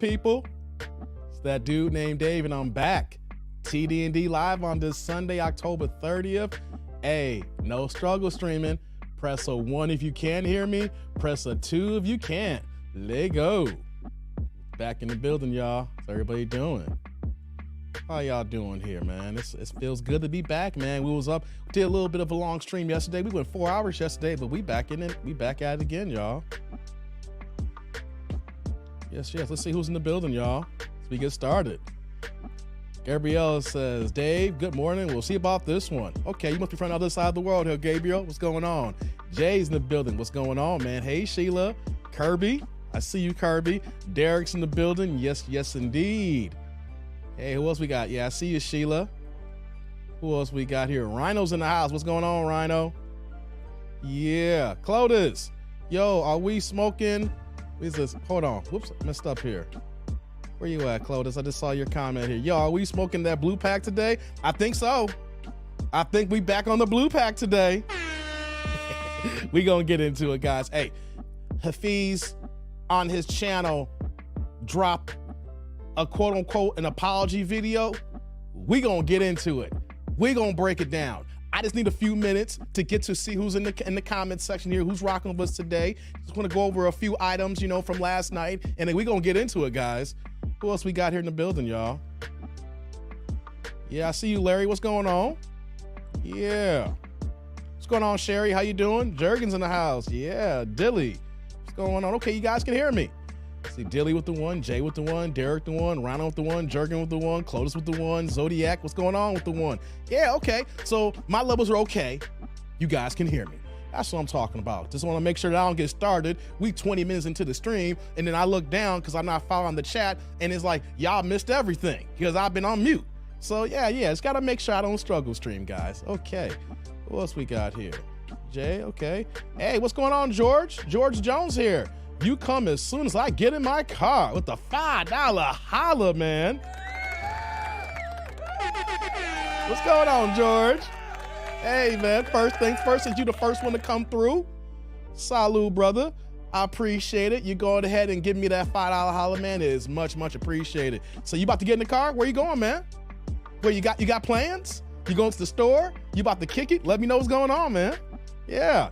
people? It's that dude named Dave, and I'm back. TD&D live on this Sunday, October 30th. Hey, no struggle streaming. Press a 1 if you can hear me. Press a 2 if you can't. Let go. Back in the building, y'all. How's everybody doing? How y'all doing here, man? It feels good to be back, man. We was up, did a little bit of a long stream yesterday. We went 4 hours yesterday, but we back in it. We back at it again, y'all. Yes. Let's see who's in the building, y'all, as we get started. Gabrielle says, Dave, good morning. We'll see about this one. Okay, you must be from the other side of the world here, Gabriel. What's going on? Jay's in the building. What's going on, man? Hey, Sheila. Kirby. I see you, Kirby. Derek's in the building. Yes, indeed. Hey, who else we got? Yeah, I see you, Sheila. Who else we got here? Rhino's in the house. What's going on, Rhino? Yeah. Clotis. Yo, are we smoking? Is this? Hold on. Whoops, messed up here. Where you at, Clotis? I just saw your comment here. Yo, are we smoking that blue pack today? I think so. I think we back on the blue pack today. We gonna get into it, guys. Hey, Hafeez on his channel dropped a quote unquote an apology video. We gonna get into it. We gonna break it down. I just need a few minutes to get to see who's in the comment section here, who's rocking with us today. Just want to go over a few items, from last night, and then we gonna get into it, guys. Who else we got here in the building, y'all? Yeah, I see you, Larry. What's going on? Yeah. What's going on, Sherry? How you doing? Jurgen's in the house. Yeah, Dilly. What's going on? Okay, you guys can hear me. See Dilly with the 1, Jay with the 1, Derek the 1, Ronald with the 1, Jurgen with the 1, Clotis with the 1, Zodiac. What's going on with the 1? Yeah, okay. So my levels are okay. You guys can hear me. That's what I'm talking about. Just want to make sure that I don't get started. We 20 minutes into the stream, and then I look down because I'm not following the chat, and it's like, y'all missed everything because I've been on mute. So yeah, just got to make sure I don't struggle stream, guys. Okay. Who else we got here? Jay, okay. Hey, what's going on, George? George Jones here. You come as soon as I get in my car with the $5 holla, man. What's going on, George? Hey, man, first things first, since you the first one to come through. Salud, brother. I appreciate it. You going ahead and give me that $5 holla, man. It is much, much appreciated. So you about to get in the car? Where you going, man? Where you got plans? You going to the store? You about to kick it? Let me know what's going on, man. Yeah.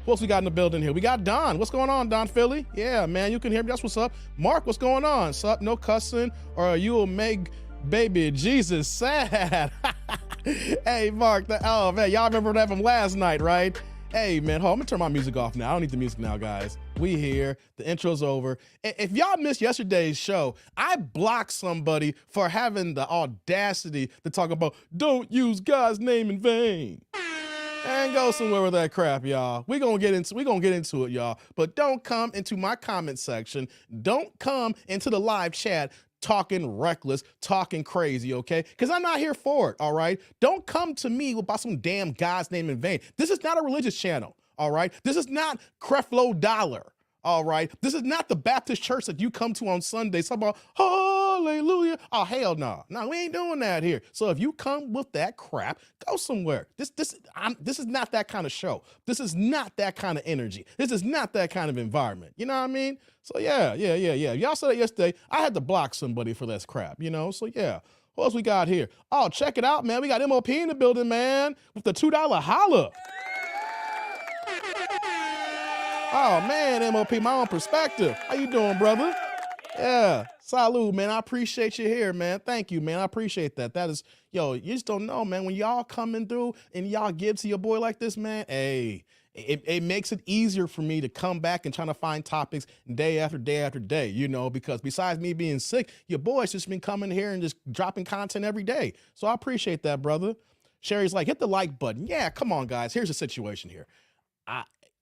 Who else we got in the building here? We got Don. What's going on, Don Philly? Yeah, man, you can hear me. That's what's up. Mark, what's going on? Sup? No cussing, or you'll make baby Jesus sad. Hey, Mark. Oh, man, y'all remember that from last night, right? Hey, man, I'm gonna turn my music off now. I don't need the music now, guys. We here. The intro's over. If y'all missed yesterday's show, I blocked somebody for having the audacity to talk about don't use God's name in vain. And go somewhere with that crap, y'all. We gonna get into it, y'all. But don't come into my comment section. Don't come into the live chat talking reckless, talking crazy, okay? Because I'm not here for it, all right? Don't come to me about some damn God's name in vain. This is not a religious channel, all right? This is not Creflo Dollar, all right? This is not the Baptist church that you come to on Sundays. Talk about hallelujah. Oh, hell no. No, we ain't doing that here. So if you come with that crap, go somewhere. This is not that kind of show. This is not that kind of energy. This is not that kind of environment. You know what I mean? So yeah. Y'all said it yesterday. I had to block somebody for this crap, So yeah. What else we got here? Oh, check it out, man. We got MOP in the building, man, with the $2 holla. Oh, man, MOP, my own perspective. How you doing, brother? Yeah, salud, man. I appreciate you here, man. Thank you, man. I appreciate that. That is, you just don't know, man. When y'all coming through and y'all give to your boy like this, man, hey, it makes it easier for me to come back and trying to find topics day after day after day, because besides me being sick, your boy's just been coming here and just dropping content every day. So I appreciate that, brother. Sherry's like, hit the like button. Yeah, come on, guys. Here's the situation here.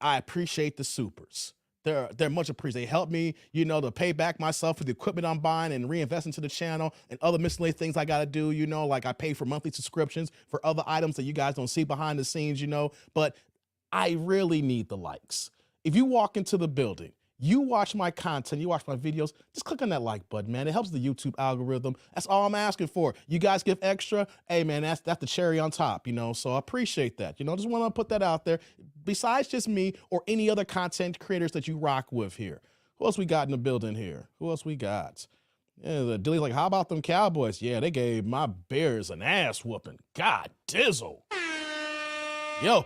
I appreciate the supers. They're much appreciated. They help me, to pay back myself for the equipment I'm buying and reinvest into the channel and other miscellaneous things I got to do, like I pay for monthly subscriptions for other items that you guys don't see behind the scenes, but I really need the likes. If you walk into the building, you watch my content, you watch my videos, just click on that like button, man. It helps the YouTube algorithm. That's all I'm asking for. You guys give extra, hey, man, that's the cherry on top, so I appreciate that. Just want to put that out there. Besides just me or any other content creators that you rock with here. Who else we got in the building here? Who else we got? Yeah, the Dilly's like, how about them Cowboys? Yeah, they gave my Bears an ass whooping. God dizzle. Yo,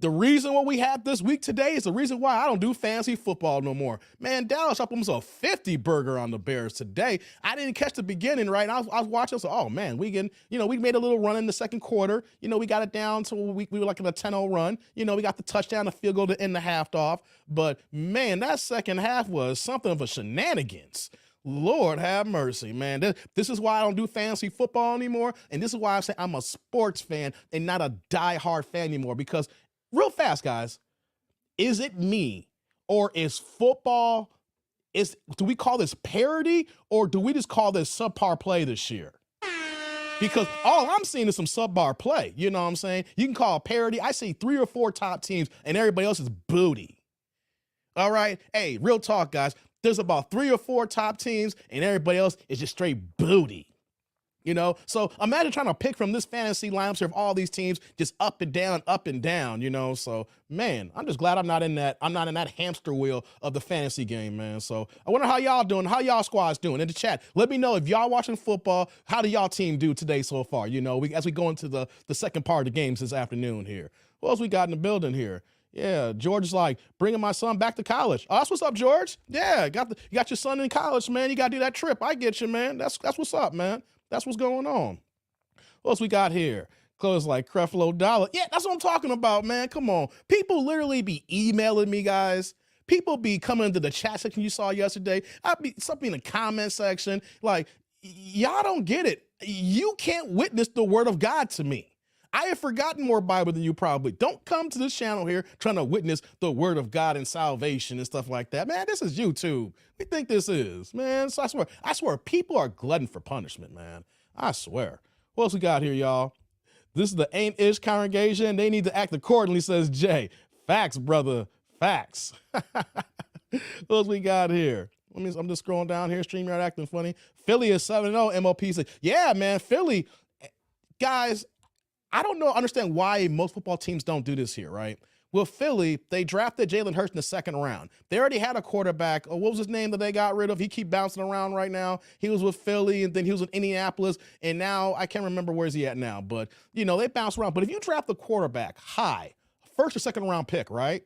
the reason what we had this week today is the reason why I don't do fantasy football no more. Man, Dallas up almost a 50 burger on the Bears today. I didn't catch the beginning, right? I was watching, so oh man, we made a little run in the second quarter. We got it down to we were like in a 10-0 run. We got the touchdown, the field goal to end the half off. But man, that second half was something of a shenanigans. Lord have mercy, man. This is why I don't do fantasy football anymore. And this is why I say I'm a sports fan and not a diehard fan anymore. Because real fast, guys, is it me or is football, do we call this parody or do we just call this subpar play this year? Because all I'm seeing is some subpar play. You know what I'm saying? You can call it parody. I see 3 or 4 top teams and everybody else is booty. All right? Hey, real talk, guys. There's about 3 or 4 top teams and everybody else is just straight booty. So imagine trying to pick from this fantasy lineup of all these teams just up and down, So man, I'm just glad I'm not in that hamster wheel of the fantasy game, man. So I wonder how y'all doing, how y'all squad's doing in the chat. Let me know if y'all watching football, how do y'all team do today so far? As we go into the second part of the games this afternoon here. What else we got in the building here? Yeah, George is like, bringing my son back to college. Oh, that's what's up, George. Yeah, you got your son in college, man. You got to do that trip. I get you, man. That's what's up, man. That's what's going on. What else we got here? Close like Creflo Dollar. Yeah, that's what I'm talking about, man. Come on. People literally be emailing me, guys. People be coming into the chat section you saw yesterday. I'd be something in the comment section. Like, y'all don't get it. You can't witness the word of God to me. I have forgotten more Bible than you probably. Don't come to this channel here trying to witness the word of God and salvation and stuff like that. Man, this is YouTube. We think this is, man. So I swear, people are glutton for punishment, man. I swear. What else we got here, y'all? This is the Ain't-ish congregation. They need to act accordingly, says Jay. Facts, brother. Facts. What else we got here? I'm just scrolling down here. StreamYard acting funny. Philly is 7-0. MOP says, yeah, man, Philly. Guys, I don't understand why most football teams don't do this here, right? Well, Philly, they drafted Jalen Hurts in the second round. They already had a quarterback. What was his name that they got rid of? He keep bouncing around right now. He was with Philly, and then he was with Indianapolis, and now I can't remember where's he at now. But, they bounce around. But if you draft the quarterback high, first or second round pick, right?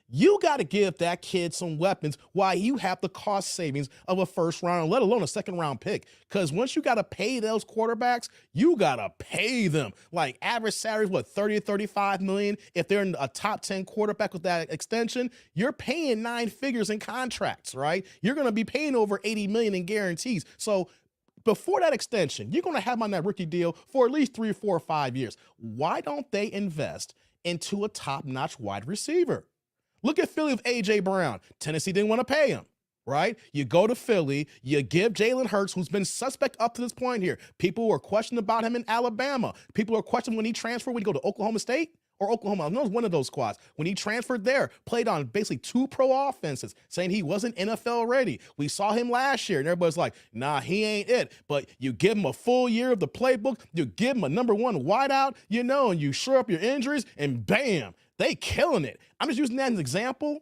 You got to give that kid some weapons while you have the cost savings of a first round, let alone a second round pick. Because once you got to pay those quarterbacks, you got to pay them. Like average salaries, 30 to 35 million. If they're in a top 10 quarterback with that extension, you're paying 9 figures in contracts, right? You're going to be paying over 80 million in guarantees. So before that extension, you're going to have him on that rookie deal for at least 3 or 4 or 5 years. Why don't they invest into a top-notch wide receiver? Look at Philly with A.J. Brown. Tennessee didn't want to pay him, right? You go to Philly, you give Jalen Hurts, who's been suspect up to this point here. People were questioning about him in Alabama. People were questioning when he transferred, when he go to Oklahoma State or Oklahoma. I know it was one of those squads. When he transferred there, played on basically 2 pro offenses, saying he wasn't NFL ready. We saw him last year, and everybody's like, nah, he ain't it. But you give him a full year of the playbook, you give him a number 1 wideout, and you shore up your injuries, and bam, they killing it. I'm just using that as an example,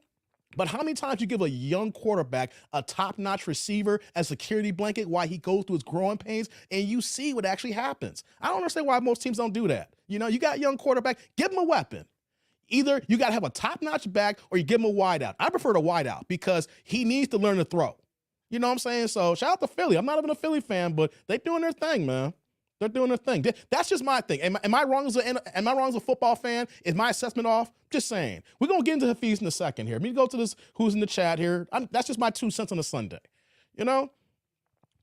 but how many times you give a young quarterback a top-notch receiver as security blanket while he goes through his growing pains, and you see what actually happens? I don't understand why most teams don't do that. You got a young quarterback, give him a weapon. Either you got to have a top-notch back or you give him a wideout. I prefer the wideout because he needs to learn to throw. You know what I'm saying? So shout out to Philly. I'm not even a Philly fan, but they doing their thing, man. They're doing their thing. That's just my thing. Am I wrong as a football fan? Is my assessment off? Just saying. We're going to get into Hafiz in a second here. Let me go to this, who's in the chat here. That's just my 2 cents on a Sunday. What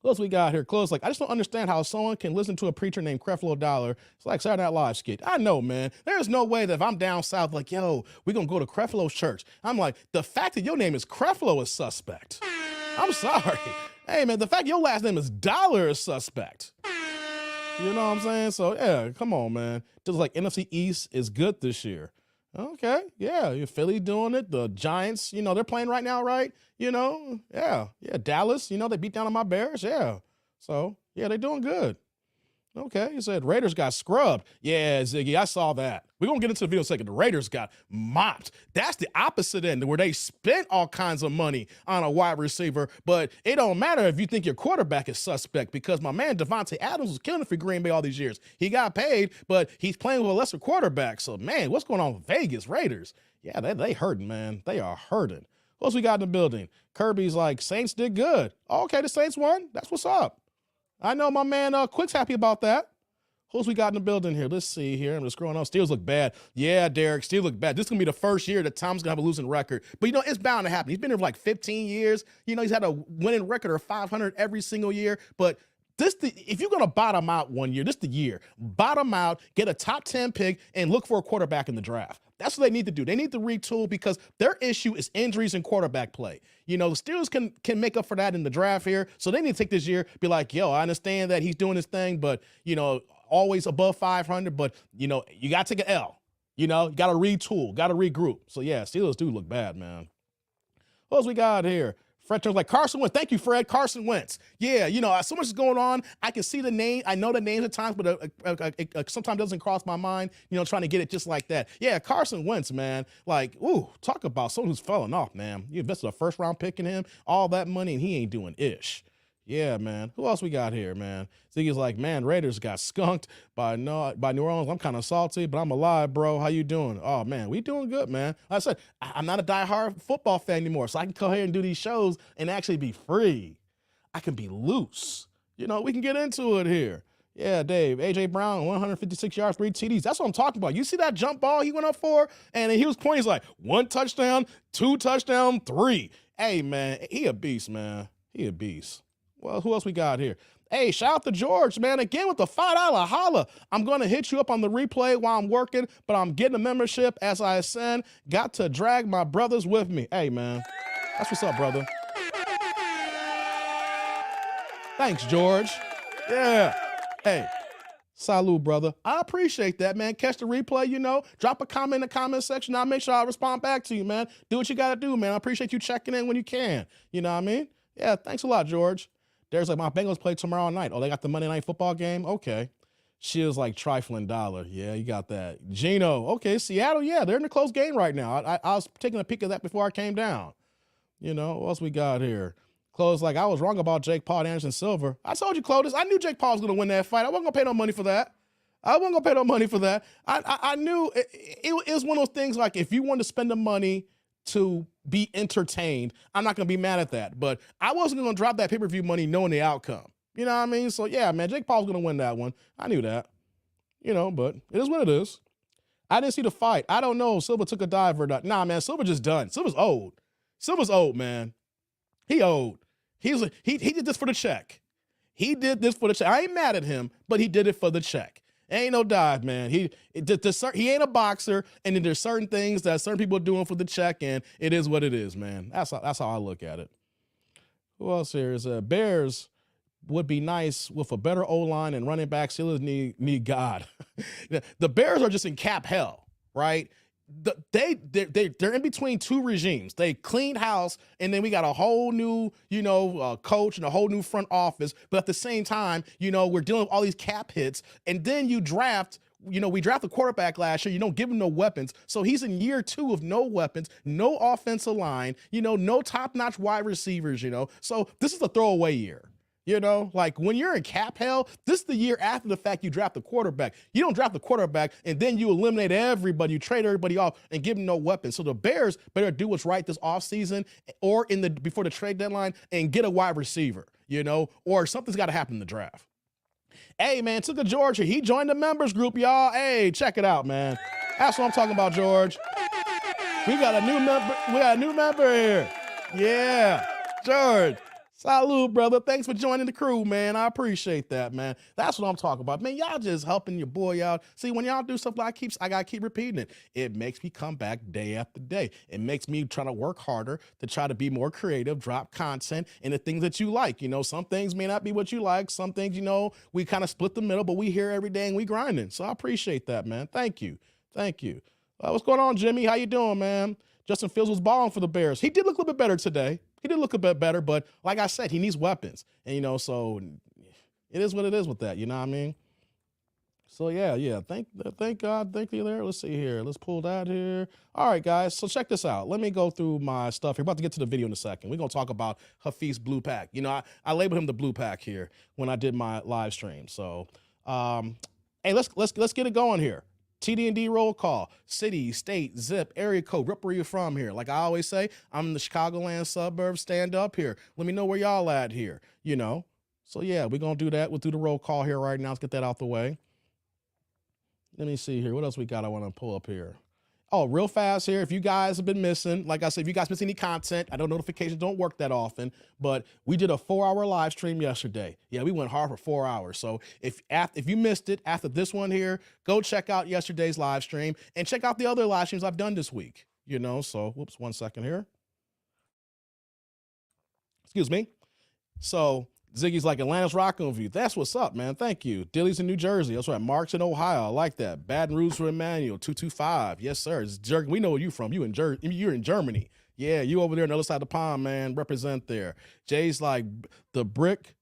else we got here? Close. Like, I just don't understand how someone can listen to a preacher named Creflo Dollar. It's like Saturday Night Live skit. I know, man. There's no way that if I'm down south, like, yo, we're going to go to Creflo's church. I'm like, the fact that your name is Creflo is suspect. I'm sorry. Hey, man, the fact your last name is Dollar is suspect. You know what I'm saying? So, yeah, come on, man. Just like NFC East is good this year. Okay, yeah, Philly doing it. The Giants, they're playing right now, right? Yeah. Dallas, they beat down on my Bears, yeah. So, yeah, they're doing good. Okay, he said Raiders got scrubbed. Yeah, Ziggy, I saw that. We're going to get into the video in a second. The Raiders got mopped. That's the opposite end where they spent all kinds of money on a wide receiver, but it don't matter if you think your quarterback is suspect because my man Devontae Adams was killing it for Green Bay all these years. He got paid, but he's playing with a lesser quarterback. So, man, what's going on with Vegas Raiders? Yeah, they hurting, man. They are hurting. What else we got in the building? Kirby's like, Saints did good. Oh, okay, the Saints won. That's what's up. I know my man Quick's happy about that. Who's we got in the building here? Let's see here. I'm just scrolling on. Steelers look bad. Yeah, Derek, Steelers look bad. This is going to be the first year that Tom's going to have a losing record. But, you know, it's bound to happen. He's been here for like 15 years. You know, he's had a winning record of 500 every single year. But if you're going to bottom out one year, this is the year. Bottom out, get a top 10 pick, and look for a quarterback in the draft. That's what they need to do. They need to retool because their issue is injuries and quarterback play. You know, the Steelers can make up for that in the draft here. So they need to take this year, be like, yo, I understand that he's doing his thing, but, you know, always above 500, but, you know, you got to take an L. You know, you got to retool, got to regroup. So, yeah, Steelers do look bad, man. What else we got here? Fred turns like Carson Wentz. Thank you, Fred. Carson Wentz. Yeah, you know, so much is going on. I can see the name. I know the names at times, but it sometimes doesn't cross my mind, you know, trying to get it just like that. Yeah, Carson Wentz, man. Like, ooh, talk about someone who's falling off, man. You invested a first-round pick in him, all that money, and he ain't doing ish. Yeah, man. Who else we got here, man? Ziggy's like, man, Raiders got skunked by New Orleans. I'm kind of salty, but I'm alive, bro. How you doing? Oh, man, we doing good, man. Like I said, I'm not a diehard football fan anymore, so I can come here and do these shows and actually be free. I can be loose. You know, we can get into it here. Yeah, Dave. A.J. Brown, 156 yards, 3 TDs. That's what I'm talking about. You see that jump ball he went up for? And he was pointing, he's like, 1 touchdown, 2 touchdown, 3. Hey, man, he a beast, man. He a beast. Well, who else we got here? Hey, shout out to George, man. Again with the $5 holla. I'm going to hit you up on the replay while I'm working, but I'm getting a membership as I ascend. Got to drag my brothers with me. Hey, man. That's what's up, brother. Thanks, George. Yeah. Hey, salute, brother. I appreciate that, man. Catch the replay, you know. Drop a comment in the comment section. I'll make sure I respond back to you, man. Do what you got to do, man. I appreciate you checking in when you can. You know what I mean? Yeah, thanks a lot, George. There's like, my Bengals play tomorrow night. Oh, they got the Monday Night Football game? Okay. She was like trifling dollar. Yeah, you got that. Gino. Okay, Seattle. Yeah, they're in a close game right now. I was taking a peek of that before I came down. You know, what else we got here? Close like, I was wrong about Jake Paul and Anderson Silva. I told you, Clovis, I knew Jake Paul was going to win that fight. I wasn't going to pay no money for that. I knew it was one of those things like if you wanted to spend the money to be entertained, I'm not going to be mad at that. But I wasn't going to drop that pay-per-view money knowing the outcome. You know what I mean? So, yeah, man, Jake Paul's going to win that one. I knew that. You know, but it is what it is. I didn't see the fight. I don't know if Silva took a dive or not. Nah, man, Silva just done. Silva's old. Silva's old, man. He old. He did this for the check. He did this for the check. I ain't mad at him, but he did it for the check. Ain't no dive, man. He ain't a boxer, and then there's certain things that certain people are doing for the check, and it is what it is, man. That's how I look at it. Who else here is Bears would be nice with a better O-line and running back. Steelers need God. The Bears are just in cap hell, right? They're in between two regimes. They cleaned house, and then we got a whole new, coach and a whole new front office. But at the same time, we're dealing with all these cap hits, and then you draft. We drafted a quarterback last year. You don't give him no weapons. So he's in year 2 of no weapons, no offensive line, no top-notch wide receivers, So this is a throwaway year. Like when you're in cap hell, this is the year after the fact you draft the quarterback. You don't draft the quarterback and then you eliminate everybody. You trade everybody off and give them no weapons. So the Bears better do what's right this offseason or before the trade deadline and get a wide receiver, or something's got to happen in the draft. Hey, man, took a Georgia. He joined the members group, y'all. Hey, check it out, man. That's what I'm talking about, George. We got a new member. We got a new member here. Yeah, George. Salute, brother. Thanks for joining the crew, man. I appreciate that, man. That's what I'm talking about. Man, y'all just helping your boy out. See, when y'all do stuff like I got to keep repeating it. It makes me come back day after day. It makes me try to work harder to try to be more creative, drop content, and the things that you like. Some things may not be what you like. Some things, we kind of split the middle, but we here every day and we grinding. So I appreciate that, man. Thank you. Thank you. What's going on, Jimmy? How you doing, man? Justin Fields was balling for the Bears. He did look a little bit better today. He did look a bit better, but like I said, he needs weapons. And, so it is what it is with that. You know what I mean? So yeah. Thank God. Thank you there. Let's see here. Let's pull that here. All right, guys. So check this out. Let me go through my stuff here. About to get to the video in a second. We're gonna talk about Hafeez Blue Pack. You know, I labeled him the Blue Pack here when I did my live stream. So, hey, let's get it going here. TD&D roll call. City, state, zip, area code. Where you from here? Like I always say, I'm in the Chicagoland suburbs. Stand up here. Let me know where y'all at here. You know. So yeah, we're gonna do that. We'll do the roll call here right now. Let's get that out the way. Let me see here. What else we got I want to pull up here? Oh, real fast here. If you guys have been missing, like I said, if you guys miss any content, I know notifications don't work that often, but we did a 4-hour live stream yesterday. Yeah, we went hard for 4 hours. So if you missed it after this one here, go check out yesterday's live stream and check out the other live streams I've done this week. You know, so whoops, 1 second here. Excuse me. So Ziggy's like, Atlanta's rocking with you. That's what's up, man. Thank you. Dilly's in New Jersey. That's right. Mark's in Ohio. I like that. Baton Rouge for Emmanuel, 225. Yes, sir. We know where you from. You're in Germany. Yeah, you over there on the other side of the pond, man. Represent there. Jay's like, the brick,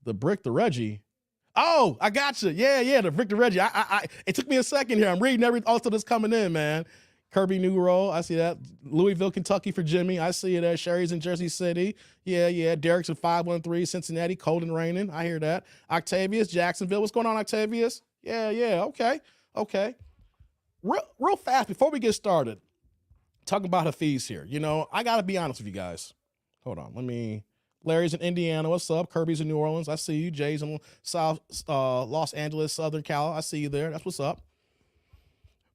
the Reggie. Oh, I got you. Yeah, the brick, the Reggie. It took me a second here. I'm reading all stuff that's coming in, man. Kirby New Roll, I see that. Louisville, Kentucky for Jimmy. I see it. Sherry's in Jersey City. Yeah. Derek's in 513, Cincinnati, cold and raining. I hear that. Octavius, Jacksonville. What's going on, Octavius? Yeah. Okay. Real fast before we get started, talking about Hafeez here. You know, I got to be honest with you guys. Hold on. Larry's in Indiana. What's up? Kirby's in New Orleans. I see you. Jay's in South Los Angeles, Southern Cal. I see you there. That's what's up.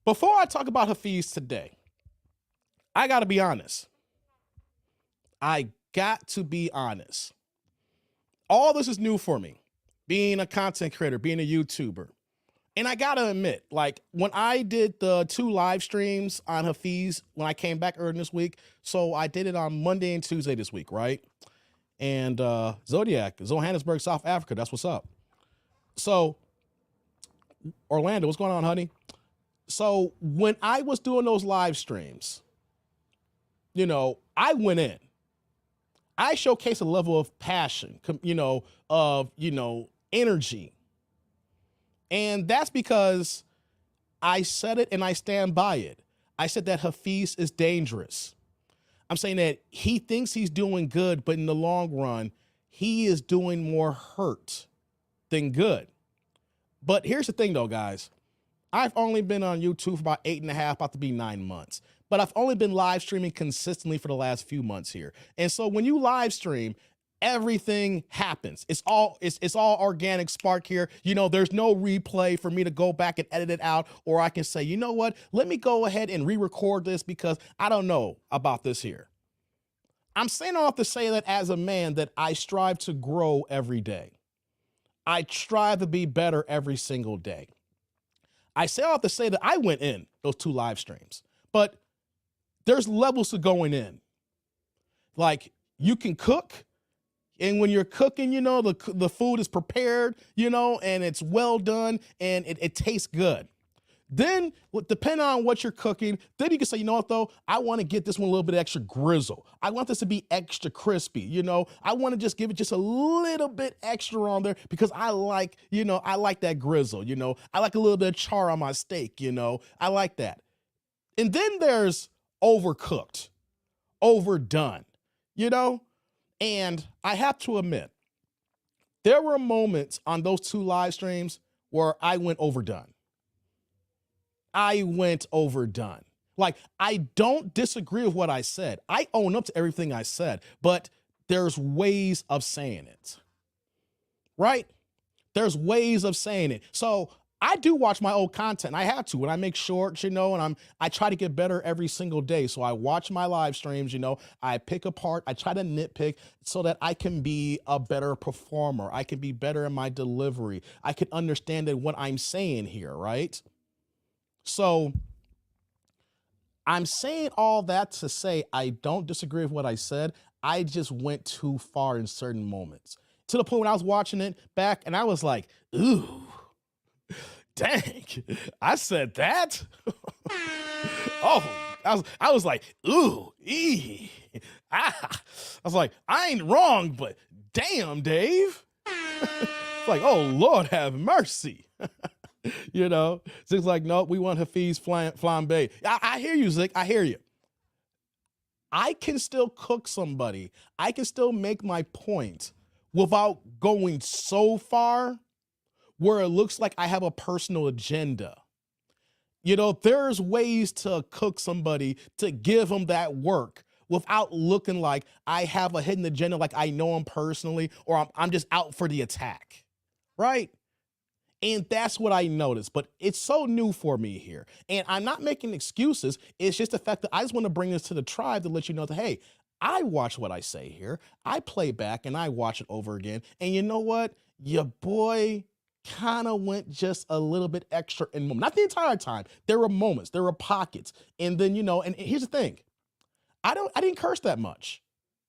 Before I talk about Hafeez today, I got to be honest. All this is new for me, being a content creator, being a YouTuber. And I got to admit, like when I did the 2 live streams on Hafeez, when I came back earlier this week, so I did it on Monday and Tuesday this week, right? And Zodiac, Johannesburg, South Africa, that's what's up. So Orlando, what's going on, honey? So when I was doing those live streams, you know, I went in. I showcased a level of passion, energy. And that's because I said it and I stand by it. I said that Hafeez is dangerous. I'm saying that he thinks he's doing good, but in the long run, he is doing more hurt than good. But here's the thing though, guys. I've only been on YouTube for about 8.5, about to be 9 months. But I've only been live streaming consistently for the last few months here. And so when you live stream, everything happens. It's all organic spark here. You know, there's no replay for me to go back and edit it out, or I can say, you know what, let me go ahead and re-record this because I don't know about this here. I'm saying all to say that as a man that I strive to grow every day. I strive to be better every single day. I say all to say that I went in those 2 live streams, but there's levels to going in. Like you can cook, and when you're cooking, you know, the food is prepared, you know, and it's well done and it tastes good. Then, depending on what you're cooking, then you can say, you know what, though? I want to get this one a little bit extra grizzle. I want this to be extra crispy, you know? I want to just give it just a little bit extra on there because I like that grizzle, you know? I like a little bit of char on my steak, you know? I like that. And then there's overcooked, overdone, you know? And I have to admit, there were moments on those 2 live streams where I went overdone. Like, I don't disagree with what I said. I own up to everything I said, but there's ways of saying it, right? There's ways of saying it. So I do watch my old content. I have to when I make shorts, you know, and I try to get better every single day. So I watch my live streams, you know, I pick apart, I try to nitpick so that I can be a better performer. I can be better in my delivery. I can understand what I'm saying here, right? So I'm saying all that to say I don't disagree with what I said. I just went too far in certain moments to the point when I was watching it back and I was like, ooh, dang, I said that. Oh, I was like, ooh, ee, ah. I was like, I ain't wrong, but damn, Dave. It's like, oh, Lord have mercy. You know, Zig's like, nope, we want Hafeez flambe. I hear you, Zig. I hear you. I can still cook somebody. I can still make my point without going so far where it looks like I have a personal agenda. You know, there's ways to cook somebody to give them that work without looking like I have a hidden agenda, like I know them personally, or I'm just out for the attack, right? And that's what I noticed, but it's so new for me here. And I'm not making excuses. It's just the fact that I just want to bring this to the tribe to let you know that, hey, I watch what I say here. I play back and I watch it over again. And you know what? Your boy kind of went just a little bit extra in moments. Not the entire time. There were moments, there were pockets. And then, you know, and here's the thing. I didn't curse that much.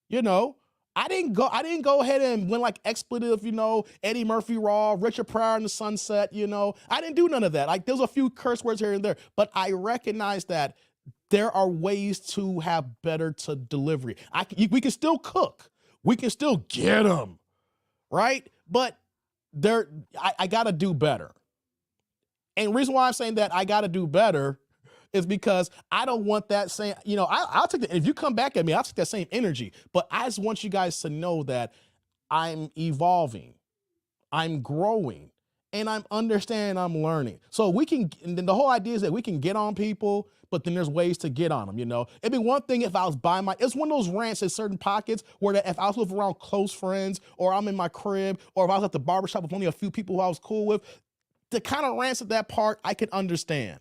You know, I didn't go ahead and went like expletive, you know, Eddie Murphy Raw, Richard Pryor in the Sunset, you know. I didn't do none of that. Like there's a few curse words here and there, but I recognize that there are ways to have better to delivery. We can still cook. We can still get them, right? But I gotta do better. And the reason why I'm saying that I gotta do better is because I don't want that same, you know, I'll take if you come back at me, I'll take that same energy. But I just want you guys to know that I'm evolving, I'm growing, and I'm understanding, I'm learning. So we can, and then the whole idea is that we can get on people, but then there's ways to get on them, you know? It'd be one thing if I was it's one of those rants in certain pockets where that if I was living around close friends, or I'm in my crib, or if I was at the barbershop with only a few people who I was cool with, the kind of rants at that part, I can understand.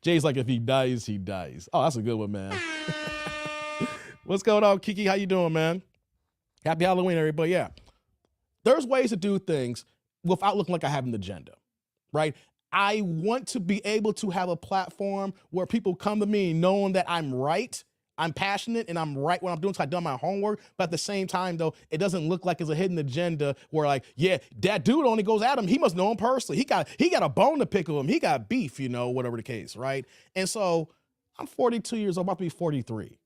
Jay's like, if he dies, he dies. Oh, that's a good one, man. What's going on, Kiki? How you doing, man? Happy Halloween, everybody. Yeah. There's ways to do things without looking like I have an agenda, right? I want to be able to have a platform where people come to me knowing that I'm right, I'm passionate, and I'm right when I'm doing, so I've done my homework. But at the same time, though, it doesn't look like it's a hidden agenda where like, yeah, that dude only goes at him. He must know him personally. He got a bone to pick with him. He got beef, you know, whatever the case, right? And so I'm 42 years old, about to be 43.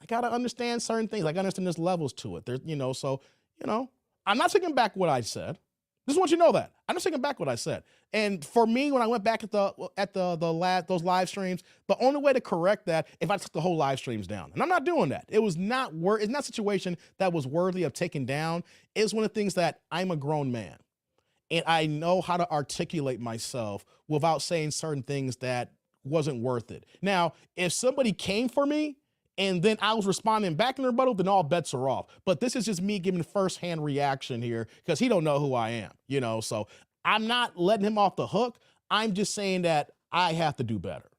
I got to understand certain things. I got to understand there's levels to it. There's, you know, so, you know, I'm not taking back what I said. Just want you to know that. I'm just taking back what I said. And for me, when I went back at those live streams, the only way to correct that if I took the whole live streams down. And I'm not doing that. It was not it's not a situation that was worthy of taking down. It's one of the things that I'm a grown man. And I know how to articulate myself without saying certain things that wasn't worth it. Now, if somebody came for me, and then I was responding back in the rebuttal, then all bets are off. But this is just me giving firsthand reaction here because he don't know who I am, you know? So I'm not letting him off the hook. I'm just saying that I have to do better,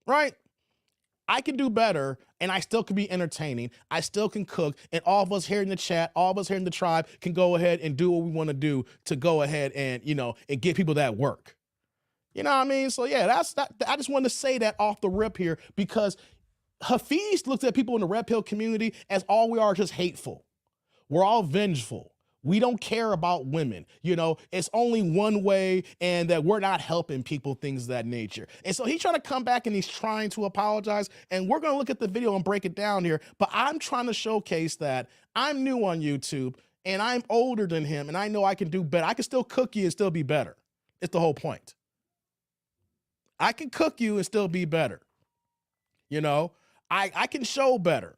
right? I can do better and I still can be entertaining. I still can cook, and all of us here in the chat, all of us here in the tribe can go ahead and do what we want to do to go ahead and, you know, and give people that work. You know what I mean? So yeah, I just wanted to say that off the rip here because Hafeez looks at people in the red pill community as all we are just hateful. We're all vengeful. We don't care about women. You know, it's only one way and that we're not helping people, things of that nature. And so he's trying to come back and he's trying to apologize. And we're going to look at the video and break it down here. But I'm trying to showcase that I'm new on YouTube and I'm older than him and I know I can do better. I can still cook you and still be better. It's the whole point. I can cook you and still be better. You know, I can show better,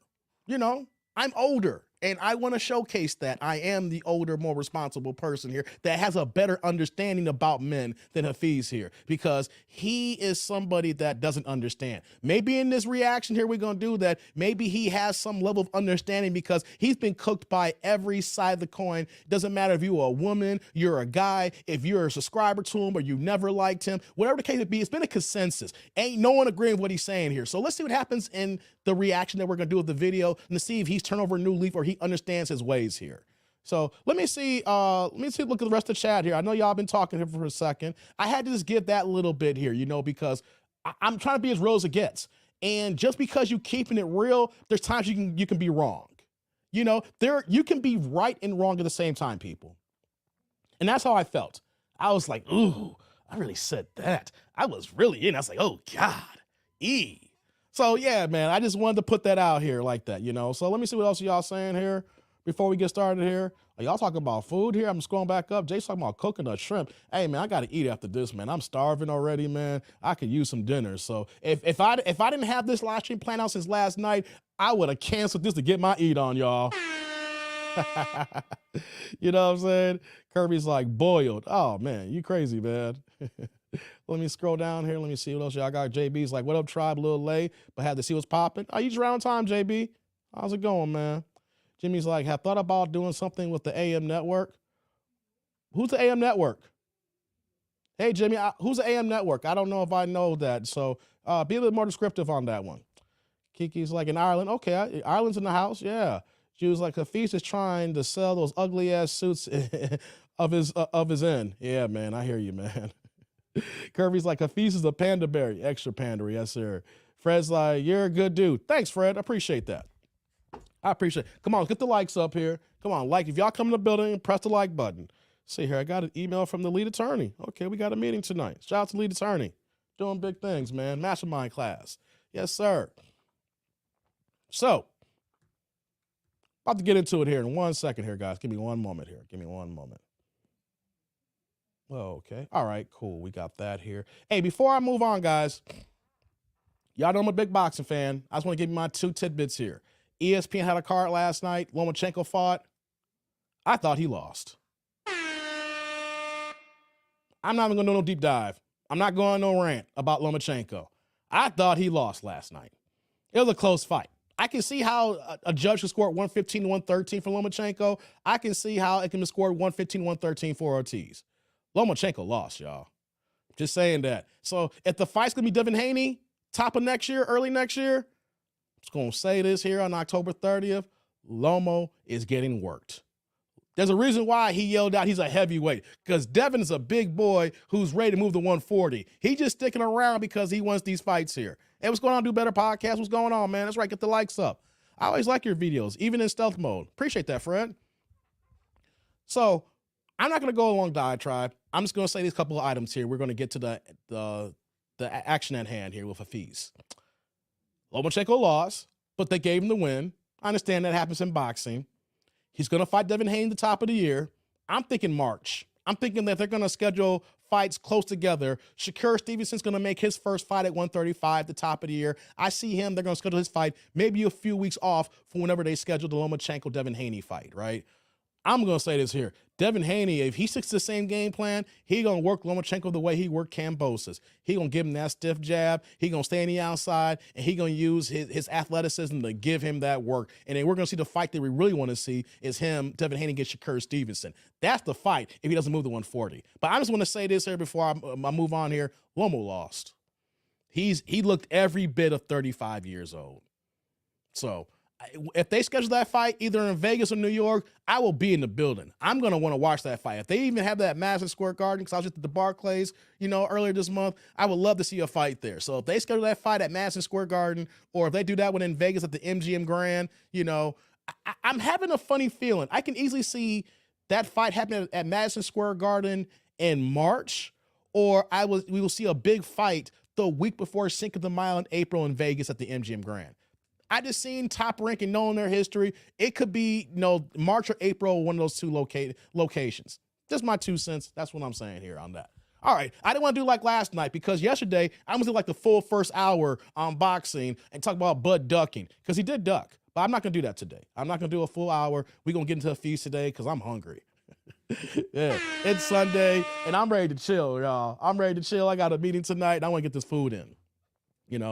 you know, I'm older and I want to showcase that I am the older, more responsible person here that has a better understanding about men than Hafeez here because he is somebody that doesn't understand. Maybe in this reaction here, we're going to do that. Maybe he has some level of understanding because he's been cooked by every side of the coin. Doesn't matter if you're a woman, you're a guy, if you're a subscriber to him or you never liked him, whatever the case may be, it's been a consensus. Ain't no one agreeing with what he's saying here. So let's see what happens in the reaction that we're going to do with the video and to see if he's turned over a new leaf or he understands his ways here. So let me see, look at the rest of the chat here. I know y'all been talking here for a second. I had to just give that little bit here, you know, because I'm trying to be as real as it gets. And just because you keeping it real, there's times you can be wrong. You know, you can be right and wrong at the same time, people. And that's how I felt. I was like, ooh, I really said that. I was really in. I was like, oh God, So yeah, man, I just wanted to put that out here like that, you know? So let me see what else y'all saying here before we get started here. Are y'all talking about food here? I'm scrolling back up. Jay's talking about coconut shrimp. Hey man, I gotta eat after this, man. I'm starving already, man. I could use some dinner. So if I didn't have this live stream planned out since last night, I would have canceled this to get my eat on, y'all. You know what I'm saying? Kirby's like boiled. Oh man, you crazy, man. Let me scroll down here. Let me see what else y'all got. JB's like, what up, tribe? A little late, but had to see what's popping. Oh, you just around time, JB. How's it going, man? Jimmy's like, have thought about doing something with the AM network. Who's the AM network? Hey, Jimmy, who's the AM network? I don't know if I know that. So be a little more descriptive on that one. Kiki's like, in Ireland. Okay, Ireland's in the house. Yeah. She was like, Hafiz is trying to sell those ugly ass suits of his end. Yeah, man, I hear you, man. Kirby's like, Hafiz is a panda berry. Extra pandery, yes, sir. Fred's like, you're a good dude. Thanks, Fred. I appreciate that. I appreciate it. Come on, get the likes up here. Come on, like, if y'all come in the building, press the like button. See here, I got an email from the lead attorney. Okay, we got a meeting tonight. Shout out to lead attorney. Doing big things, man. Mastermind class. Yes, sir. So, about to get into it here in 1 second here, guys. Give me one moment here. Give me one moment. Okay. All right, cool. We got that here. Hey, before I move on, guys, y'all know I'm a big boxing fan. I just want to give you my 2 tidbits here. ESPN had a card last night. Lomachenko fought. I thought he lost. I'm not even going to do no deep dive. I'm not going no rant about Lomachenko. I thought he lost last night. It was a close fight. I can see how a judge can score 115 to 113 for Lomachenko. I can see how it can be scored 115 113 for Ortiz. Lomachenko lost, y'all. Just saying that. So if the fight's going to be Devin Haney, top of next year, early next year, I'm just going to say this here on October 30th, Lomo is getting worked. There's a reason why he yelled out he's a heavyweight, because Devin is a big boy who's ready to move to 140. He's just sticking around because he wants these fights here. Hey, what's going on, Do Better Podcast? What's going on, man? That's right, get the likes up. I always like your videos, even in stealth mode. Appreciate that, Fred. So I'm not going to go along diatribe. I'm just going to say these couple of items here. We're going to get to the action at hand here with Hafeez. Lomachenko lost, but they gave him the win. I understand that happens in boxing. He's going to fight Devin Haney at the top of the year. I'm thinking March. I'm thinking that they're going to schedule fights close together. Shakur Stevenson's going to make his first fight at 135 at the top of the year. I see him. They're going to schedule his fight maybe a few weeks off from whenever they schedule the Lomachenko-Devin Haney fight, right? I'm going to say this here. Devin Haney, if he sticks to the same game plan, he going to work Lomachenko the way he worked Kambosos. He going to give him that stiff jab. He going to stay on the outside, and he going to use his athleticism to give him that work. And then we're going to see the fight that we really want to see is him, Devin Haney, against Shakur Stevenson. That's the fight if he doesn't move to 140. But I just want to say this here before I move on here. Lomo lost. He looked every bit of 35 years old. So if they schedule that fight either in Vegas or New York, I will be in the building. I'm going to want to watch that fight. If they even have that Madison Square Garden, because I was just at the Barclays, earlier this month, I would love to see a fight there. So if they schedule that fight at Madison Square Garden, or if they do that one in Vegas at the MGM Grand, I'm having a funny feeling. I can easily see that fight happening at Madison Square Garden in March, or we will see a big fight the week before Cinco de Mayo in April in Vegas at the MGM Grand. I just seen Top Rank and knowing their history. It could be, March or April, one of those two locations. Just my 2 cents. That's what I'm saying here on that. All right. I didn't want to do like last night because yesterday I was doing like the full first hour on boxing and talk about Bud ducking because he did duck. But I'm not going to do that today. I'm not going to do a full hour. We're going to get into a feast today because I'm hungry. Yeah, it's Sunday and I'm ready to chill, y'all. I'm ready to chill. I got a meeting tonight and I want to get this food in.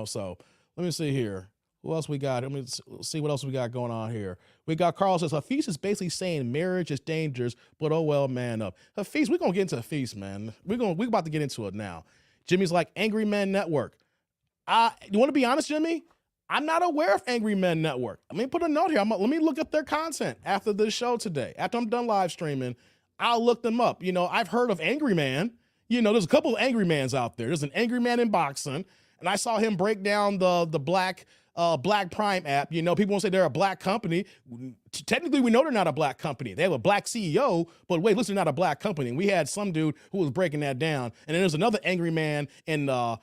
So let me see here. Who else we got? Let me see what else we got going on here. We got Carl says, Hafiz is basically saying marriage is dangerous, but oh well, man up. Hafiz, we're going to get into Hafiz, man. We're about to get into it now. Jimmy's like, Angry Men Network. You want to be honest, Jimmy? I'm not aware of Angry Men Network. Let me put a note here. Let me look up their content after this show today. After I'm done live streaming, I'll look them up. I've heard of Angry Man. There's a couple of Angry Mans out there. There's an Angry Man in boxing, and I saw him break down the Black Prime app. People want to say they're a black company. Technically, we know they're not a black company. They have a black CEO, but wait, listen, they're not a black company. We had some dude who was breaking that down. And then there's another Angry Man in the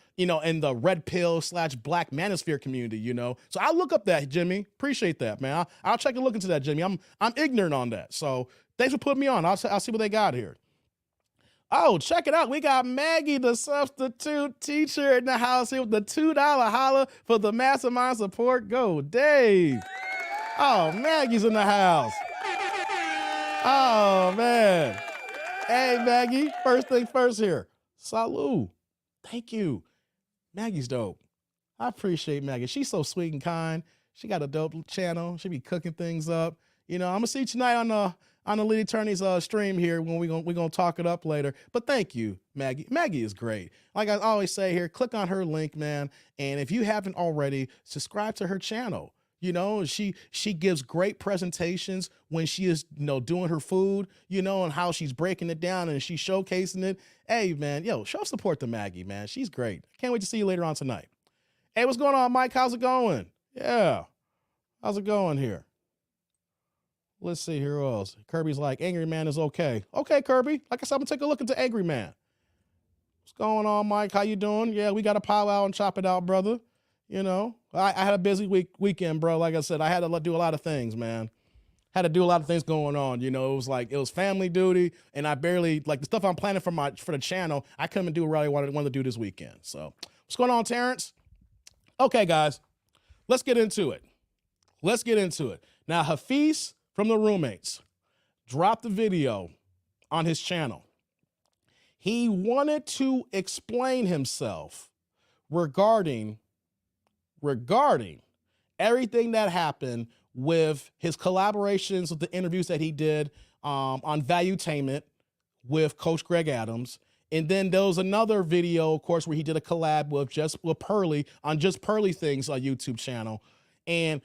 red pill / black manosphere community, So I'll look up that, Jimmy. Appreciate that, man. I'll check and look into that, Jimmy. I'm ignorant on that. So Thanks for putting me on. I'll see what they got here. Oh, check it out. We got Maggie, the substitute teacher, in the house here with the $2 holla for the mastermind support. Go, Dave. Oh, Maggie's in the house. Oh, man. Hey, Maggie, first thing first here. Salud. Thank you. Maggie's dope. I appreciate Maggie. She's so sweet and kind. She got a dope channel. She be cooking things up. You know, I'm gonna see you tonight on the Lead Attorney's stream here when we're gonna talk it up later. But thank you, Maggie. Maggie is great. Like I always say here, click on her link, man. And if you haven't already, subscribe to her channel. You know, she gives great presentations when she is, you know, doing her food, you know, and how she's breaking it down and she's showcasing it. Hey, man, yo, show support to Maggie, man. She's great. Can't wait to see you later on tonight. Hey, what's going on, Mike? How's it going? Yeah. How's it going here? Let's see here who else. Kirby's like, Angry Man is okay. Okay, Kirby. Like I said, I'm gonna take a look into Angry Man. What's going on, Mike? How you doing? Yeah, we got to powwow and chop it out, brother. You know, I had a busy weekend, bro. Like I said, I had to do a lot of things, man. Had to do a lot of things going on. You know, it was family duty, and I barely, like the stuff I'm planning for the channel, I couldn't do what I wanted to do this weekend. So what's going on, Terrence? Okay, guys, let's get into it. Let's get into it. Now, Hafeez from the Roommates dropped the video on his channel. He wanted to explain himself regarding everything that happened with his collaborations with the interviews that he did on Valuetainment with Coach Greg Adams. And then there was another video, of course, where he did a collab with Pearly on Just Pearly Things on YouTube channel. And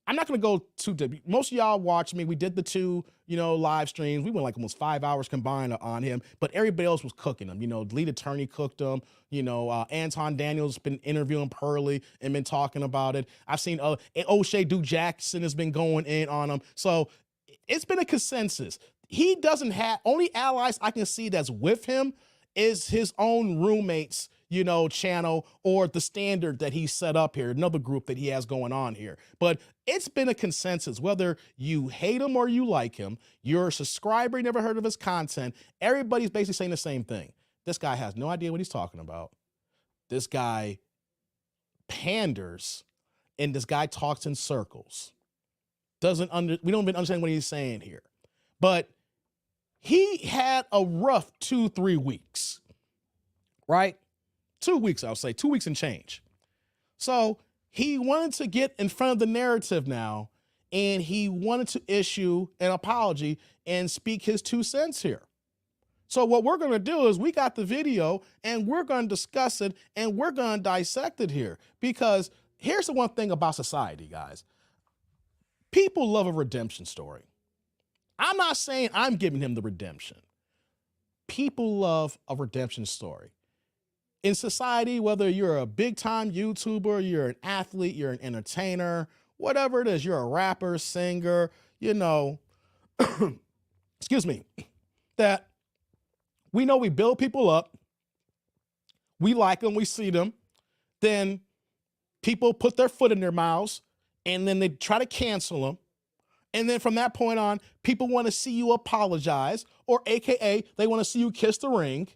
I'm not going to go too deep. Most of y'all watched me. We did the two, you know, live streams. We went like almost 5 hours combined on him, but everybody else was cooking him. You know, Lead Attorney cooked him. You know, Anton Daniels been interviewing Pearly and been talking about it. I've seen O'Shea Du Jackson has been going in on him. So it's been a consensus. He doesn't have, only allies I can see that's with him is his own roommates, you know, channel or the standard that he set up here, another group that he has going on here. But it's been a consensus, whether you hate him or you like him, you're a subscriber, you never heard of his content, everybody's basically saying the same thing. This guy has no idea what he's talking about. This guy panders, and this guy talks in circles. We don't even understand what he's saying here. But he had a rough 2-3 weeks, right? 2 weeks, I'll say, 2 weeks and change. So he wanted to get in front of the narrative now, and he wanted to issue an apology and speak his 2 cents here. So what we're going to do is we got the video, and we're going to discuss it, and we're going to dissect it here. Because here's the one thing about society, guys. People love a redemption story. I'm not saying I'm giving him the redemption. People love a redemption story. In society, whether you're a big-time YouTuber, you're an athlete, you're an entertainer, whatever it is, you're a rapper, singer, you know, excuse me, that we know we build people up, we like them, we see them, then people put their foot in their mouths, and then they try to cancel them. And then from that point on, people want to see you apologize, or AKA, they want to see you kiss the ring.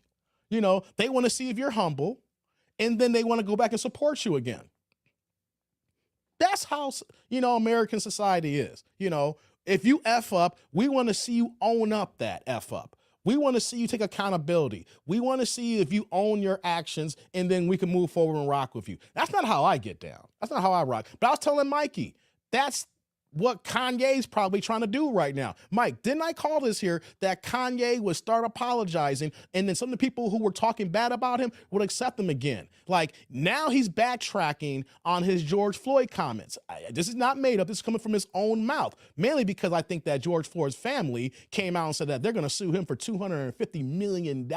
You know, they want to see if you're humble, and then they want to go back and support you again. That's how, you know, American society is. You know, if you F up, we want to see you own up that F up. We want to see you take accountability. We want to see if you own your actions, and then we can move forward and rock with you. That's not how I get down. That's not how I rock. But I was telling Mikey, that's what Kanye's probably trying to do right now. Mike, didn't I call this here that Kanye would start apologizing, and then some of the people who were talking bad about him would accept him again? Like, now he's backtracking on his George Floyd comments. This is not made up. This is coming from his own mouth, mainly because I think that George Floyd's family came out and said that they're going to sue him for $250 million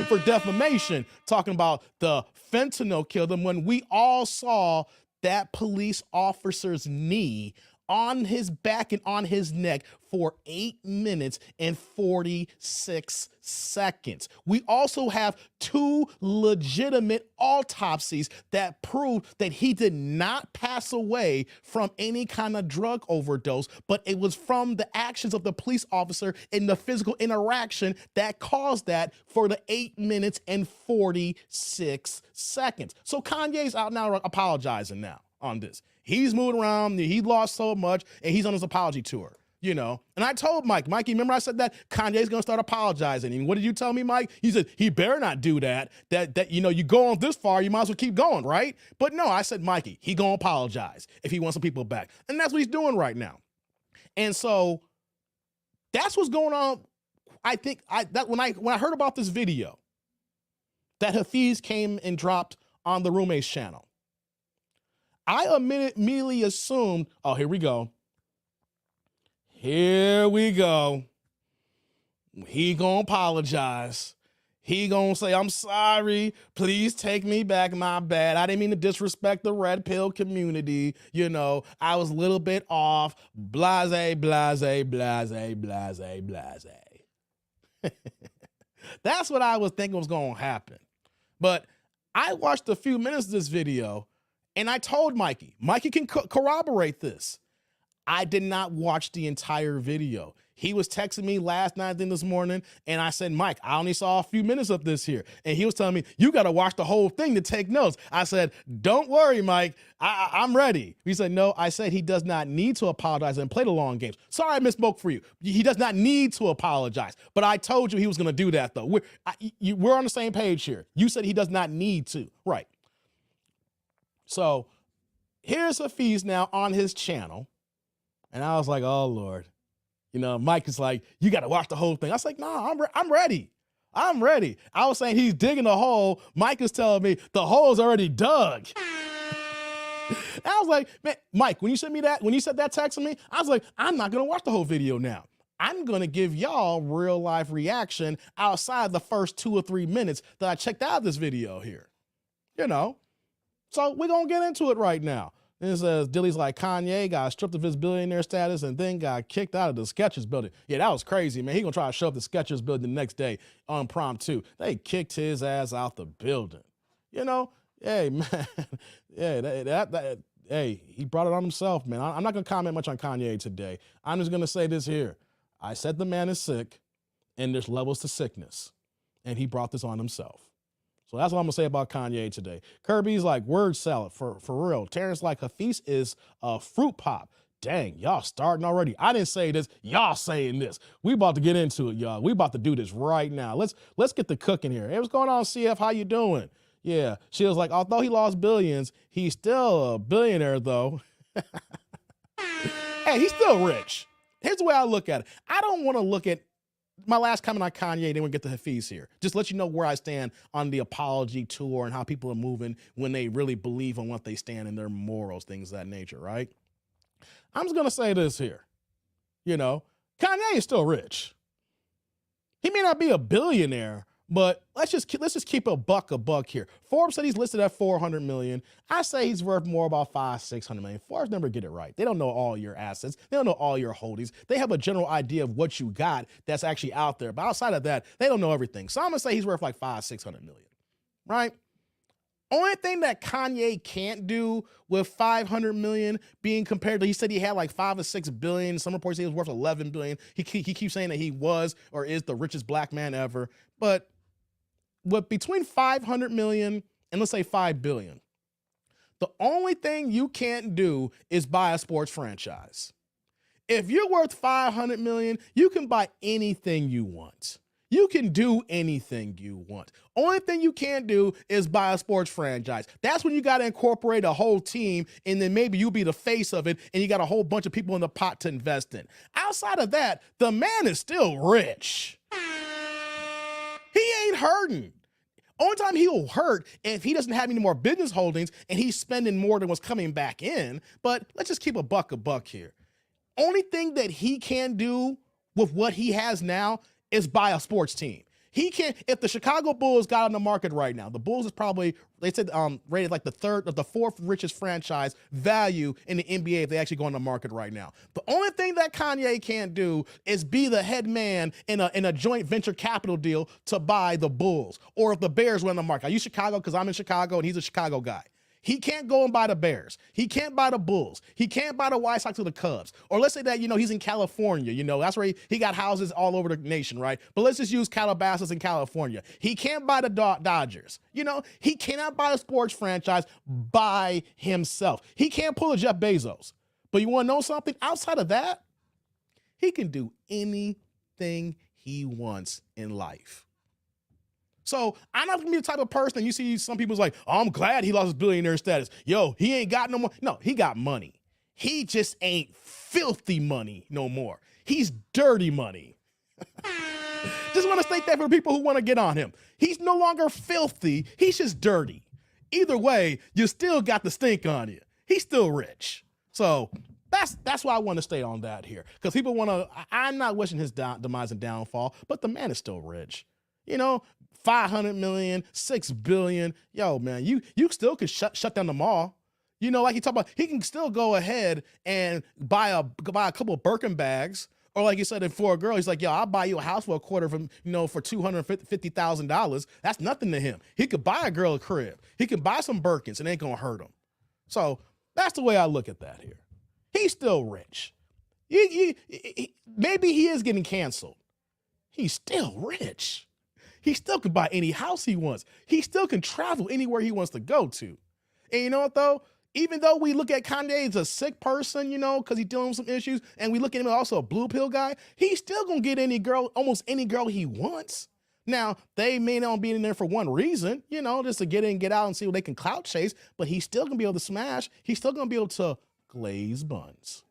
for defamation, talking about the fentanyl killed them, when we all saw that police officer's knee on his back and on his neck for 8 minutes and 46 seconds. We also have 2 legitimate autopsies that prove that he did not pass away from any kind of drug overdose, but it was from the actions of the police officer and the physical interaction that caused that for the 8 minutes and 46 seconds. So Kanye's out now apologizing now on this. He's moving around, he lost so much, and he's on his apology tour, you know? And I told Mikey, remember I said that Kanye's gonna start apologizing. And what did you tell me, Mike? He said, he better not do that. That you know, you go on this far, you might as well keep going, right? But no, I said, Mikey, he gonna apologize if he wants some people back. And that's what he's doing right now. And so that's what's going on. I think when I heard about this video that Hafeez came and dropped on the Roommates channel, I immediately assumed, oh, here we go. Here we go. He gonna apologize. He gonna say, I'm sorry, please take me back, my bad. I didn't mean to disrespect the red pill community. You know, I was a little bit off. Blase, blase, blase, blase, blase. That's what I was thinking was gonna happen. But I watched a few minutes of this video, and I told Mikey can corroborate this. I did not watch the entire video. He was texting me last night and this morning, and I said, Mike, I only saw a few minutes of this here. And he was telling me, you got to watch the whole thing to take notes. I said, don't worry, Mike, I'm ready. He said, no, I said he does not need to apologize and play the long games. Sorry, I misspoke for you. He does not need to apologize. But I told you he was going to do that, though. We're on the same page here. You said he does not need to. Right. So here's Hafeez now on his channel. And I was like, oh, Lord. You know, Mike is like, you got to watch the whole thing. I was like, no, I'm ready. I'm ready. I was saying he's digging a hole. Mike is telling me the hole's already dug. I was like, man, Mike, when you sent me that, when you said that text to me, I was like, I'm not going to watch the whole video now. I'm going to give y'all real life reaction outside the first 2 or 3 minutes that I checked out of this video here. You know, so we're going to get into it right now. It says, Dilly's like, Kanye got stripped of his billionaire status and then got kicked out of the Skechers building. Yeah, that was crazy, man. He gonna try to show up the Skechers building the next day impromptu. They kicked his ass out the building. You know, hey, man. Yeah, hey, he brought it on himself, man. I'm not gonna comment much on Kanye today. I'm just gonna say this here. I said the man is sick and there's levels to sickness. And he brought this on himself. So that's what I'm gonna say about Kanye today. Kirby's like, word salad for real. Terrence like, Hafeez is a fruit pop. Dang, y'all starting already. I didn't say this, y'all saying this. We about to get into it, y'all. We about to do this right now. Let's get the cooking here. Hey, what's going on, CF? How you doing? Yeah, she was like, although he lost billions, he's still a billionaire though. Hey, he's still rich. Here's the way I look at it. I don't wanna look at my last comment on Kanye, then we'll get to Hafeez here. Just let you know where I stand on the apology tour and how people are moving when they really believe on what they stand in their morals, things of that nature, right? I'm just gonna say this here. You know, Kanye is still rich. He may not be a billionaire, but let's just keep a buck here. Forbes said he's listed at 400 million. I say he's worth more, about 500-600 million. Forbes never get it right. They don't know all your assets. They don't know all your holdings. They have a general idea of what you got that's actually out there. But outside of that, they don't know everything. So I'm gonna say he's worth like 500-600 million, right? Only thing that Kanye can't do with 500 million being compared to, he said he had like 5 or 6 billion. Some reports say he was worth 11 billion. He keeps saying that he was or is the richest black man ever. But with between 500 million and let's say 5 billion, the only thing you can't do is buy a sports franchise. If you're worth 500 million, you can buy anything you want. You can do anything you want. Only thing you can't do is buy a sports franchise. That's when you got to incorporate a whole team, and then maybe you'll be the face of it, and you got a whole bunch of people in the pot to invest in. Outside of that, the man is still rich. He ain't hurting. Only time he'll hurt if he doesn't have any more business holdings and he's spending more than what's coming back in. But let's just keep a buck here. Only thing that he can do with what he has now is buy a sports team. He can't, if the Chicago Bulls got on the market right now, the Bulls is probably, they said rated like the fourth richest franchise value in the NBA if they actually go on the market right now. The only thing that Kanye can't do is be the head man in a joint venture capital deal to buy the Bulls, or if the Bears went on the market. I use Chicago because I'm in Chicago and he's a Chicago guy. He can't go and buy the Bears. He can't buy the Bulls. He can't buy the White Sox or the Cubs. Or let's say that, he's in California, that's where he got houses all over the nation, right? But let's just use Calabasas in California. He can't buy the Dodgers. He cannot buy a sports franchise by himself. He can't pull a Jeff Bezos. But you want to know something? Outside of that, he can do anything he wants in life. So I'm not gonna be the type of person, and you see some people's like, oh, I'm glad he lost his billionaire status. Yo, he ain't got no more. No, he got money. He just ain't filthy money no more. He's dirty money. Just want to state that for people who want to get on him. He's no longer filthy. He's just dirty. Either way, you still got the stink on you. He's still rich. So that's why I want to stay on that here. Because people want to, I'm not wishing his demise and downfall, but the man is still rich. 500 million, 6 billion. Yo, man, you still could shut down the mall. Like he talked about, he can still go ahead and buy a couple of Birkin bags. Or like you said, for a girl, he's like, yo, I'll buy you a house for a quarter for $250,000. That's nothing to him. He could buy a girl a crib. He can buy some Birkins and it ain't gonna hurt him. So that's the way I look at that here. He's still rich. Maybe he is getting canceled. He's still rich. He still can buy any house he wants. He still can travel anywhere he wants to go to. And you know what, though? Even though we look at Kanye as a sick person, because he's dealing with some issues, and we look at him as also a blue pill guy, he's still going to get any girl, almost any girl he wants. Now, they may not be in there for one reason, just to get in, get out, and see what they can clout chase, but he's still going to be able to smash. He's still going to be able to glaze buns.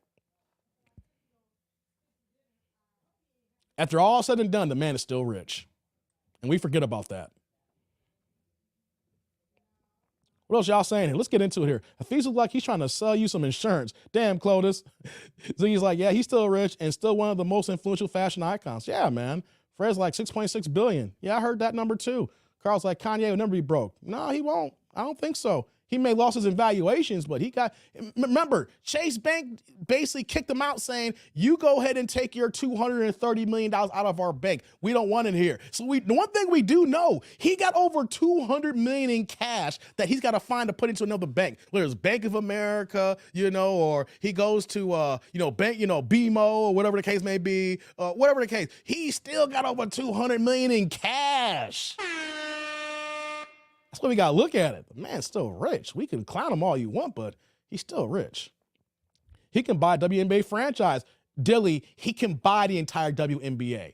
After all said and done, the man is still rich. And we forget about that. What else y'all saying here? Let's get into it here. Hafiz looks like he's trying to sell you some insurance. Damn, Clotus. So he's like, yeah, he's still rich and still one of the most influential fashion icons. Yeah, man. Fred's like 6.6 billion. Yeah, I heard that number too. Carl's like, Kanye will never be broke. No, he won't. I don't think so. He made losses in valuations, but remember, Chase Bank basically kicked him out saying, you go ahead and take your $230 million out of our bank. We don't want it here. So the one thing we do know, he got over $200 million in cash that he's got to find to put into another bank. Whether it's Bank of America, or he goes to, bank, BMO or whatever the case may be, whatever the case. He still got over $200 million in cash. That's why we got to look at it. The man's still rich. We can clown him all you want, but he's still rich. He can buy a WNBA franchise. Dilly, he can buy the entire WNBA.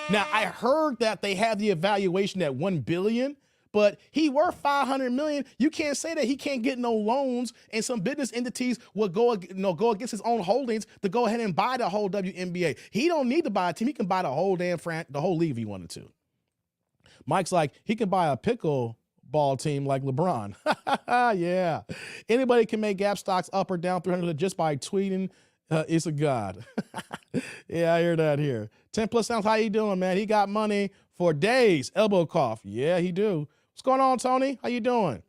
Now, I heard that they have the evaluation at $1 billion, but he worth $500 million. You can't say that he can't get no loans, and some business entities will go against his own holdings to go ahead and buy the whole WNBA. He don't need to buy a team. He can buy the whole the whole league if he wanted to. Mike's like, he can buy a pickleball team like LeBron. Yeah. Anybody can make Gap stocks up or down 300 just by tweeting. It's a god. Yeah, I hear that here. 10 plus sounds, how you doing, man? He got money for days. Elbow cough. Yeah, he do. What's going on, Tony? How you doing?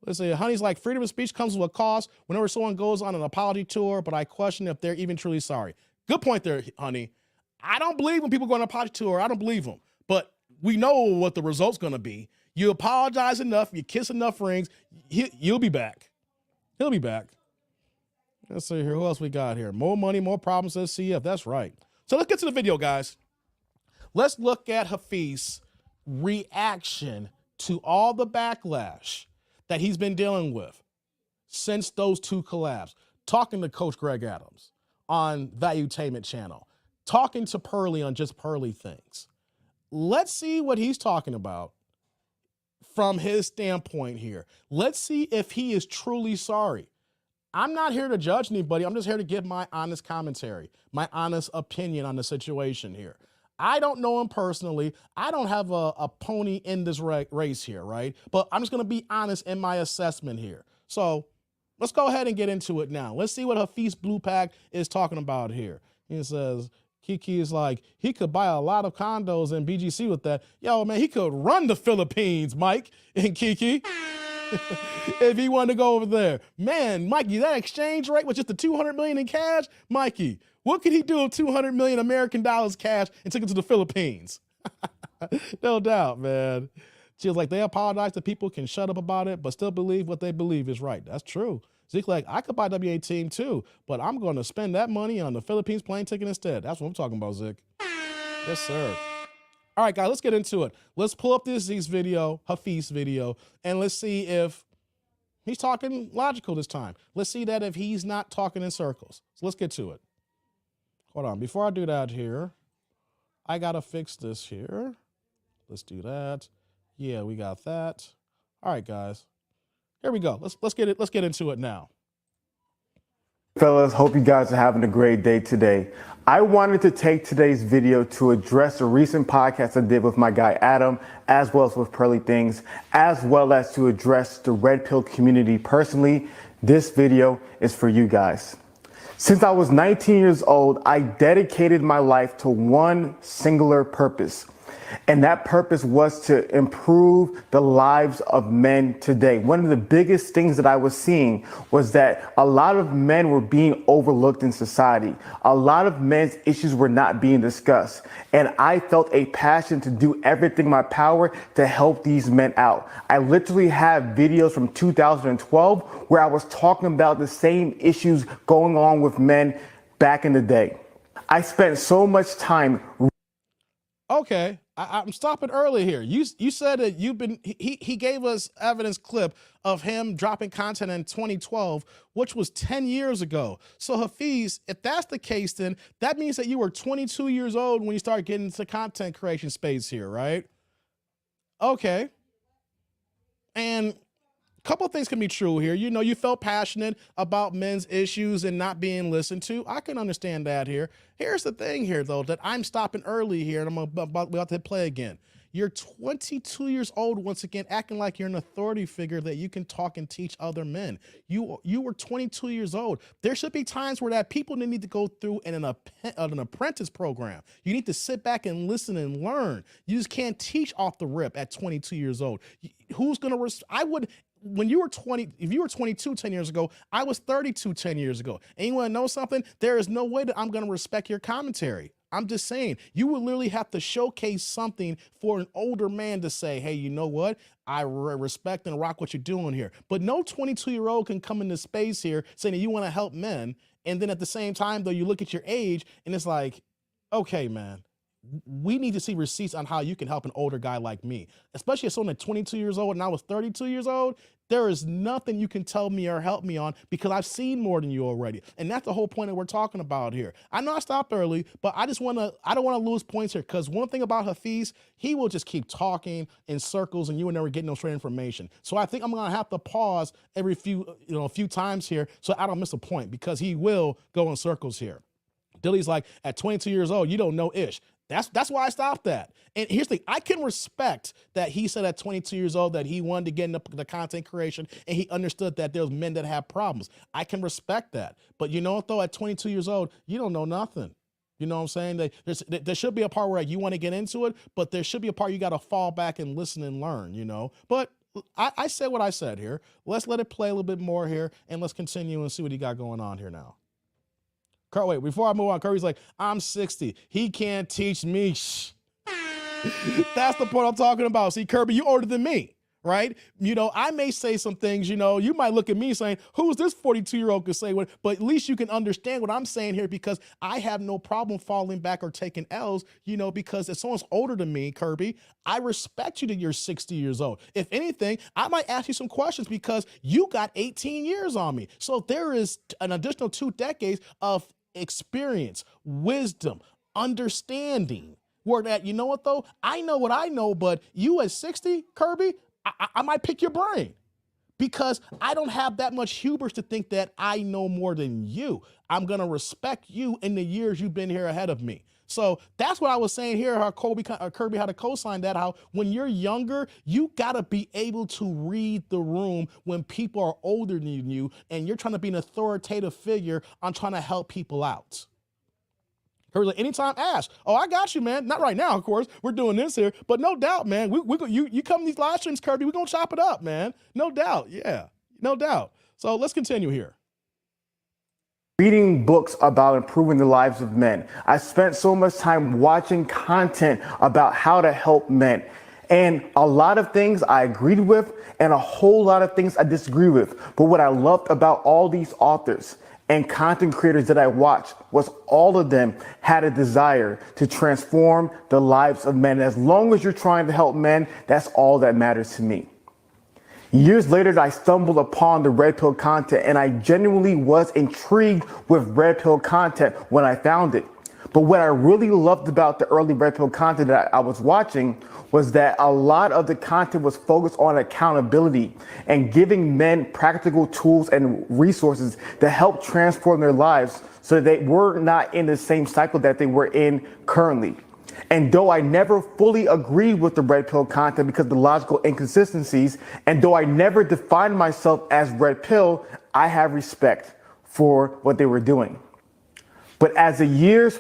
Let's see. Honey's like, freedom of speech comes with a cost whenever someone goes on an apology tour, but I question if they're even truly sorry. Good point there, honey. I don't believe when people go on an apology tour. I don't believe them. But we know what the result's going to be. You apologize enough, you kiss enough rings, you'll be back. He'll be back. Let's see here. Who else we got here? More money, more problems, says CF. That's right. So let's get to the video, guys. Let's look at Hafeez's reaction to all the backlash that he's been dealing with since those two collabs. Talking to Coach Greg Adams on Valuetainment channel. Talking to Pearly on Just Pearly Things. Let's see what he's talking about from his standpoint here. Let's see if he is truly sorry. I'm not here to judge anybody. I'm just here to give my honest commentary, my honest opinion on the situation here. I don't know him personally. I don't have a pony in this race here, right? But I'm just going to be honest in my assessment here. So let's go ahead and get into it now. Let's see what Hafeez Blue Pack is talking about here. He says, Kiki is like, he could buy a lot of condos in BGC with that. Yo, man, he could run the Philippines, Mike and Kiki. If he wanted to go over there. Man, Mikey, that exchange rate was just the 200 million in cash. Mikey, what could he do with 200 million American dollars cash and took it to the Philippines? No doubt, man. She was like, they apologize that people can shut up about it, but still believe what they believe is right. That's true. Zeke like, I could buy W18 too, but I'm going to spend that money on the Philippines plane ticket instead. That's what I'm talking about, Zeke. Yes, sir. All right, guys, let's get into it. Let's pull up this Hafeez video, and let's see if he's talking logical this time. Let's see that if he's not talking in circles. So let's get to it. Hold on. Before I do that here, I got to fix this here. Let's do that. Yeah, we got that. All right, guys. Here we go. Let's get into it now. Fellas, hope you guys are having a great day today. I wanted to take today's video to address a recent podcast I did with my guy Adam, as well as with Pearly Things, as well as to address the Red Pill community personally. This video is for you guys. Since I was 19 years old, I dedicated my life to one singular purpose. And that purpose was to improve the lives of men today. One of the biggest things that I was seeing was that a lot of men were being overlooked in society. A lot of men's issues were not being discussed. And I felt a passion to do everything in my power to help these men out. I literally have videos from 2012 where I was talking about the same issues going on with men back in the day. I spent so much time. Okay, I'm stopping early here. You said that he gave us evidence clip of him dropping content in 2012, which was 10 years ago. So Hafeez, if that's the case, then that means that you were 22 years old when you started getting into content creation space here, right? Okay. And couple of things can be true here. You know, you felt passionate about men's issues and not being listened to. I can understand that here. Here's the thing here, though, that I'm stopping early here, and I'm about to play again. You're 22 years old, once again, acting like you're an authority figure that you can talk and teach other men. You were 22 years old. There should be times where that people need to go through an apprentice program. You need to sit back and listen and learn. You just can't teach off the rip at 22 years old. Who's going to, when you were 20, if you were 22 10 years ago, I was 32 10 years ago. And you want to know something? There is no way that I'm going to respect your commentary. I'm just saying, you would literally have to showcase something for an older man to say, hey, you know what? I respect and rock what you're doing here. But no 22-year-old can come into space here saying that you want to help men. And then at the same time, though, you look at your age and it's like, okay, man, we need to see receipts on how you can help an older guy like me, especially as someone at 22 years old and I was 32 years old. There is nothing you can tell me or help me on because I've seen more than you already. And that's the whole point that we're talking about here. I know I stopped early, but I don't want to lose points here because one thing about Hafeez, he will just keep talking in circles and you will never get no straight information. So I think I'm going to have to pause every a few times here so I don't miss a point because he will go in circles here. Dilly's like, at 22 years old, you don't know ish. That's why I stopped that. And here's the thing, I can respect that he said at 22 years old that he wanted to get into the content creation and he understood that there's men that have problems. I can respect that. But you know what though, at 22 years old, you don't know nothing. You know what I'm saying? There should be a part where you want to get into it, but there should be a part you got to fall back and listen and learn, you know? But I said what I said here. Let's let it play a little bit more here and let's continue and see what he got going on here now. Wait, before I move on, Kirby's like, I'm 60. He can't teach me. Shh. That's the point I'm talking about. See, Kirby, you older than me, right? You know, I may say some things, you know, you might look at me saying, who's this 42-year-old could say what? But at least you can understand what I'm saying here because I have no problem falling back or taking L's, you know, because if someone's older than me, Kirby, I respect you that you're 60 years old. If anything, I might ask you some questions because you got 18 years on me. So there is an additional 2 decades of experience, wisdom, understanding. Where that, you know what though? I know what I know, but you at 60, Kirby, I might pick your brain because I don't have that much hubris to think that I know more than you. I'm gonna respect you in the years you've been here ahead of me. So that's what I was saying here, how Kirby had to co-sign that, how when you're younger, you gotta be able to read the room when people are older than you and you're trying to be an authoritative figure on trying to help people out. Her like, anytime ask. Oh, I got you, man. Not right now, of course. We're doing this here, but no doubt, man. You come to these live streams, Kirby. We're gonna chop it up, man. No doubt. Yeah, no doubt. So let's continue here. Reading books about improving the lives of men. I spent so much time watching content about how to help men. And a lot of things I agreed with and a whole lot of things I disagree with. But what I loved about all these authors and content creators that I watched was all of them had a desire to transform the lives of men. As long as you're trying to help men, that's all that matters to me. Years later, I stumbled upon the Red Pill content, and I genuinely was intrigued with Red Pill content when I found it. But what I really loved about the early Red Pill content that I was watching was that a lot of the content was focused on accountability and giving men practical tools and resources to help transform their lives so they were not in the same cycle that they were in currently. And though I never fully agreed with the Red Pill content because of the logical inconsistencies, and though I never defined myself as Red Pill, I have respect for what they were doing. But as the years...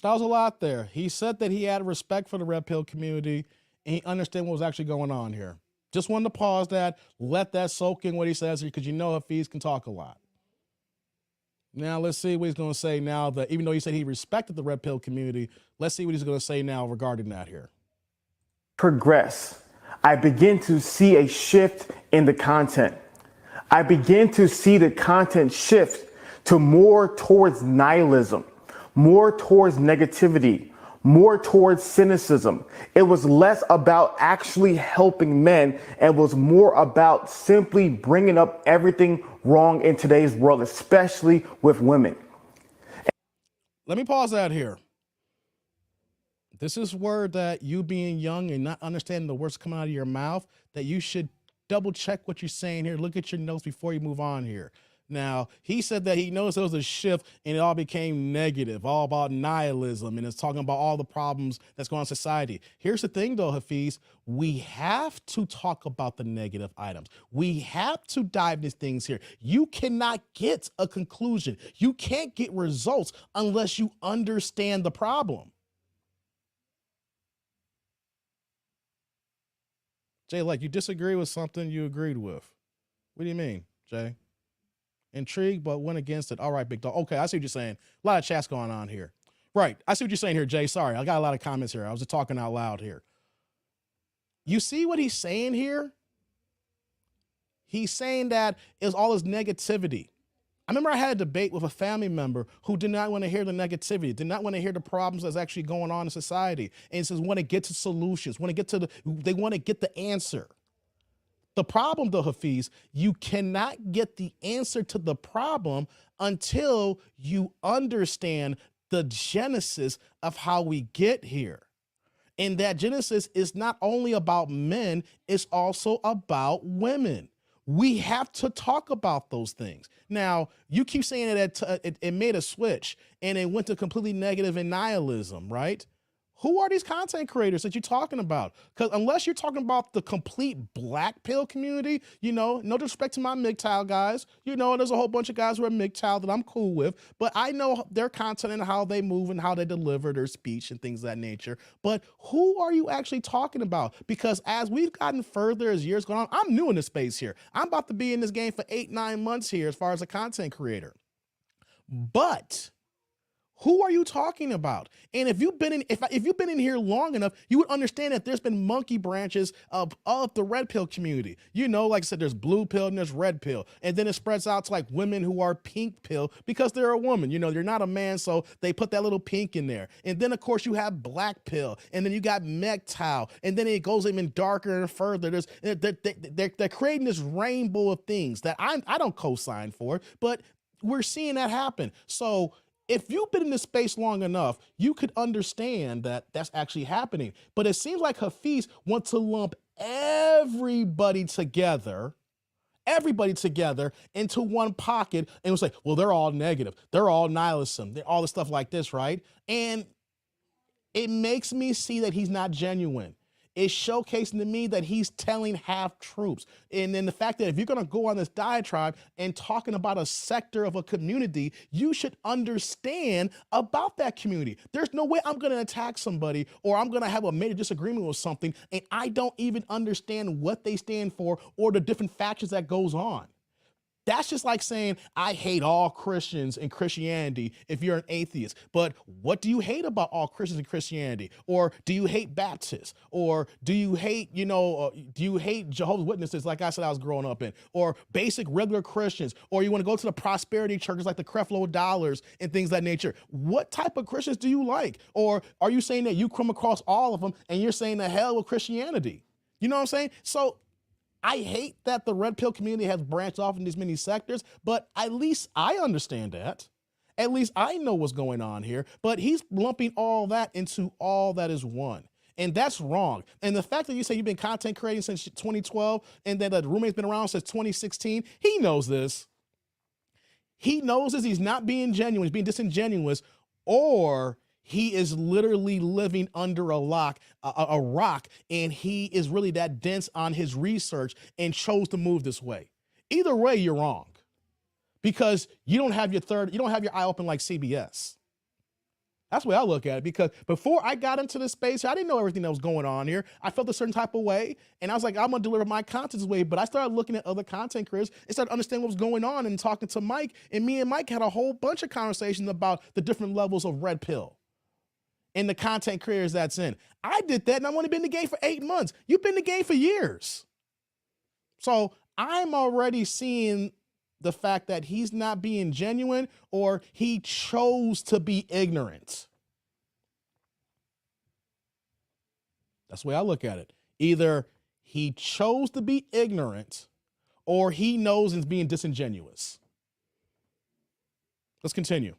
That was a lot there. He said that he had respect for the Red Pill community and he understood what was actually going on here. Just wanted to pause that, let that soak in what he says here, because you know Hafeez can talk a lot. Now let's see what he's going to say now that even though he said he respected the Red Pill community, let's see what he's going to say now regarding that here. Progress. I begin to see a shift in the content. I begin to see the content shift to more towards nihilism, more towards negativity, more towards cynicism. It was less about actually helping men and was more about simply bringing up everything wrong in today's world, especially with women. Let me pause that here. This is word that you being young and not understanding the words coming out of your mouth, that you should double check what you're saying here. Look at your notes before you move on here. Now, he said that he noticed there was a shift and it all became negative, all about nihilism, and it's talking about all the problems that's going on in society. Here's the thing, though, Hafeez. We have to talk about the negative items. We have to dive into things here. You cannot get a conclusion. You can't get results unless you understand the problem. Jay, like, you disagree with something you agreed with. What do you mean, Jay? Intrigued, but went against it. All right, big dog. Okay, I see what you're saying. A lot of chats going on here. Right, I see what you're saying here, Jay. Sorry, I got a lot of comments here. I was just talking out loud here. You see what he's saying here? He's saying that it's all this negativity. I remember I had a debate with a family member who did not want to hear the negativity, did not want to hear the problems that's actually going on in society. And he says, want to get to solutions, they want to get the answer. The problem, though, Hafeez, you cannot get the answer to the problem until you understand the genesis of how we get here. And that genesis is not only about men, it's also about women. We have to talk about those things. Now, you keep saying that it made a switch and it went to completely negative and nihilism, right? Who are these content creators that you're talking about? Because unless you're talking about the complete black pill community, you know, no disrespect to my MGTOW guys, you know, there's a whole bunch of guys who are MGTOW that I'm cool with, but I know their content and how they move and how they deliver their speech and things of that nature. But who are you actually talking about? Because as we've gotten further as years go on, I'm new in this space here. I'm about to be in this game for 8-9 months here as far as a content creator. But who are you talking about? And if you've been in here long enough, you would understand that there's been monkey branches of the red pill community. You know, like I said, there's blue pill and there's red pill. And then it spreads out to like women who are pink pill because they're a woman. You know, they're not a man, so they put that little pink in there. And then, of course, you have black pill. And then you got MGTOW. And then it goes even darker and further. They're creating this rainbow of things that I don't co-sign for, but we're seeing that happen. So if you've been in this space long enough, you could understand that that's actually happening. But it seems like Hafeez wants to lump everybody together into one pocket and was like, well, they're all negative. They're all nihilism. They're all the stuff like this, right? And it makes me see that he's not genuine. is showcasing to me that he's telling half truths. And then the fact that if you're gonna go on this diatribe and talking about a sector of a community, you should understand about that community. There's no way I'm gonna attack somebody or I'm gonna have a major disagreement with something and I don't even understand what they stand for or the different factions that goes on. That's just like saying, I hate all Christians and Christianity if you're an atheist. But what do you hate about all Christians and Christianity? Or do you hate Baptists? Or do you hate, do you hate Jehovah's Witnesses like I said I was growing up in? Or basic regular Christians? Or you want to go to the prosperity churches like the Creflo Dollars and things of that nature? What type of Christians do you like? Or are you saying that you come across all of them and you're saying the hell with Christianity? You know what I'm saying? So I hate that the red pill community has branched off in these many sectors, but at least I understand that. At least I know what's going on here, but he's lumping all that into all that is one. And that's wrong. And the fact that you say you've been content creating since 2012 and that the roommate's been around since 2016, he knows this. He knows this. He's not being genuine. He's being disingenuous, or he is literally living under a rock, and he is really that dense on his research and chose to move this way. Either way, you're wrong, because you don't have your eye open like CBS. That's the way I look at it, because before I got into this space, I didn't know everything that was going on here. I felt a certain type of way, and I was like, I'm gonna deliver my content this way, but I started looking at other content creators and started understanding what was going on and talking to Mike, and me and Mike had a whole bunch of conversations about the different levels of red pill and the content creators that's in. I did that, and I've only been in the game for 8 months. You've been in the game for years. So I'm already seeing the fact that he's not being genuine, or he chose to be ignorant. That's the way I look at it. Either he chose to be ignorant, or he knows and is being disingenuous. Let's continue.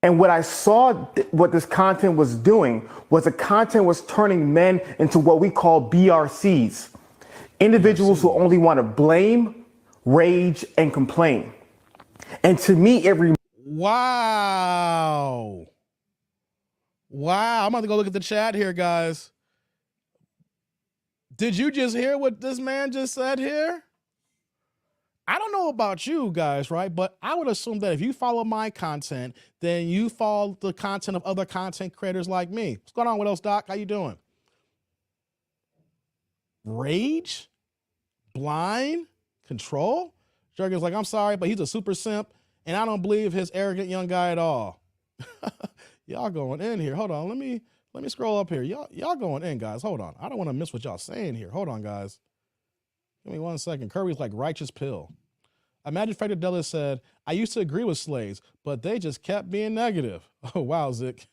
And what I saw, what this content was doing, was the content was turning men into what we call BRCs. Individuals who only want to blame, rage, and complain. And to me, Wow. I'm about to go look at the chat here, guys. Did you just hear what this man just said here? I don't know about you guys, right? But I would assume that if you follow my content, then you follow the content of other content creators like me. What's going on with us, Doc? How you doing? Rage? Blind? Control? Jurgen's like, I'm sorry, but he's a super simp, and I don't believe his arrogant young guy at all. Y'all going in here. Hold on. Let me scroll up here. Y'all going in, guys. Hold on. I don't want to miss what y'all saying here. Hold on, guys. Give me 1 second. Kirby's like righteous pill. Imagine Frederick Dulles said, I used to agree with slaves, but they just kept being negative. Oh, wow, Zick.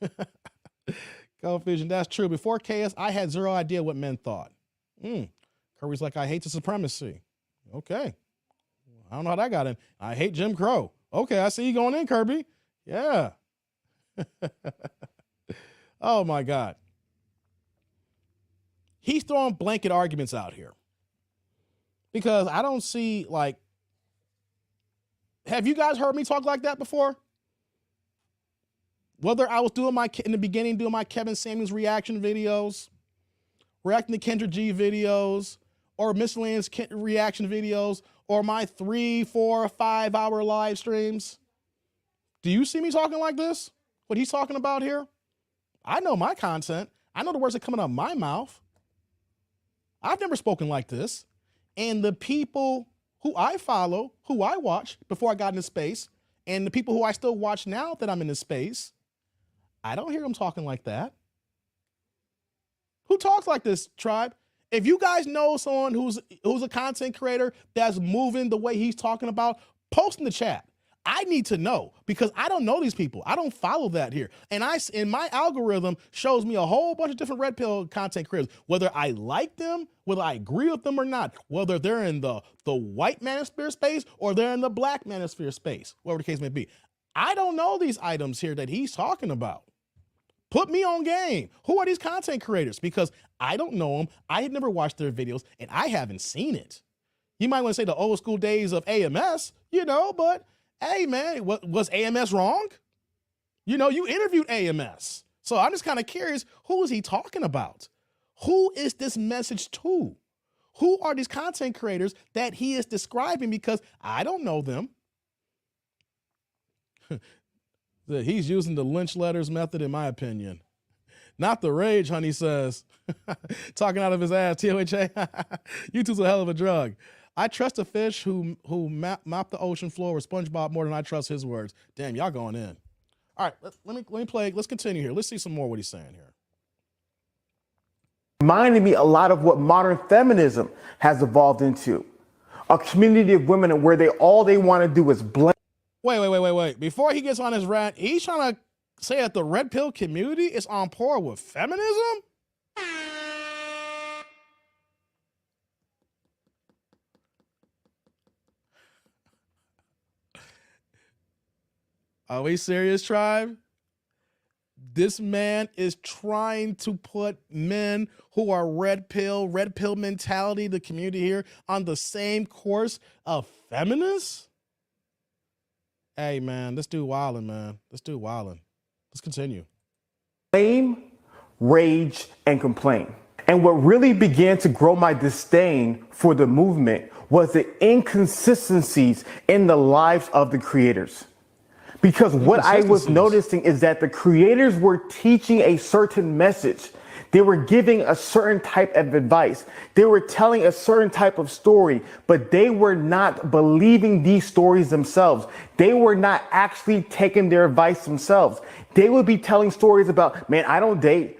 Confusion, that's true. Before KS, I had zero idea what men thought. Kirby's like, I hate the supremacy. Okay. I don't know how that got in. I hate Jim Crow. Okay, I see you going in, Kirby. Yeah. Oh, my God. He's throwing blanket arguments out here. Because I don't see, like, have you guys heard me talk like that before? Whether I was in the beginning doing my Kevin Samuels reaction videos, reacting to Kendra G videos, or miscellaneous reaction videos, or my 3, 4, 5 hour live streams. Do you see me talking like this? What he's talking about here? I know my content. I know the words that are coming out of my mouth. I've never spoken like this. And the people who I follow, who I watched before I got into space, and the people who I still watch now that I'm in this space, I don't hear them talking like that. Who talks like this, tribe? If you guys know someone who's a content creator that's moving the way he's talking about, post in the chat. I need to know, because I don't know these people. I don't follow that here. And my algorithm shows me a whole bunch of different red pill content creators, whether I like them, whether I agree with them or not, whether they're in the white manosphere space or they're in the black manosphere space, whatever the case may be. I don't know these items here that he's talking about. Put me on game. Who are these content creators? Because I don't know them. I had never watched their videos, and I haven't seen it. You might want to say the old school days of AMS, but hey, man, was AMS wrong? You interviewed AMS. So I'm just kind of curious, who is he talking about? Who is this message to? Who are these content creators that he is describing? Because I don't know them. He's using the lynch letters method, in my opinion. Not the rage, honey says. Talking out of his ass, TOHA. YouTube's a hell of a drug. I trust a fish who map the ocean floor with SpongeBob more than I trust his words. Damn, y'all going in. All right, let me play. Let's continue here. Let's see some more what he's saying here. Reminded me a lot of what modern feminism has evolved into. A community of women where all they want to do is blame. Wait. Before he gets on his rant, he's trying to say that the red pill community is on par with feminism? Are we serious, tribe? This man is trying to put men who are red pill mentality, the community here, on the same course of feminists? Hey, man, this dude wildin', man. This dude wildin'. Let's continue. Blame, rage, and complain. And what really began to grow my disdain for the movement was the inconsistencies in the lives of the creators. Because what I was noticing is that the creators were teaching a certain message. They were giving a certain type of advice. They were telling a certain type of story, but they were not believing these stories themselves. They were not actually taking their advice themselves. They would be telling stories about, man, I don't date.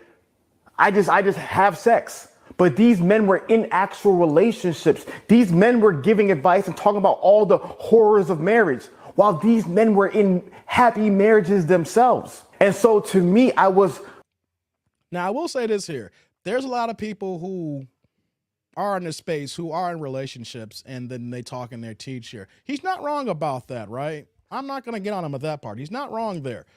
I just have sex. But these men were in actual relationships. These men were giving advice and talking about all the horrors of marriage, while these men were in happy marriages themselves. And so to me, Now, I will say this here. There's a lot of people who are in this space, who are in relationships, and then they talk and they teach here. He's not wrong about that, right? I'm not going to get on him at that part. He's not wrong there,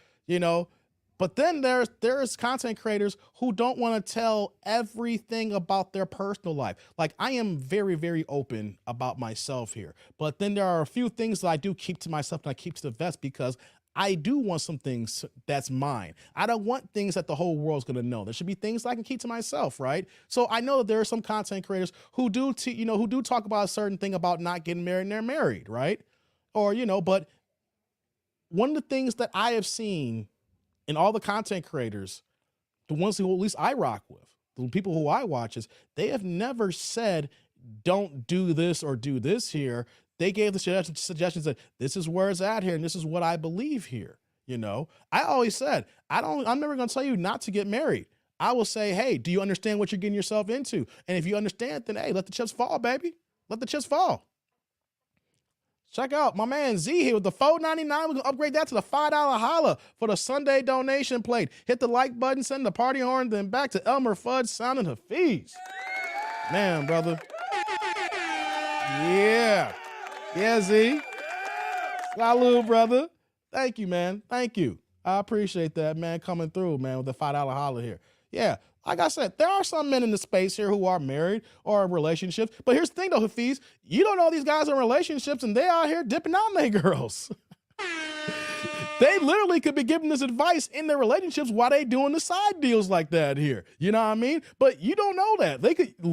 But then there's content creators who don't want to tell everything about their personal life. Like, I am very, very open about myself here. But then there are a few things that I do keep to myself and I keep to the vest because I do want some things that's mine. I don't want things that the whole world's going to know. There should be things I can keep to myself, right? So I know that there are some content creators who do talk about a certain thing about not getting married and they're married, right? Or, but one of the things that I have seen in all the content creators, the ones who at least I rock with, the people who I watch, is they have never said, don't do this or do this here. They gave the suggestions that this is where it's at here and this is what I believe here. I always said, I'm never going to tell you not to get married. I will say, hey, do you understand what you're getting yourself into? And if you understand, then hey, let the chips fall, baby. Let the chips fall. Check out my man Z here with the $4.99. We're going to upgrade that to the $5 holla for the Sunday donation plate. Hit the like button, send the party horn, then back to Elmer Fudd sounding Hafeez. Man, brother. Yeah. Yeah, Z. Salud, brother. Thank you, man. Thank you. I appreciate that, man, coming through, man, with the $5 holla here. Yeah. Like I said, there are some men in the space here who are married or in relationships. But here's the thing, though, Hafeez. You don't know these guys are in relationships and they out here dipping on their girls. They literally could be giving this advice in their relationships while they doing the side deals like that here. You know what I mean? But you don't know that.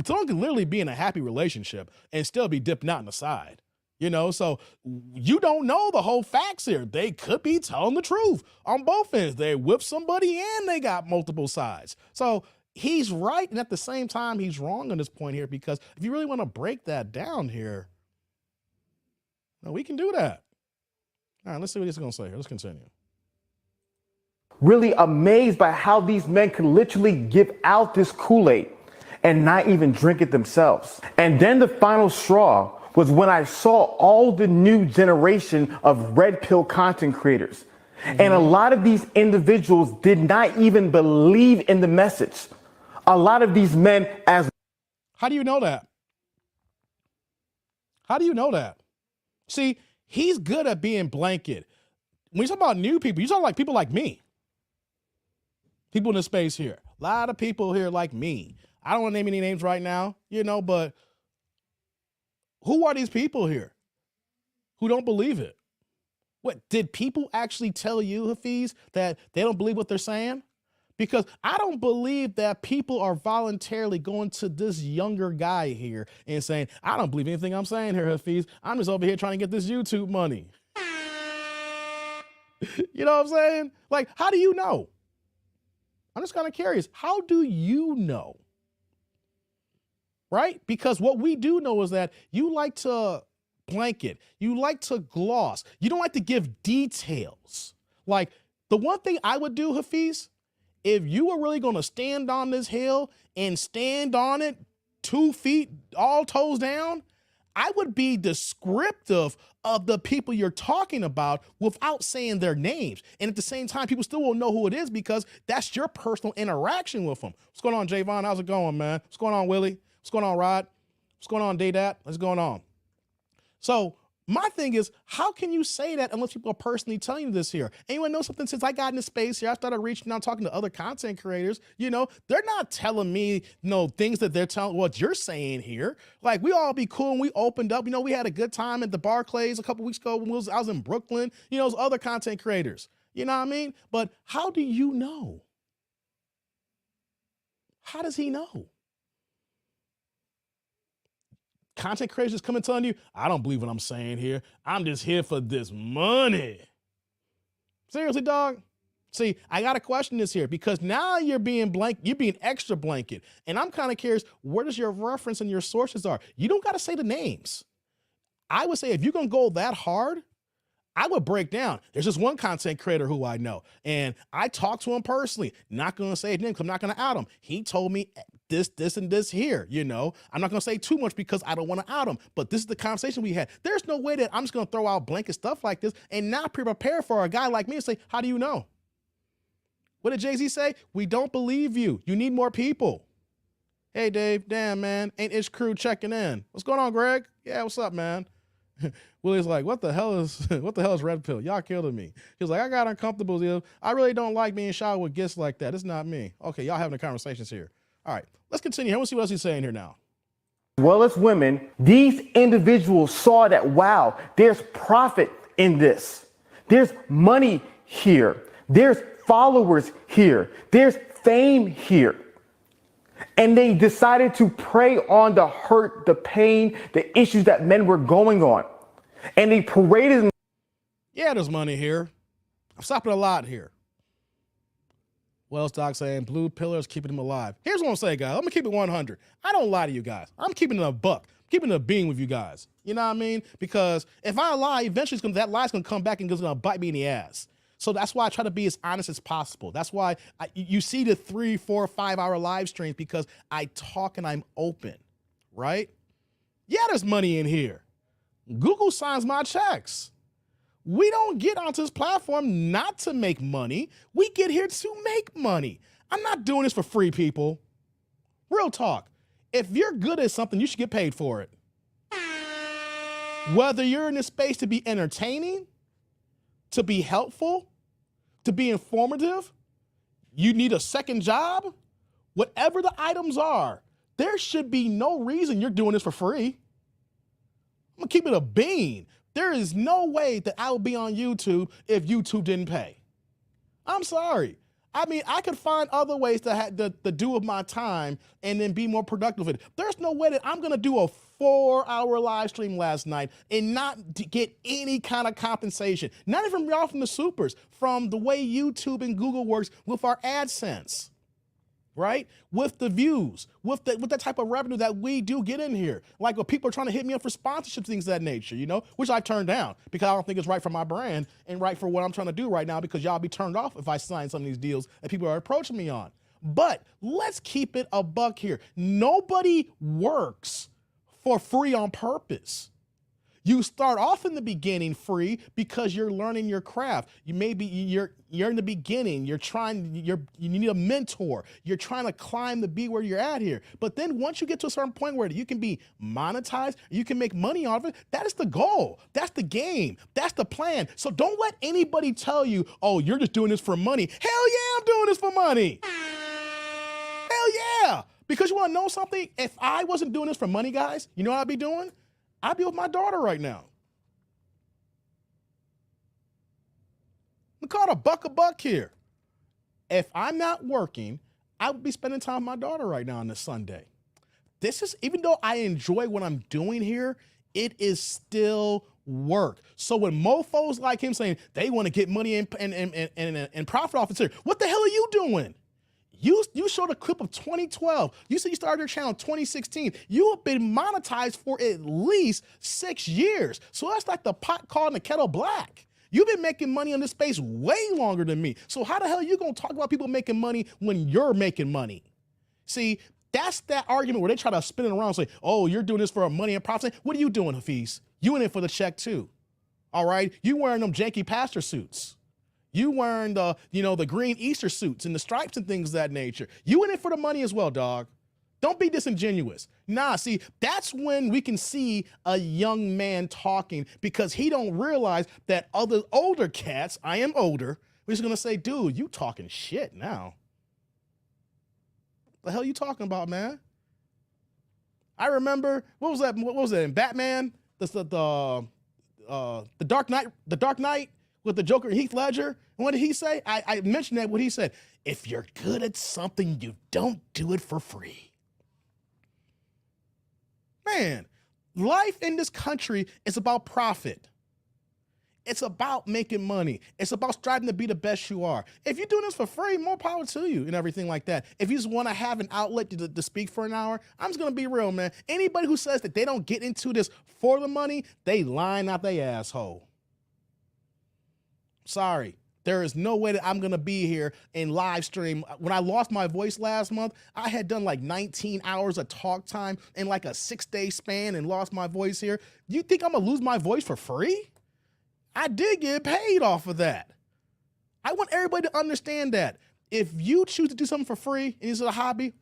Someone could literally be in a happy relationship and still be dipping out on the side. So you don't know the whole facts here. They could be telling the truth on both ends. They whip somebody and they got multiple sides. So he's right, and at the same time, he's wrong on this point here, because if you really want to break that down here, we can do that. All right, let's see what he's going to say here. Let's continue. Really amazed by how these men can literally give out this Kool-Aid and not even drink it themselves. And then the final straw was when I saw all the new generation of red pill content creators. Mm-hmm. And a lot of these individuals did not even believe in the message. A lot of these men How do you know that? How do you know that? See, he's good at being blanket. When you talk about new people, you talk like people like me. People in the space here. A lot of people here like me. I don't want to name any names right now, but who are these people here who don't believe it? What, did people actually tell you, Hafeez, that they don't believe what they're saying? Because I don't believe that people are voluntarily going to this younger guy here and saying, I don't believe anything I'm saying here, Hafiz. I'm just over here trying to get this YouTube money. You know what I'm saying? Like, how do you know? I'm just kind of curious. How do you know? Right? Because what we do know is that you like to blanket. You like to gloss. You don't like to give details. Like, the one thing I would do, Hafiz, if you were really going to stand on this hill and stand on it 2 feet, all toes down, I would be descriptive of the people you're talking about without saying their names. And at the same time, people still won't know who it is because that's your personal interaction with them. What's going on, Javon? How's it going, man? What's going on, Willie? What's going on, Rod? What's going on, Daydat? What's going on? So my thing is, how can you say that unless people are personally telling you this here? Anyone know something? Since I got into space here, I started reaching out, talking to other content creators. You know, they're not telling me, you know, things that they're telling what you're saying here. Like, we all be cool and we opened up. You know, we had a good time at the Barclays a couple weeks ago when I was in Brooklyn. You know, those other content creators. You know what I mean? But how do you know? How does he know? Content creators just come and telling you, I don't believe what I'm saying here. I'm just here for this money. Seriously, dog? See, I got to question this here because now you're being extra blanket. And I'm kind of curious, where does your reference and your sources are? You don't got to say the names. I would say if you're going to go that hard, I would break down. There's just one content creator who I know, and I talked to him personally. Not going to say his name because I'm not going to out him. He told me this, and this here, you know. I'm not going to say too much because I don't want to out him, but this is the conversation we had. There's no way that I'm just going to throw out blanket stuff like this and not prepare for a guy like me and say, how do you know? What did Jay-Z say? We don't believe you. You need more people. Hey, Dave. Damn, man. Ain't Ish Crew checking in. What's going on, Greg? Yeah, what's up, man? Willie's like, what the hell is Red Pill? Y'all killed me. He's like, I got uncomfortable. I really don't like being showered with gifts like that. It's not me. Okay, y'all having the conversations here. All right, let's continue. I want to see what else he's saying here now. As well as women, these individuals saw that, wow, there's profit in this. There's money here. There's followers here. There's fame here. And they decided to prey on the hurt, the pain, the issues that men were going on. And they paraded them. Yeah, there's money here. I'm stopping a lot here. What else, Doc saying? Blue pillars keeping him alive. Here's what I'm saying, guys. I'm going to keep it 100. I don't lie to you guys. I'm keeping it a buck. I'm keeping it a bean with you guys. You know what I mean? Because if I lie, eventually that lie's going to come back and it's going to bite me in the ass. So that's why I try to be as honest as possible. That's why you see the 3, 4, 5 hour live streams because I talk and I'm open, right? Yeah, there's money in here. Google signs my checks. We don't get onto this platform not to make money. We get here to make money. I'm not doing this for free, people. Real talk. If you're good at something, you should get paid for it. Whether you're in this space to be entertaining, to be helpful, to be informative, you need a second job, whatever the items are, there should be no reason you're doing this for free. I'm gonna keep it a bean. There is no way that I would be on YouTube if YouTube didn't pay. I'm sorry. I mean, I could find other ways to do with my time and then be more productive with it. There's no way that I'm gonna do a 4-hour live stream last night and not get any kind of compensation. Not even y'all from the supers, from the way YouTube and Google works with our AdSense. Right? With the views, with that type of revenue that we do get in here. Like when people are trying to hit me up for sponsorships, things of that nature, you know, which I turned down because I don't think it's right for my brand and right for what I'm trying to do right now because y'all be turned off if I sign some of these deals that people are approaching me on. But let's keep it a buck here. Nobody works for free on purpose. You start off in the beginning free because you're learning your craft. You're in the beginning. You need a mentor. You're trying to be where you're at here. But then once you get to a certain point where you can be monetized, you can make money off it. That is the goal. That's the game. That's the plan. So don't let anybody tell you, oh, you're just doing this for money. Hell yeah, I'm doing this for money. Hell yeah. Because you want to know something? If I wasn't doing this for money, guys, you know what I'd be doing? I'd be with my daughter right now. We call it a buck here. If I'm not working, I would be spending time with my daughter right now on this Sunday. This is, even though I enjoy what I'm doing here, it is still work. So when mofos like him saying they want to get money and profit off it, what the hell are you doing? You showed a clip of 2012. You said you started your channel in 2016. You have been monetized for at least 6 years. So that's like the pot calling the kettle black. You've been making money in this space way longer than me. So how the hell are you gonna talk about people making money when you're making money? See, that's that argument where they try to spin it around and say, oh, you're doing this for money and profit. What are you doing, Hafiz? You in it for the check too, all right? You wearing them janky pastor suits. You wearing the green Easter suits and the stripes and things of that nature. You in it for the money as well, dog. Don't be disingenuous. Nah, see, that's when we can see a young man talking because he don't realize that other older cats, I am older, we're just gonna say, dude, you talking shit now. The hell you talking about, man? I remember, what was that in Batman? The Dark Knight with the Joker and Heath Ledger. And what did he say? I mentioned that what he said. If you're good at something, you don't do it for free. Man, life in this country is about profit. It's about making money. It's about striving to be the best you are. If you're doing this for free, more power to you and everything like that. If you just want to have an outlet to speak for an hour, I'm just going to be real, man. Anybody who says that they don't get into this for the money, they lying out their asshole. Sorry. There is no way that I'm going to be here and live stream. When I lost my voice last month, I had done like 19 hours of talk time in like a 6-day span and lost my voice here. You think I'm going to lose my voice for free? I did get paid off of that. I want everybody to understand that. If you choose to do something for free and it's a hobby,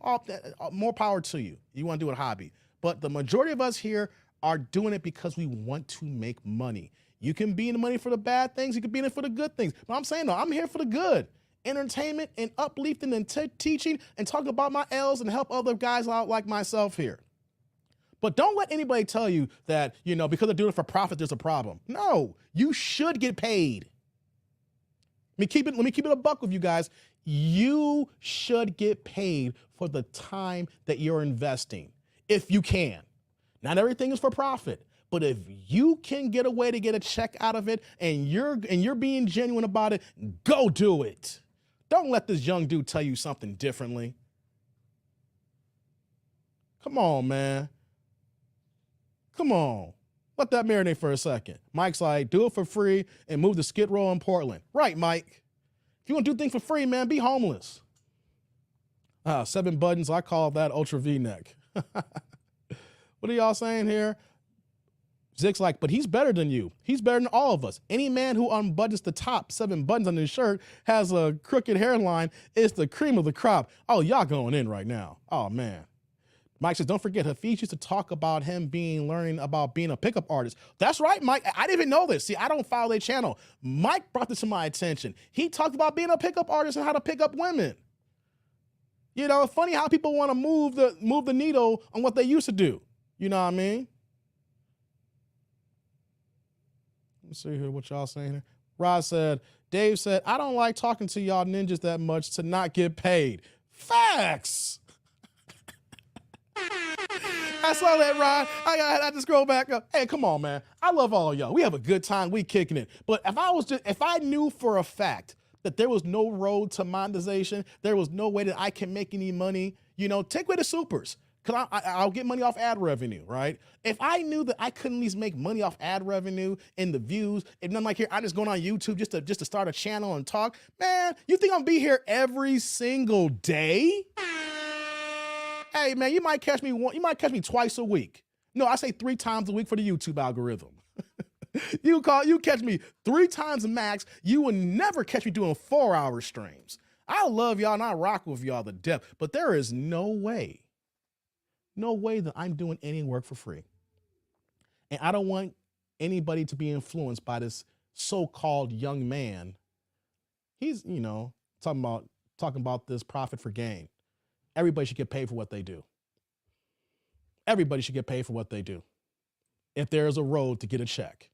more power to you. You want to do a hobby. But the majority of us here are doing it because we want to make money. You can be in the money for the bad things. You can be in it for the good things. But I'm saying, no, I'm here for the good. Entertainment and uplifting and teaching and talking about my L's and help other guys out like myself here. But don't let anybody tell you that, because they're doing it for profit, there's a problem. No, you should get paid. Let me keep it a buck with you guys. You should get paid for the time that you're investing, if you can. Not everything is for profit, but if you can get a way to get a check out of it and you're being genuine about it, go do it. Don't let this young dude tell you something differently. Come on, man. Come on. Let that marinate for a second. Mike's like, do it for free and move to Skid Row in Portland. Right, Mike. If you want to do things for free, man, be homeless. 7 buttons, I call that ultra V-neck. What are y'all saying here? Zick's like, but he's better than you. He's better than all of us. Any man who unbuttons the top 7 buttons on his shirt has a crooked hairline is the cream of the crop. Oh, y'all going in right now. Oh, man. Mike says, don't forget, Hafiz used to talk about him learning about being a pickup artist. That's right, Mike. I didn't even know this. See, I don't follow their channel. Mike brought this to my attention. He talked about being a pickup artist and how to pick up women. It's funny how people want to move the needle on what they used to do. You know what I mean? Let's see here what y'all saying here. Rod said, Dave said, I don't like talking to y'all ninjas that much to not get paid. Facts. I saw that, Rod. I had to scroll back up. Hey, come on, man. I love all of y'all. We have a good time. We kicking it. But if I knew for a fact that there was no road to monetization, there was no way that I can make any money, take away the supers. Because I'll get money off ad revenue, right? If I knew that I couldn't at least make money off ad revenue and the views, and nothing like here, I just going on YouTube just to start a channel and talk, man, you think I'm gonna be here every single day? Hey, man, you might catch me twice a week. No, I say 3 times a week for the YouTube algorithm. You catch me 3 times max. You will never catch me doing 4-hour streams. I love y'all and I rock with y'all to death, but there is no way that I'm doing any work for free. And I don't want anybody to be influenced by this so-called young man. He's, talking about this profit for gain. Everybody should get paid for what they do. Everybody should get paid for what they do. If there's a road to get a check.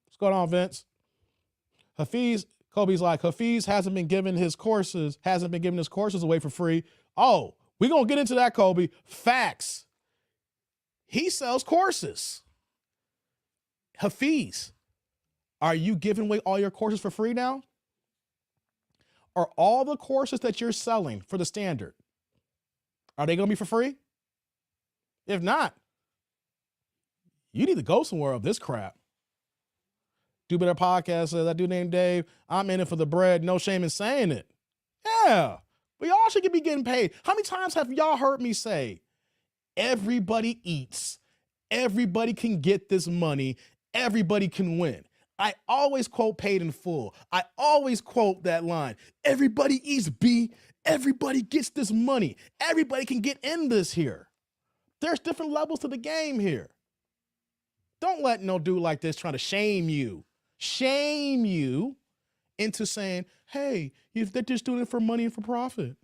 What's going on, Vince? Hafiz Kobe's like, Hafeez hasn't been giving his courses away for free. Oh, we're going to get into that, Kobe. Facts. He sells courses. Hafeez, are you giving away all your courses for free now? Are all the courses that you're selling for the standard, are they going to be for free? If not, you need to go somewhere of this crap. Do Better Podcast says, that dude named Dave, I'm in it for the bread. No shame in saying it. Yeah, we all should be getting paid. How many times have y'all heard me say, everybody eats, everybody can get this money, everybody can win? I always quote Paid in Full. I always quote that line. Everybody eats, B. Everybody gets this money. Everybody can get in this here. There's different levels to the game here. Don't let no dude like this try to shame you into saying, hey, they're just doing it for money and for profit.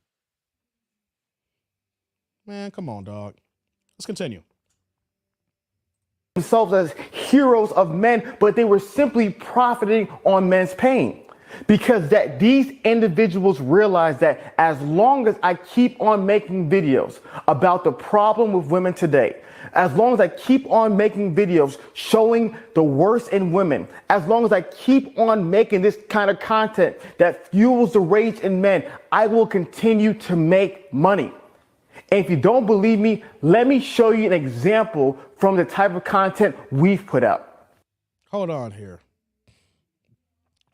Man, come on, dog. Let's continue. Themselves as heroes of men, but they were simply profiting on men's pain. Because that these individuals realize that as long as I keep on making videos about the problem with women today, as long as I keep on making videos showing the worst in women, as long as I keep on making this kind of content that fuels the rage in men, I will continue to make money. And if you don't believe me, let me show you an example from the type of content we've put out. Hold on here.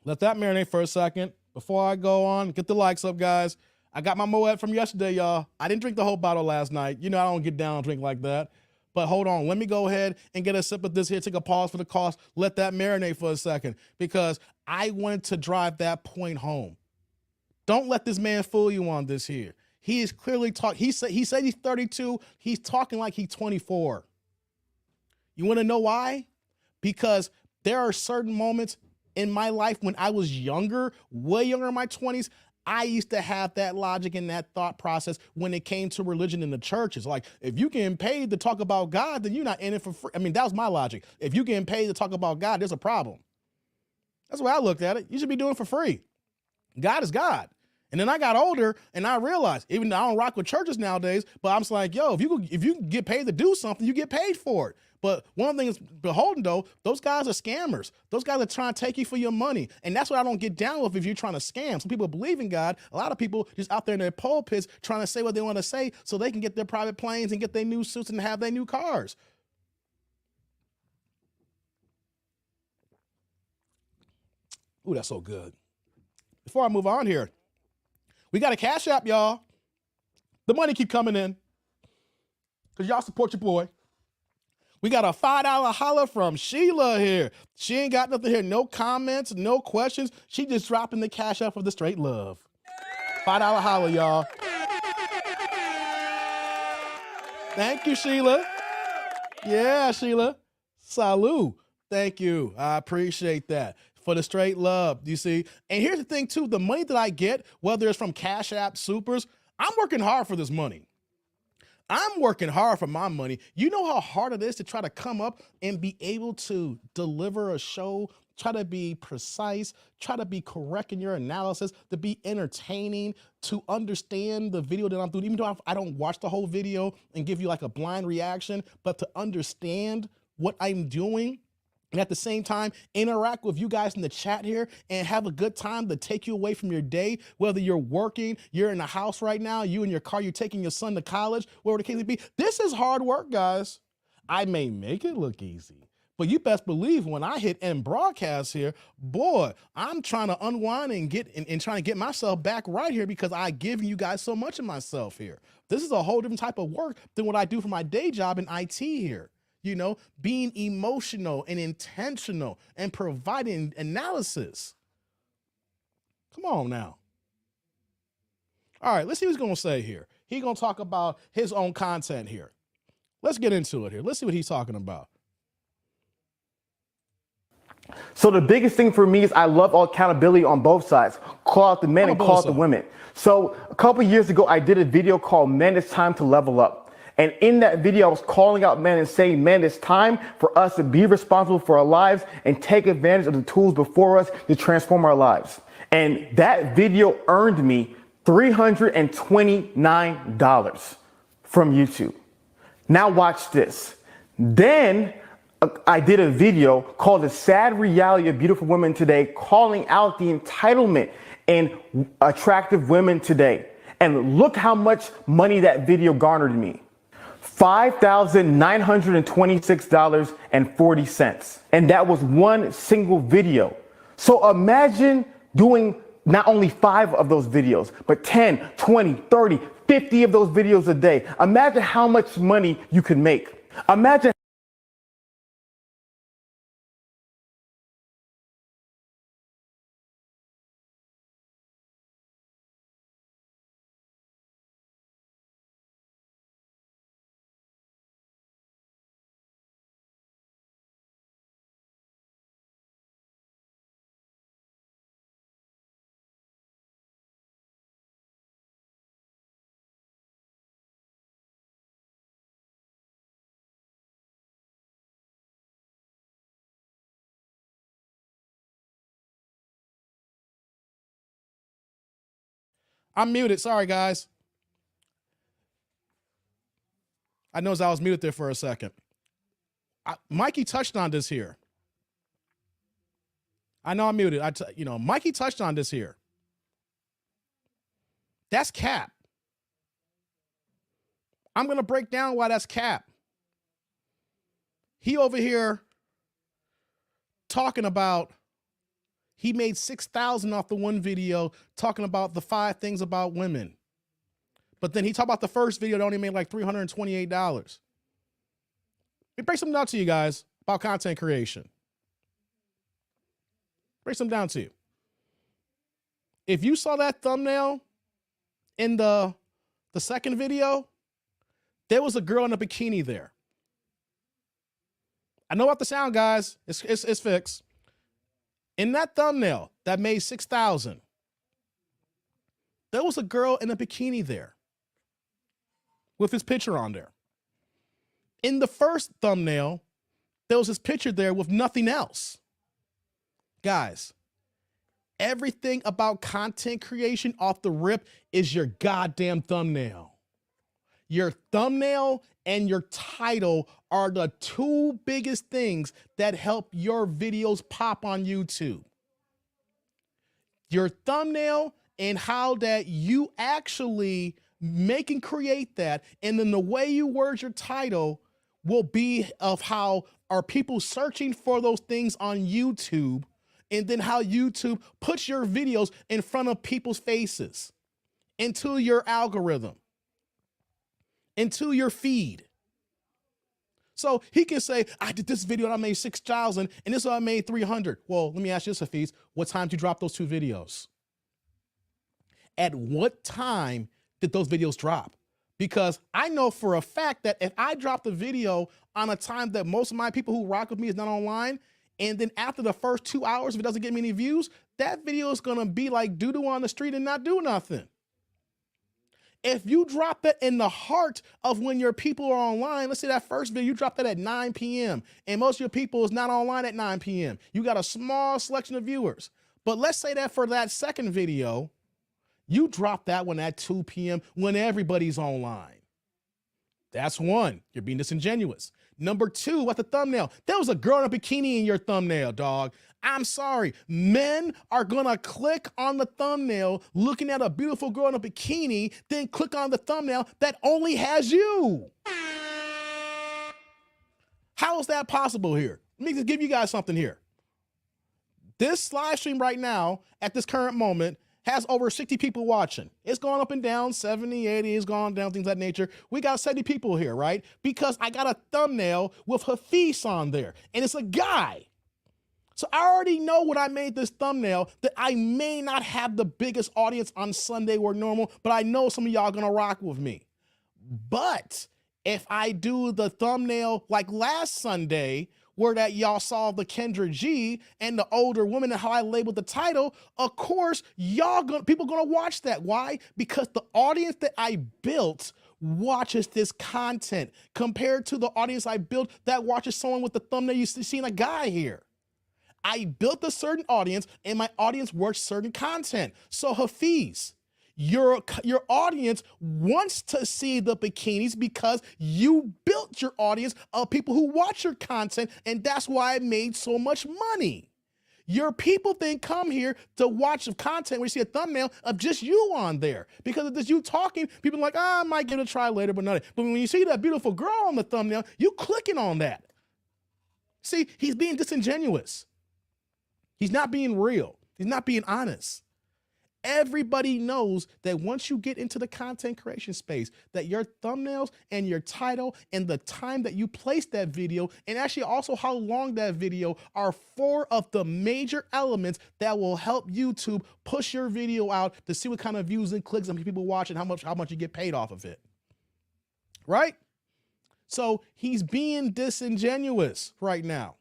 Let that marinate for a second. Before I go on, get the likes up, guys. I got my Moet from yesterday, y'all. I didn't drink the whole bottle last night. You know I don't get down and drink like that. But hold on, let me go ahead and get a sip of this here, take a pause for the cost, let that marinate for a second, because I wanted to drive that point home. Don't let this man fool you on this here. He is clearly talking, he said he's 32, he's talking like he's 24. You wanna know why? Because there are certain moments in my life when I was younger, way younger in my 20s, I used to have that logic and that thought process when it came to religion in the churches. Like, if you getting paid to talk about God, then you're not in it for free. I mean, that was my logic. If you getting paid to talk about God, there's a problem. That's the way I looked at it. You should be doing it for free. God is God. And then I got older and I realized, even though I don't rock with churches nowadays, but I'm just like, yo, if you get paid to do something, you get paid for it. But one thing is beholden though, those guys are scammers. Those guys are trying to take you for your money. And that's what I don't get down with if you're trying to scam. Some people believe in God. A lot of people just out there in their pulpits trying to say what they want to say so they can get their private planes and get their new suits and have their new cars. Ooh, that's so good. Before I move on here, we got a Cash App, y'all. The money keep coming in because y'all support your boy. We got a $5 holla from Sheila here. She ain't got nothing here. No comments, no questions. She just dropping the Cash App for the straight love. $5 holla, y'all. Thank you, Sheila. Yeah, Sheila. Salud. Thank you. I appreciate that. For the straight love, you see? And here's the thing, too. The money that I get, whether it's from Cash App, Supers, I'm working hard for this money. I'm working hard for my money. You know how hard it is to try to come up and be able to deliver a show, try to be precise, try to be correct in your analysis, to be entertaining, to understand the video that I'm doing, even though I don't watch the whole video and give you like a blind reaction, but to understand what I'm doing. And at the same time, interact with you guys in the chat here and have a good time to take you away from your day, whether you're working, you're in the house right now, you in your car, you're taking your son to college, whatever the case may be. This is hard work, guys. I may make it look easy, but you best believe when I hit end broadcast here, boy, I'm trying to unwind and trying to get myself back right here because I give you guys so much of myself here. This is a whole different type of work than what I do for my day job in IT here. You know, being emotional and intentional and providing analysis. Come on now. All right, let's see what he's going to say here. He's going to talk about his own content here. Let's get into it here. Let's see what he's talking about. So the biggest thing for me is I love accountability on both sides. Call out the men and call out the women. So a couple years ago, I did a video called Men, It's Time to Level Up. And in that video, I was calling out men and saying, men, it's time for us to be responsible for our lives and take advantage of the tools before us to transform our lives. And that video earned me $329 from YouTube. Now watch this. Then I did a video called The Sad Reality of Beautiful Women Today, calling out the entitlement in attractive women today. And look how much money that video garnered me. $5,926.40. And that was one single video. So imagine doing not only 5 of those videos, but 10, 20, 30, 50 of those videos a day. Imagine how much money you could make. Imagine. I'm muted. Sorry, guys. I noticed I was muted there for a second. Mikey touched on this here. I know I'm muted. Mikey touched on this here. That's cap. I'm going to break down why that's cap. He over here talking about he made $6,000 off the one video talking about the 5 things about women. But then he talked about the first video that only made like $328. Let me break something down to you guys about content creation. Break something down to you. If you saw that thumbnail in the second video, there was a girl in a bikini there. I know about the sound, guys. It's fixed. In that thumbnail that made $6,000, there was a girl in a bikini there with his picture on there. In the first thumbnail, there was his picture there with nothing else. Guys, everything about content creation off the rip is your goddamn thumbnail. Your thumbnail and your title are the 2 biggest things that help your videos pop on YouTube. Your thumbnail and how that you actually make and create that, and then the way you word your title will be of how are people searching for those things on YouTube, and then how YouTube puts your videos in front of people's faces, into your algorithm, into your feed. So he can say, I did this video and I made 6,000 and this one I made 300. Well, let me ask you this, Hafiz. What time did you drop those 2 videos? At what time did those videos drop? Because I know for a fact that if I drop the video on a time that most of my people who rock with me is not online, and then after the first 2 hours, if it doesn't get me any views, that video is gonna be like doo-doo on the street and not do nothing. If you drop that in the heart of when your people are online, let's say that first video, you drop that at 9 p.m. and most of your people is not online at 9 p.m. You got a small selection of viewers. But let's say that for that second video, you drop that one at 2 p.m. when everybody's online. That's one, you're being disingenuous. Number 2, what the thumbnail? There was a girl in a bikini in your thumbnail, dog. I'm sorry, men are gonna click on the thumbnail looking at a beautiful girl in a bikini, then click on the thumbnail that only has you. How is that possible here? Let me just give you guys something here. This live stream right now, at this current moment, has over 60 people watching. It's going up and down, 70, 80, it's gone down, things of that nature. We got 70 people here, right? Because I got a thumbnail with Hafiz on there, and it's a guy. So I already know when I made this thumbnail that I may not have the biggest audience on Sunday or normal, but I know some of y'all gonna rock with me. But if I do the thumbnail like last Sunday, where that y'all saw the Kendra G and the older woman and how I labeled the title, of course, people gonna watch that. Why? Because the audience that I built watches this content compared to the audience I built that watches someone with the thumbnail you see a guy here. I built a certain audience and my audience watched certain content. So Hafeez, your audience wants to see the bikinis because you built your audience of people who watch your content, and that's why I made so much money. Your people then come here to watch the content where you see a thumbnail of just you on there. Because of this you talking, people are like, I might give it a try later, but not. But when you see that beautiful girl on the thumbnail, you clicking on that. See, he's being disingenuous. He's not being real. He's not being honest. Everybody knows that once you get into the content creation space, that your thumbnails and your title and the time that you place that video, and actually also how long that video, are 4 of the major elements that will help YouTube push your video out to see what kind of views and clicks and people watch and how much you get paid off of it. Right? So he's being disingenuous right now.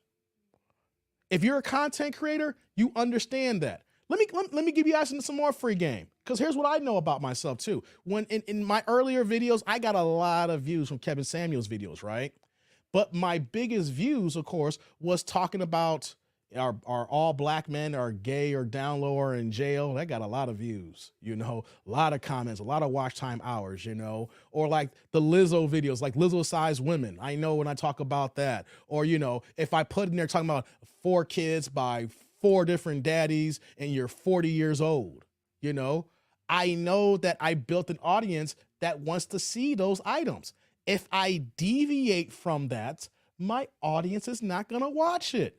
If you're a content creator, you understand that. Let me give you guys some more free game, because here's what I know about myself too. When in my earlier videos, I got a lot of views from Kevin Samuel's videos, right? But my biggest views, of course, was talking about are all black men are gay or down low or in jail. That got a lot of views, you know, a lot of comments, a lot of watch time hours, you know, or like the Lizzo videos, like Lizzo size women. I know when I talk about that, or, you know, if I put in there talking about 4 kids by 4 different daddies and you're 40 years old, you know, I know that I built an audience that wants to see those items. If I deviate from that, my audience is not going to watch it.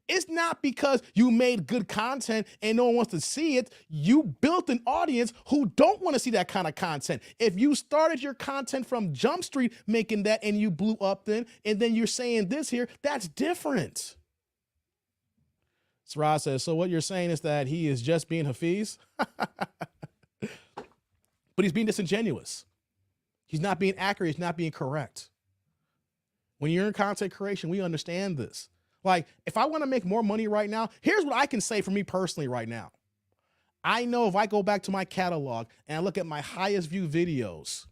It's not because you made good content and no one wants to see it. You built an audience who don't want to see that kind of content. If you started your content from Jump Street making that and you blew up then, and then you're saying this here, that's different. Sarah says, so what you're saying is that he is just being Hafeez? But he's being disingenuous. He's not being accurate. He's not being correct. When you're in content creation, we understand this. Like, if I want to make more money right now, here's what I can say for me personally right now. I know if I go back to my catalog and I look at my highest view videos,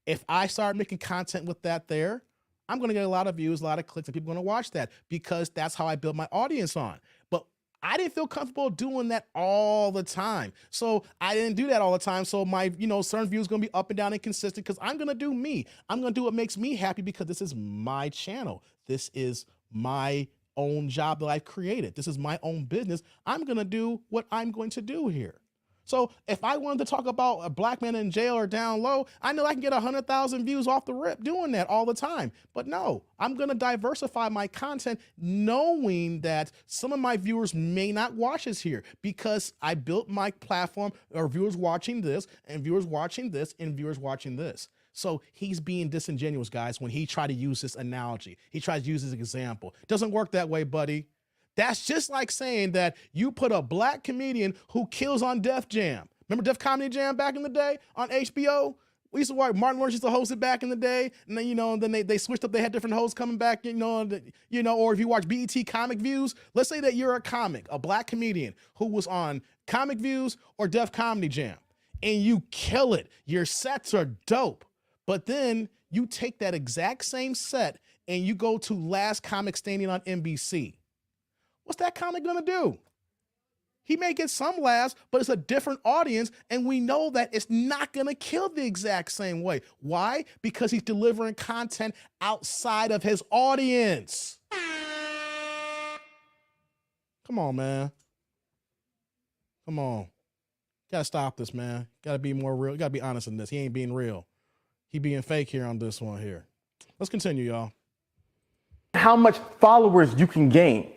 if I start making content with that there, I'm going to get a lot of views, a lot of clicks, and people are going to watch that because that's how I build my audience on. But I didn't feel comfortable doing that all the time. So I didn't do that all the time. So my, certain views going to be up and down and consistent because I'm going to do me. I'm going to do what makes me happy because this is my channel. This is my own job that I've created. This is my own business. I'm going to do what I'm going to do here. So if I wanted to talk about a black man in jail or down low, I know I can get 100,000 views off the rip doing that all the time. But no, I'm going to diversify my content knowing that some of my viewers may not watch this here because I built my platform or viewers watching this and viewers watching this and viewers watching this. So he's being disingenuous, guys, when he tried to use this analogy. He tries to use this example. Doesn't work that way, buddy. That's just like saying that you put a black comedian who kills on Def Jam. Remember Def Comedy Jam back in the day on HBO? We used to watch, Martin Lawrence used to host it back in the day. And then, and then they switched up. They had different hosts coming back, or if you watch BET Comic Views, let's say that you're a black comedian who was on Comic Views or Def Comedy Jam, and you kill it. Your sets are dope. But then you take that exact same set and you go to Last Comic Standing on NBC. What's that comic gonna do? He may get some laughs, but it's a different audience, and we know that it's not gonna kill the exact same way. Why? Because he's delivering content outside of his audience. Come on, man. Come on. Gotta stop this, man. Gotta be more real. Gotta be honest in this. He ain't being real. He being fake here on this one here. Let's continue, y'all. How much followers you can gain.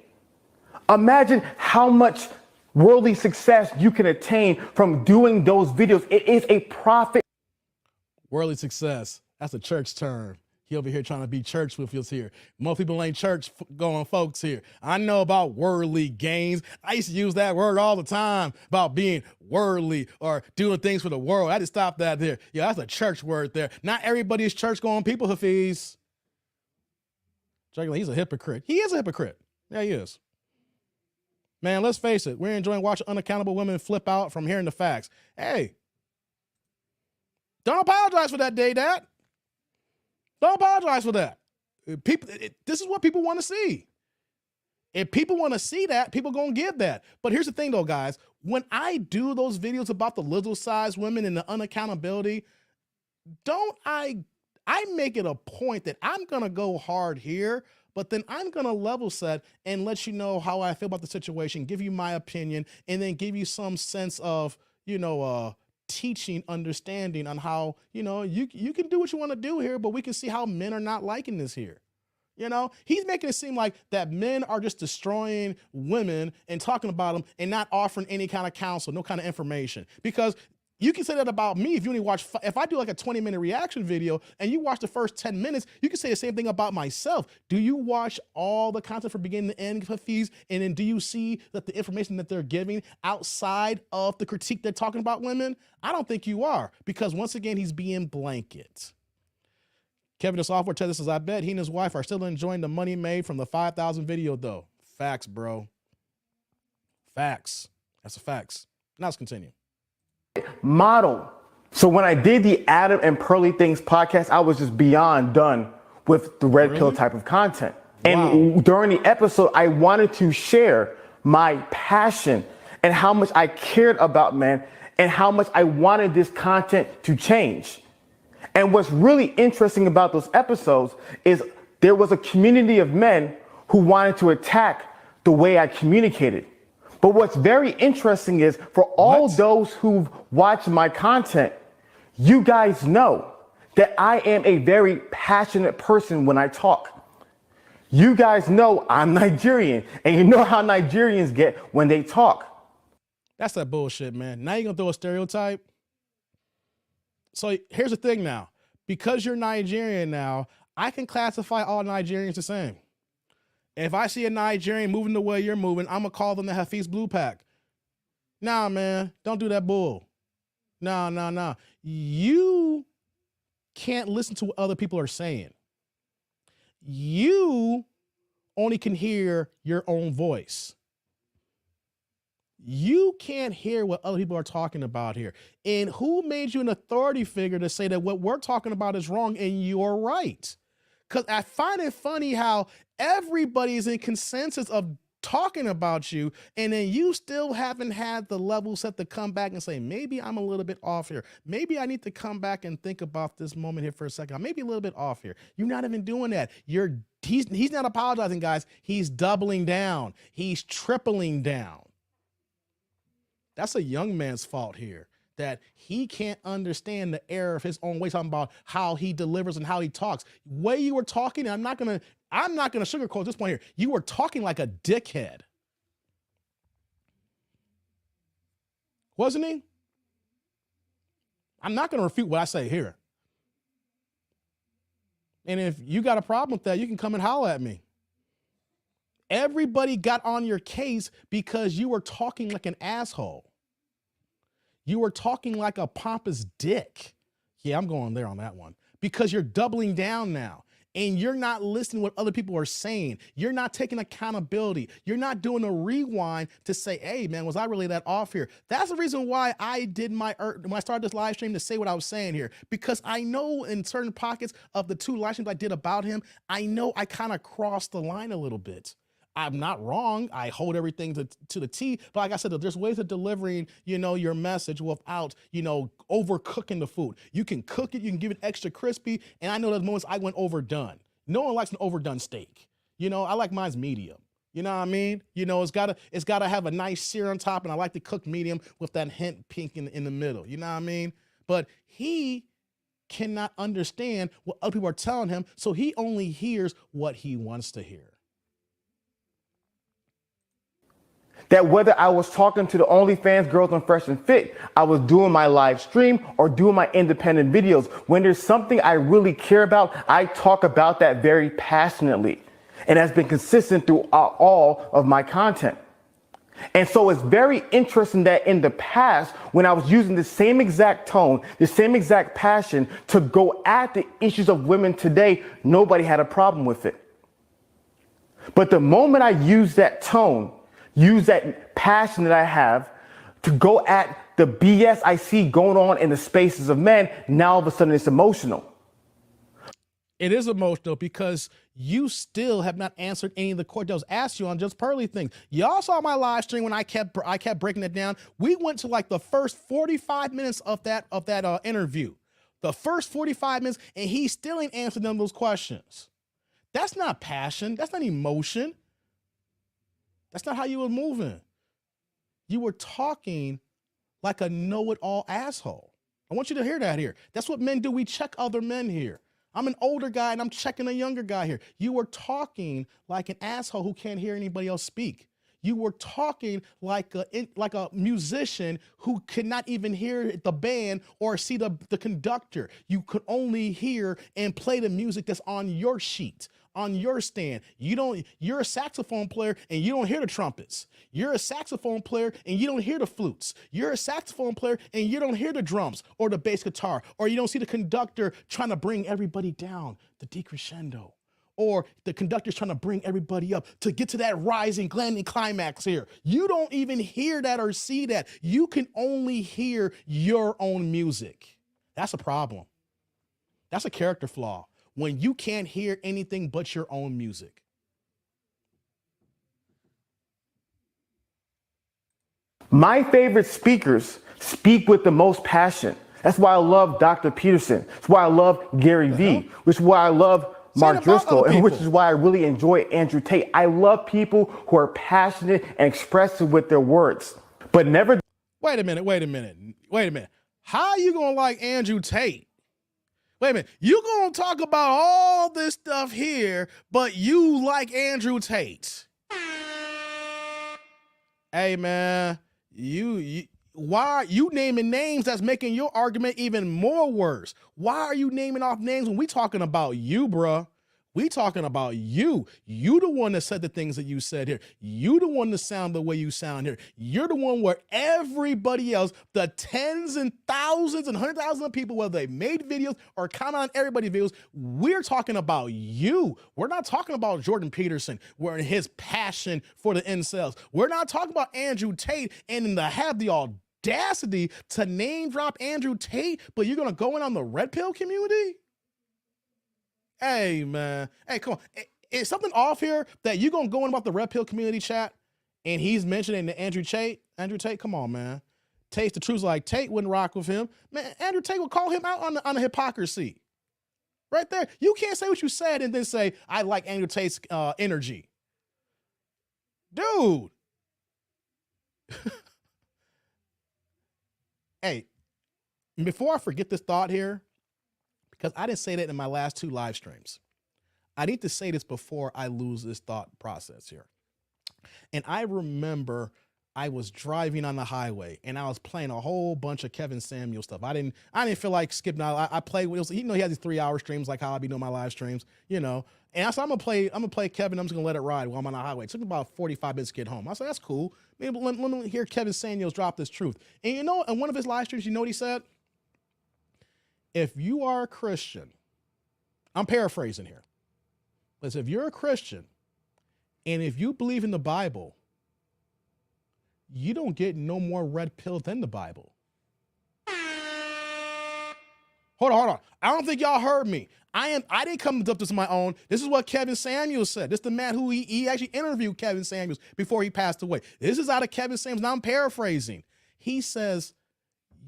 Imagine how much worldly success you can attain from doing those videos. It is a profit. Worldly success. That's a church term. He over here trying to be church with us here. Most people ain't church going folks here. I know about worldly gains. I used to use that word all the time about being worldly or doing things for the world. I had to stop that there. Yeah, that's a church word there. Not everybody is church going people, Hafeez. He's a hypocrite. He is a hypocrite. Yeah, he is. Man, let's face it. We're enjoying watching unaccountable women flip out from hearing the facts. Hey, don't apologize for that, Dad. Don't apologize for that. This is what people want to see. If people want to see that, people gonna give that. But here's the thing though, guys. When I do those videos about the little size women and the unaccountability, I make it a point that I'm gonna go hard here, but then I'm gonna level set and let you know how I feel about the situation, give you my opinion, and then give you some sense of, teaching, understanding on how, you can do what you want to do here, but we can see how men are not liking this here. He's making it seem like that men are just destroying women and talking about them and not offering any kind of counsel, no kind of information. Because you can say that about me if you only watch, if I do like a 20-minute reaction video and you watch the first 10 minutes, you can say the same thing about myself. Do you watch all the content from beginning to end, Hafiz? And then do you see that the information that they're giving outside of the critique they're talking about women? I don't think you are, because once again, he's being blanket. Kevin, the software tester, says, I bet he and his wife are still enjoying the money made from the 5,000 video though. Facts, bro. Facts. That's a facts. Now let's continue. Model. So when I did the Adam and Pearly Things podcast, I was just beyond done with the red pill type of content. Wow. And during the episode, I wanted to share my passion and how much I cared about men and how much I wanted this content to change. And what's really interesting about those episodes is there was a community of men who wanted to attack the way I communicated. But what's very interesting is for all those who've watched my content, you guys know that I am a very passionate person when I talk. You guys know I'm Nigerian, and you know how Nigerians get when they talk. That's that bullshit, man. Now you're gonna throw a stereotype? So here's the thing now, because you're Nigerian now, I can classify all Nigerians the same. If I see a Nigerian moving the way you're moving, I'm gonna call them the Hafeez Blue Pack. Nah, man, don't do that bull. Nah. You can't listen to what other people are saying. You only can hear your own voice. You can't hear what other people are talking about here. And who made you an authority figure to say that what we're talking about is wrong and you're right? Because I find it funny how everybody's in consensus of talking about you, and then you still haven't had the level set to come back and say, maybe I'm a little bit off here. Maybe I need to come back and think about this moment here for a second. I may be a little bit off here. You're not even doing that. He's not apologizing, guys. He's doubling down. He's tripling down. That's a young man's fault here, that he can't understand the error of his own way, talking about how he delivers and how he talks. Way you were talking, I'm not gonna sugarcoat this point here. You were talking like a dickhead. Wasn't he? I'm not gonna refute what I say here. And if you got a problem with that, you can come and holler at me. Everybody got on your case because you were talking like an asshole. You were talking like a pompous dick. Yeah, I'm going there on that one. Because you're doubling down now. And you're not listening to what other people are saying. You're not taking accountability. You're not doing a rewind to say, hey, man, was I really that off here? That's the reason why I did when I started this live stream, to say what I was saying here. Because I know in certain pockets of the 2 live streams I did about him, I know I kind of crossed the line a little bit. I'm not wrong. I hold everything to the T, but like I said, there's ways of delivering, your message without, overcooking the food. You can cook it, you can give it extra crispy. And I know there's moments I went overdone. No one likes an overdone steak. I like mine's medium. You know what I mean? It's gotta have a nice sear on top, and I like to cook medium with that hint pink in the middle. You know what I mean? But he cannot understand what other people are telling him, so he only hears what he wants to hear. That whether I was talking to the OnlyFans girls on Fresh and Fit, I was doing my live stream or doing my independent videos, when there's something I really care about, I talk about that very passionately. And that's been consistent throughout all of my content. And so it's very interesting that in the past, when I was using the same exact tone, the same exact passion to go at the issues of women today, nobody had a problem with it. But the moment I use that tone, use that passion that I have to go at the BS I see going on in the spaces of men, now all of a sudden it's emotional. It is emotional because you still have not answered any of the court that was asked you on just Pearly things. Y'all saw my live stream when I kept breaking it down. We went to like the first 45 minutes of that interview. The first 45 minutes, and he still ain't answered none of those questions. That's not passion. That's not emotion. That's not how you were moving. You were talking like a know-it-all asshole. I want you to hear that here. That's what men do. We check other men here. I'm an older guy and I'm checking a younger guy here. You were talking like an asshole who can't hear anybody else speak. You were talking like a musician who could not even hear the band or see the conductor. You could only hear and play the music that's on your sheet, on your stand. You're a saxophone player and you don't hear the trumpets. You're a saxophone player and you don't hear the flutes. You're a saxophone player and you don't hear the drums or the bass guitar, or you don't see the conductor trying to bring everybody down, the decrescendo. Or the conductor's trying to bring everybody up to get to that rising, landing climax here. You don't even hear that or see that. You can only hear your own music. That's a problem. That's a character flaw when you can't hear anything but your own music. My favorite speakers speak with the most passion. That's why I love Dr. Peterson. That's why I love Gary Vee, which is why I love Mark Driscoll, and which is why I really enjoy Andrew Tate. I love people who are passionate and expressive with their words, but never. Wait a minute. How are you going to like Andrew Tate? Wait a minute. You going to talk about all this stuff here, but you like Andrew Tate? Hey, man, why are you naming names that's making your argument even more worse? Why are you naming off names when we talking about you, bruh? We talking about you. You the one that said the things that you said here. You the one that sound the way you sound here. You're the one where everybody else, the tens and thousands and hundreds of thousands of people, whether they made videos or comment on everybody's videos, we're talking about you. We're not talking about Jordan Peterson, where his passion for the incels. We're not talking about Andrew Tate and to have the audacity to name drop Andrew Tate, but you're going to go in on the red pill community? Hey, man. Hey, come on. Is something off here that you going to go in about the red pill community chat and he's mentioning the Andrew Tate? Andrew Tate, come on, man. Tate's the truth, like Tate wouldn't rock with him. Man, Andrew Tate would call him out on the hypocrisy. Right there. You can't say what you said and then say, I like Andrew Tate's energy. Dude. Hey, before I forget this thought here, because I didn't say that in my last 2 live streams. I need to say this before I lose this thought process here. And I remember I was driving on the highway and I was playing a whole bunch of Kevin Samuel stuff. I didn't feel like skipping out. I played with, he had these 3-hour streams like how I be doing my live streams, And I said, I'm gonna play Kevin. I'm just gonna let it ride while I'm on the highway. It took me about 45 minutes to get home. I said, that's cool. Maybe let me hear Kevin Samuels drop this truth. And in one of his live streams, you know what he said? If you are a Christian, I'm paraphrasing here, but if you're a Christian and if you believe in the Bible, you don't get no more red pill than the Bible. Hold on. I don't think y'all heard me. I didn't come up with this on my own. This is what Kevin Samuels said. This is the man who he actually interviewed Kevin Samuels before he passed away. This is out of Kevin Samuels. Now I'm paraphrasing. He says,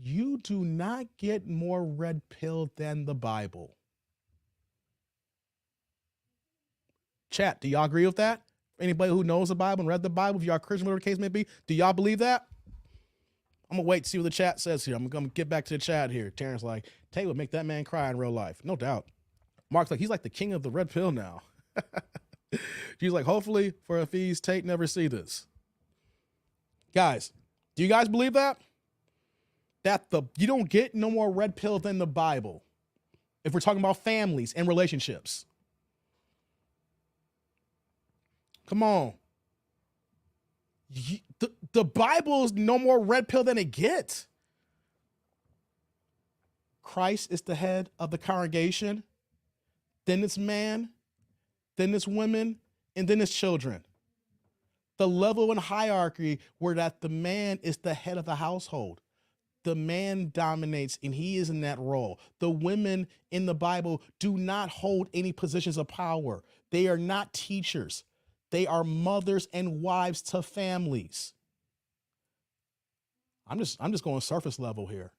you do not get more red pill than the Bible. Chat, do y'all agree with that? Anybody who knows the Bible and read the Bible, if y'all Christian, whatever the case may be, do y'all believe that? I'm going to wait to see what the chat says here. I'm going to get back to the chat here. Terrence like, Tate would make that man cry in real life. No doubt. Mark's like, he's like the king of the red pill now. She's like, hopefully for Hafeez, Tate never see this. Guys, do you guys believe that? That you don't get no more red pill than the Bible if we're talking about families and relationships. Come on. The Bible is no more red pill than it gets. Christ is the head of the congregation, then it's man, then it's women, and then it's children. The level and hierarchy where that the man is the head of the household. The man dominates and he is in that role. The women in the Bible do not hold any positions of power. They are not teachers. They are mothers and wives to families. I'm just going surface level here.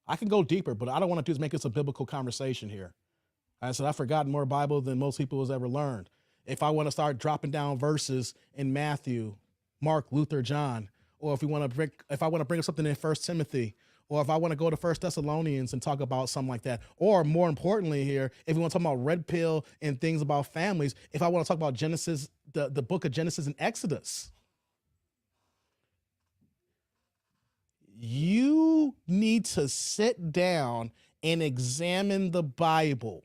I can go deeper, but I don't want to do is make this a biblical conversation here. I said, I've forgotten more Bible than most people has ever learned. If I want to start dropping down verses in Matthew, Mark, Luther, John, or if I want to bring up something in 1 Timothy, or if I want to go to 1 Thessalonians and talk about something like that, or more importantly here, if we want to talk about red pill and things about families, if I want to talk about Genesis, the book of Genesis and Exodus, you need to sit down and examine the Bible.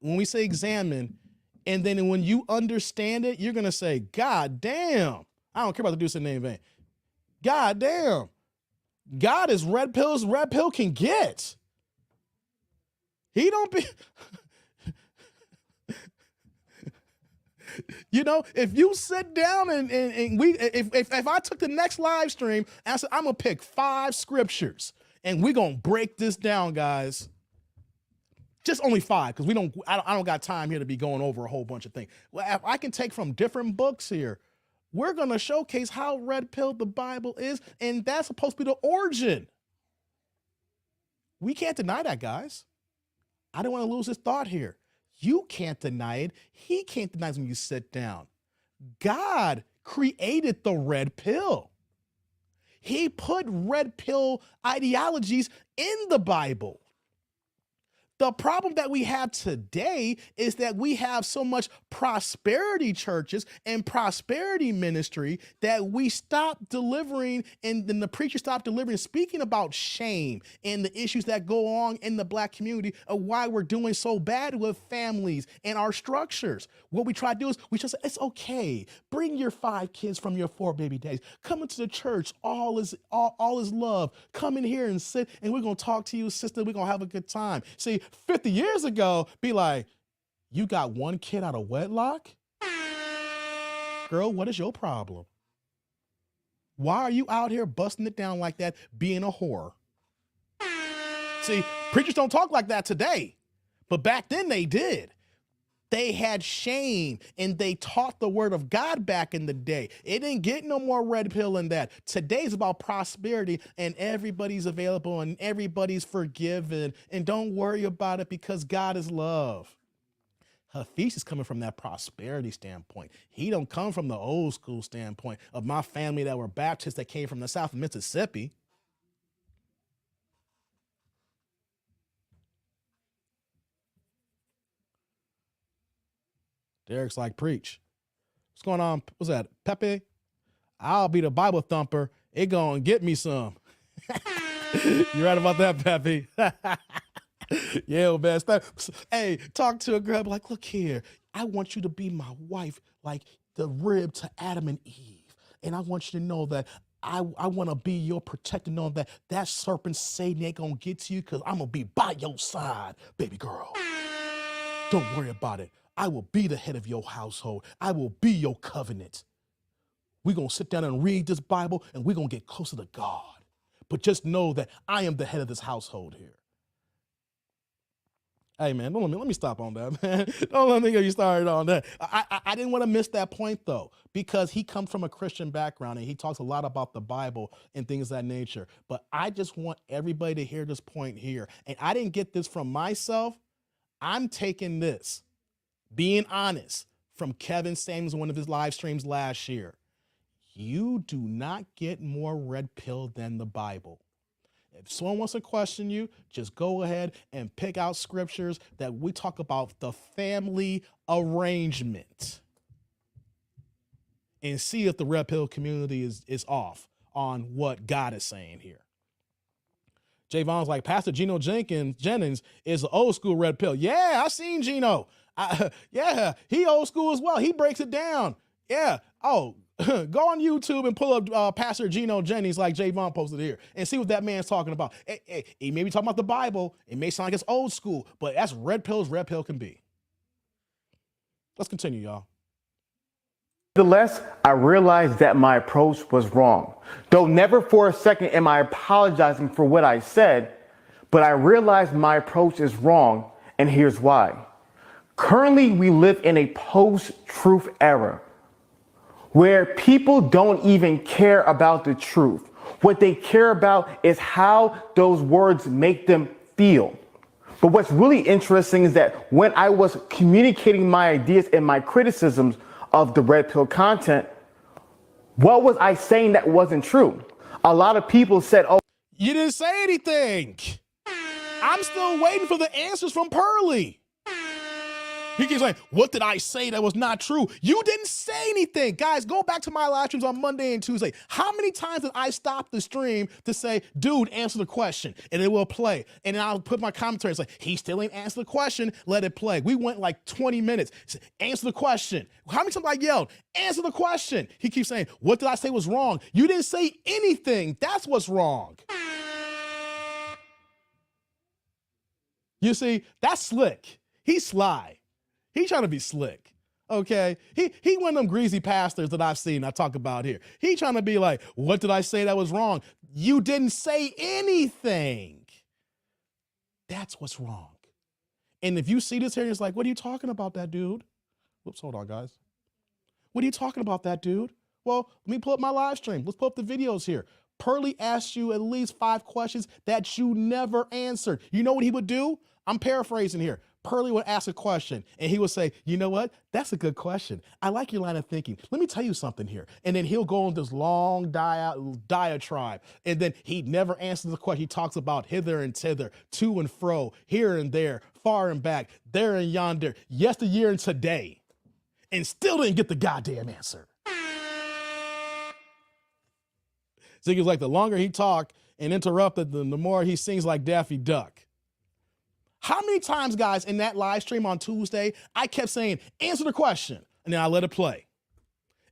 When we say examine, and then when you understand it, you're going to say, God damn, I don't care about the deuce in name vain. God damn, God is red pills red pill can get. He don't be, you know, if you sit down and if I took the next live stream and I said, I'm going to pick 5 scriptures and we're going to break this down, guys. Just only 5, because I don't got time here to be going over a whole bunch of things. Well, if I can take from different books here, we're going to showcase how red pill the Bible is, and that's supposed to be the origin. We can't deny that, guys. I don't want to lose this thought here. You can't deny it. He can't deny it when you sit down. God created the red pill. He put red pill ideologies in the Bible. The problem that we have today is that we have so much prosperity churches and prosperity ministry that we stop delivering, and then the preacher stopped delivering, speaking about shame and the issues that go on in the Black community of why we're doing so bad with families and our structures. What we try to do is we just say, it's okay. Bring your 5 kids from your 4 baby days. Come into the church. All is love. Come in here and sit, and we're going to talk to you, sister. We're going to have a good time. See, 50 years ago, be like, you got 1 kid out of wedlock? Girl, what is your problem? Why are you out here busting it down like that, being a whore? See, preachers don't talk like that today, but back then they did. They had shame and they taught the word of God back in the day. It didn't get no more red pill than that. Today's about prosperity and everybody's available and everybody's forgiven. And don't worry about it because God is love. Hafeez is coming from that prosperity standpoint. He don't come from the old school standpoint of my family that were Baptists that came from the South of Mississippi. Derek's like, preach. What's going on? What's that? Pepe? I'll be the Bible thumper. It gonna get me some. You right about that, Pepe? Yeah, man. Hey, talk to a girl like, look here. I want you to be my wife like the rib to Adam and Eve. And I want you to know that I want to be your protector, knowing that serpent Satan ain't gonna get to you because I'm gonna be by your side, baby girl. Don't worry about it. I will be the head of your household. I will be your covenant. We're going to sit down and read this Bible and we're going to get closer to God. But just know that I am the head of this household here. Hey, man, don't let me stop on that, man. Don't let me get you started on that. I didn't want to miss that point, though, because he comes from a Christian background and he talks a lot about the Bible and things of that nature. But I just want everybody to hear this point here. And I didn't get this from myself. I'm taking this, being honest, from Kevin Samuels in one of his live streams last year. You do not get more red pill than the Bible. If someone wants to question you, just go ahead and pick out scriptures that we talk about the family arrangement and see if the red pill community is off on what God is saying here. Javon's like, Pastor Geno Jennings is an old school red pill. Yeah, I seen Geno. Yeah, he old school as well. He breaks it down. Yeah. Oh, go on YouTube and pull up Pastor Geno Jennings like Javon posted here and see what that man's talking about. He may be talking about the Bible. It may sound like it's old school, but that's red pill can be. Let's continue, y'all. Nevertheless, I realized that my approach was wrong. Though never for a second am I apologizing for what I said, but I realized my approach is wrong, and here's why. Currently, we live in a post-truth era where people don't even care about the truth. What they care about is how those words make them feel. But what's really interesting is that when I was communicating my ideas and my criticisms of the red pill content, what was I saying that wasn't true? A lot of people said, oh, you didn't say anything. I'm still waiting for the answers from Pearly. He keeps saying, what did I say that was not true? You didn't say anything. Guys, go back to my live streams on Monday and Tuesday. How many times did I stop the stream to say, dude, answer the question, and it will play. And then I'll put my commentary, it's like, he still ain't answered the question, let it play. We went like 20 minutes. Answer the question. How many times I yelled, answer the question? He keeps saying, what did I say was wrong? You didn't say anything. That's what's wrong. You see, that's slick. He's sly. He's trying to be slick, okay? He one of them greasy pastors that I've seen I talk about here. He trying to be like, what did I say that was wrong? You didn't say anything. That's what's wrong. And if you see this here, it's like, what are you talking about that dude? Whoops, hold on, guys. What are you talking about that dude? Well, let me pull up my live stream. Let's pull up the videos here. Pearly asked you at least 5 questions that you never answered. You know what he would do? I'm paraphrasing here. Pearly would ask a question and he would say, you know what? That's a good question. I like your line of thinking. Let me tell you something here. And then he'll go on this long diatribe. And then he never answers the question. He talks about hither and thither, to and fro, here and there, far and back, there and yonder, yesteryear and today. And still didn't get the goddamn answer. So he was like, the longer he talked and interrupted, the more he sings like Daffy Duck. How many times, guys, in that live stream on Tuesday, I kept saying, answer the question, and then I let it play.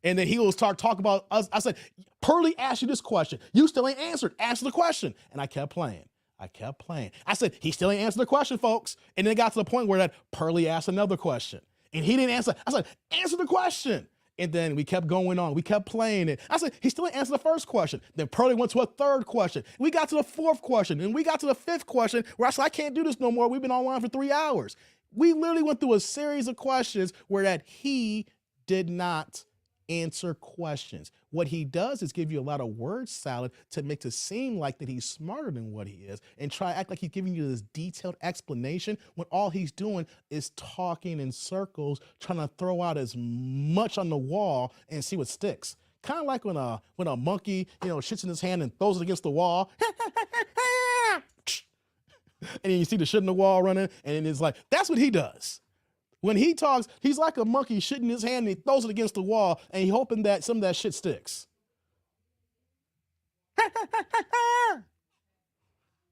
And then he will start talking about us. I said, Pearly asked you this question. You still ain't answered. Answer the question. And I kept playing. I said, he still ain't answered the question, folks. And then it got to the point where that Pearly asked another question. And he didn't answer. I said, answer the question. And then we kept going on. We kept playing it. I said, he still didn't answer the first question. Then Pearly went to a third question. We got to the 4th question. And we got to the 5th question where I said, I can't do this no more. We've been online for 3 hours. We literally went through a series of questions where that he did not answer questions. What he does is give you a lot of word salad to make it seem like that he's smarter than what he is and try to act like he's giving you this detailed explanation when all he's doing is talking in circles, trying to throw out as much on the wall and see what sticks. Kind of like when a monkey, shits in his hand and throws it against the wall. And then you see the shit in the wall running, and it's like, that's what he does. When he talks, he's like a monkey shitting his hand and he throws it against the wall and he's hoping that some of that shit sticks.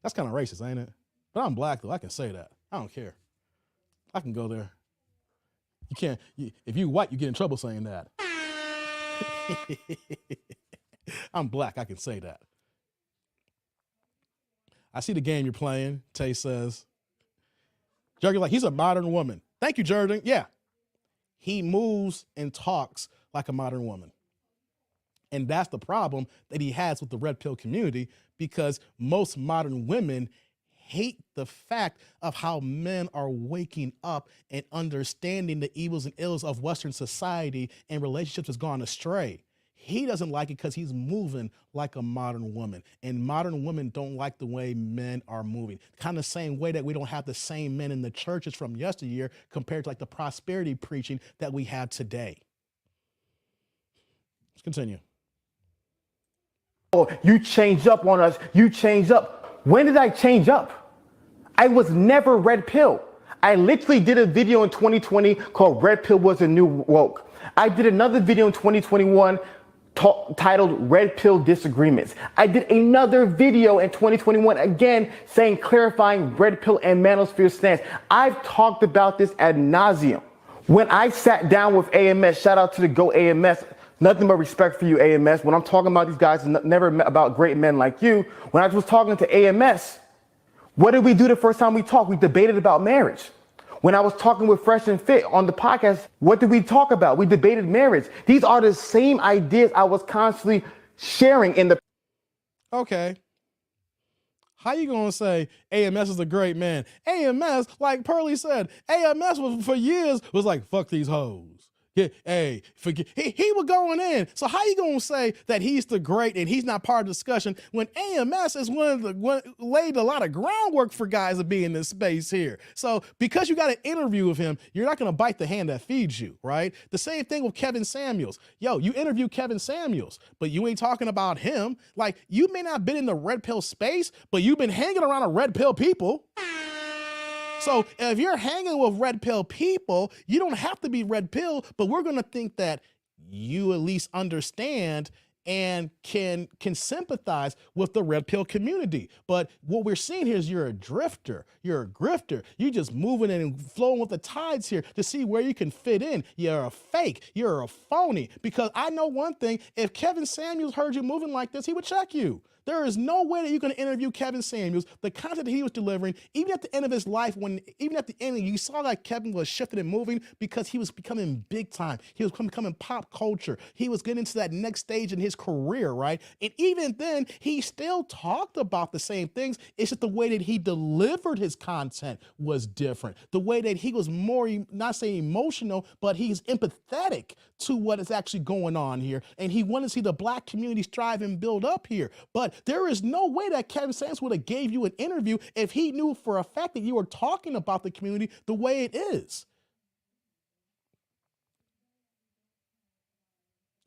That's kind of racist, ain't it? But I'm black though, I can say that. I don't care. I can go there. You can't, if you white, you get in trouble saying that. I'm black, I can say that. I see the game you're playing, Tay says. Jerry's like, he's a modern woman. Thank you, Jordan. Yeah. He moves and talks like a modern woman. And that's the problem that he has with the red pill community, because most modern women hate the fact of how men are waking up and understanding the evils and ills of Western society and relationships has gone astray. He doesn't like it because he's moving like a modern woman. And modern women don't like the way men are moving. Kind of the same way that we don't have the same men in the churches from yesteryear compared to like the prosperity preaching that we have today. Let's continue. Oh, you changed up on us. You changed up. When did I change up? I was never red pill. I literally did a video in 2020 called Red Pill Was a New Woke. I did another video in 2021 titled Red Pill Disagreements. I did another video in 2021 again saying clarifying red pill and manosphere stance. I've talked about this ad nauseum. When I sat down with AMS, shout out to the Go AMS, nothing but respect for you, AMS. When I'm talking about these guys, never about great men like you. When I was talking to AMS, what did we do the first time we talked? We debated about marriage. When I was talking with Fresh and Fit on the podcast, what did we talk about? We debated marriage. These are the same ideas I was constantly sharing in the. Okay. How you gonna say AMS is a great man? AMS, like Pearly said, AMS was for years was like, fuck these hoes. Hey, forget he was going in. So how you gonna say that he's the great and he's not part of the discussion when AMS is one laid a lot of groundwork for guys to be in this space here? So because you got an interview with him, you're not gonna bite the hand that feeds you, right? The same thing with Kevin Samuels. Yo, you interview Kevin Samuels, but you ain't talking about him. Like, you may not have been in the red pill space, but you've been hanging around a red pill people. So if you're hanging with red pill people, you don't have to be red pill, but we're going to think that you at least understand and can sympathize with the red pill community. But what we're seeing here is you're a drifter, you're a grifter. You're just moving and flowing with the tides here to see where you can fit in. You're a fake, you're a phony. Because I know one thing, if Kevin Samuels heard you moving like this, he would check you. There is no way that you can interview Kevin Samuels, the content that he was delivering, even at the end of his life, even at the end, you saw that Kevin was shifting and moving because he was becoming big time. He was becoming pop culture. He was getting into that next stage in his career, right? And even then, he still talked about the same things. It's just the way that he delivered his content was different. The way that he was more, not saying emotional, but he's empathetic to what is actually going on here. And he wanted to see the Black community strive and build up here. But there is no way that Kevin Samuels would have gave you an interview if he knew for a fact that you were talking about the community the way it is.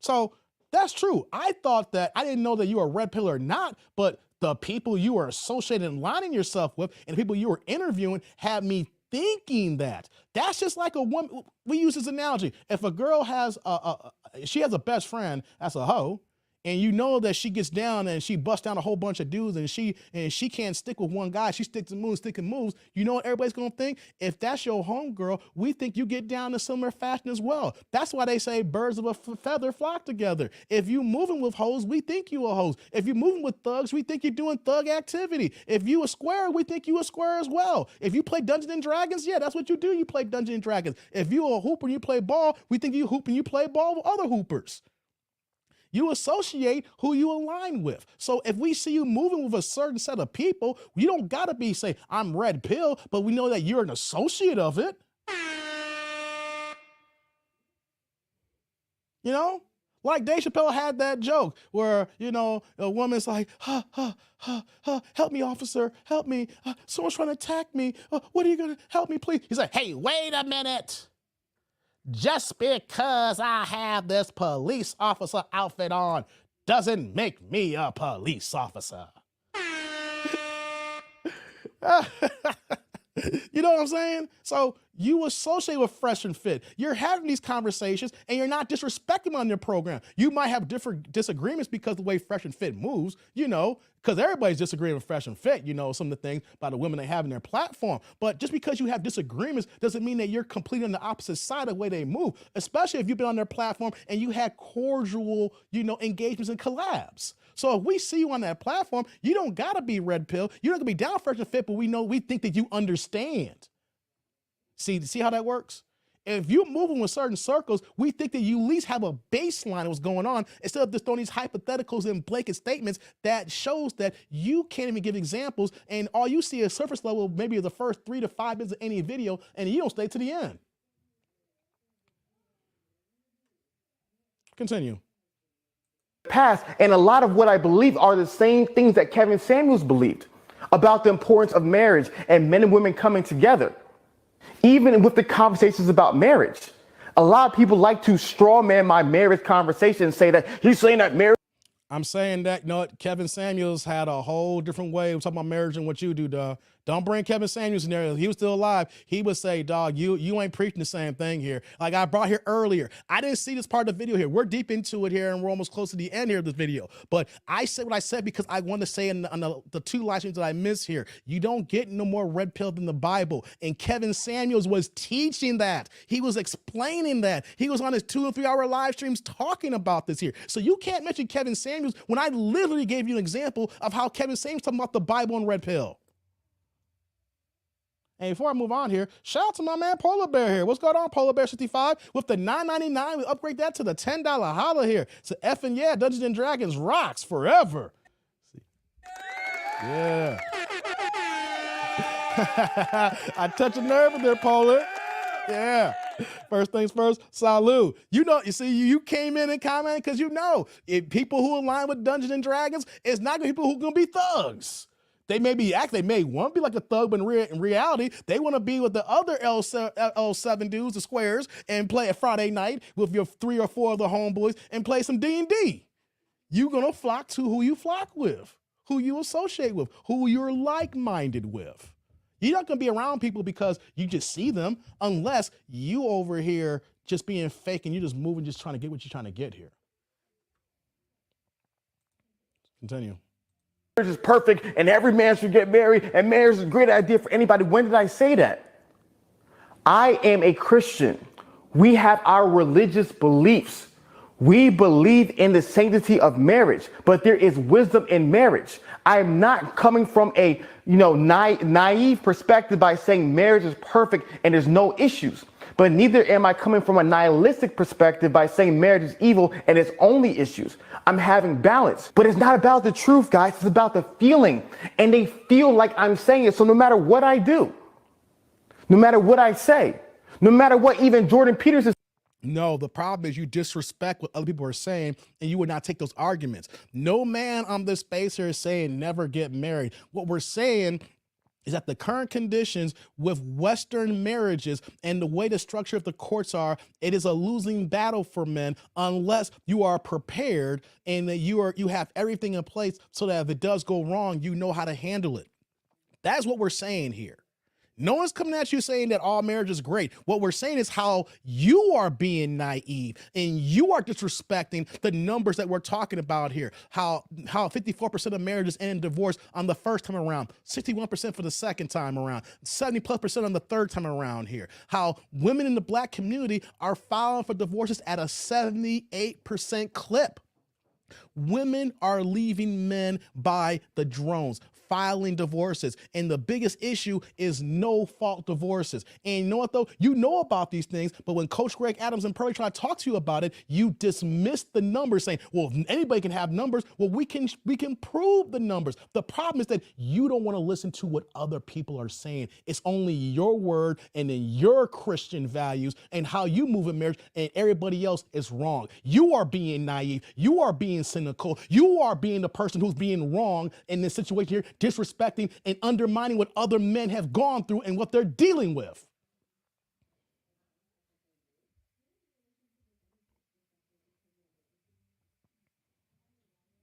So that's true. I thought that, I didn't know that you were a red pill or not, but the people you were associated and aligning yourself with and the people you were interviewing had me thinking that. That's just like a woman. We use this analogy. If a girl has she has a best friend that's a hoe, and you know that she gets down and she busts down a whole bunch of dudes and she can't stick with one guy, she sticks and moves, you know what everybody's gonna think? If that's your homegirl, we think you get down in a similar fashion as well. That's why they say birds of a feather flock together. If you moving with hoes, we think you a hoes. If you moving with thugs, we think you're doing thug activity. If you a square, we think you a square as well. If you play Dungeons and Dragons, yeah, that's what you do, you play Dungeons and Dragons. If you a hooper and you play ball, we think you hoop and you play ball with other hoopers. You associate who you align with. So if we see you moving with a certain set of people, you don't gotta be say, I'm red pill, but we know that you're an associate of it. You know? Like Dave Chappelle had that joke where, you know, a woman's like, help me, officer, help me. Someone's trying to attack me. What are you gonna help me, please? He's like, hey, wait a minute. Just because I have this police officer outfit on doesn't make me a police officer. You know what I'm saying? So you associate with Fresh and Fit. You're having these conversations and you're not disrespecting them on your program. You might have different disagreements because the way Fresh and Fit moves, you know, because everybody's disagreeing with Fresh and Fit, you know, some of the things about the women they have in their platform. But just because you have disagreements doesn't mean that you're completely on the opposite side of the way they move, especially if you've been on their platform and you had cordial, you know, engagements and collabs. So if we see you on that platform, you don't gotta be red pill. You don't gotta be down Fresh and Fit, but we think that you understand. See how that works? If you're moving with certain circles, we think that you at least have a baseline of what's going on instead of just throwing these hypotheticals and blanket statements that shows that you can't even give examples and all you see is surface level, maybe the first 3 to 5 minutes of any video and you don't stay to the end. Continue. Past, and a lot of what I believe are the same things that Kevin Samuels believed about the importance of marriage and men and women coming together. Even with the conversations about marriage, a lot of people like to straw man my marriage conversation and say that he's saying that marriage. I'm saying that, you know what, Kevin Samuels had a whole different way of talking about marriage than what you do, dog. Don't bring Kevin Samuels in there. If he was still alive, he would say, dog, you ain't preaching the same thing here. Like I brought here earlier. I didn't see this part of the video here. We're deep into it here and we're almost close to the end here of this video. But I said what I said because I want to say on the 2 live streams that I missed here, you don't get no more red pill than the Bible. And Kevin Samuels was teaching that. He was explaining that. He was on his 2 and 3 hour live streams talking about this here. So you can't mention Kevin Samuels when I literally gave you an example of how Kevin Samuels talking about the Bible and red pill. And before I move on here, shout out to my man Polar Bear here. What's going on, Polar Bear 65? With the $9.99, we upgrade that to the $10 holla here. So effing yeah, Dungeons and Dragons rocks forever. Yeah. I touch a nerve with there, Polar. Yeah. First things first, salute. You came in and commented because if people who align with Dungeons and Dragons, it's not gonna be people who are gonna be thugs. They may want to be like a thug, but in reality, they want to be with the other L7 dudes, the squares, and play a Friday night with your 3 or 4 of the homeboys and play some D&D. You're gonna flock to who you flock with, who you associate with, who you're like-minded with. You're not going to be around people because you just see them unless you over here just being fake and you're just moving, just trying to get what you're trying to get here. Continue. Marriage is perfect and every man should get married and marriage is a great idea for anybody. When did I say that? I am a Christian. We have our religious beliefs. We believe in the sanctity of marriage, but there is wisdom in marriage. I am not coming from a naive perspective by saying marriage is perfect and there's no issues. But neither am I coming from a nihilistic perspective by saying marriage is evil and it's only issues. I'm having balance. But it's not about the truth, guys. It's about the feeling. And they feel like I'm saying it. So no matter what I do, no matter what I say, no matter what even Jordan Peterson. No, the problem is you disrespect what other people are saying and you would not take those arguments. No man on this space here is saying never get married. What we're saying is that the current conditions with Western marriages and the way the structure of the courts are, it is a losing battle for men unless you are prepared and that you have everything in place so that if it does go wrong, you know how to handle it. That's what we're saying here. No one's coming at you saying that all marriage is great. What we're saying is how you are being naive and you are disrespecting the numbers that we're talking about here. How 54% of marriages end in divorce on the first time around, 61% for the second time around, 70+% on the third time around here. How women in the Black community are filing for divorces at a 78% clip. Women are leaving men by the drones, filing divorces. And the biggest issue is no-fault divorces. And you know what, though? You know about these things, but when Coach Greg Adams and Pearly try to talk to you about it, you dismiss the numbers saying, well, if anybody can have numbers, well, we can prove the numbers. The problem is that you don't want to listen to what other people are saying. It's only your word and then your Christian values and how you move in marriage, and everybody else is wrong. You are being naive. You are being cynical. You are being the person who's being wrong in this situation here, disrespecting and undermining what other men have gone through and what they're dealing with.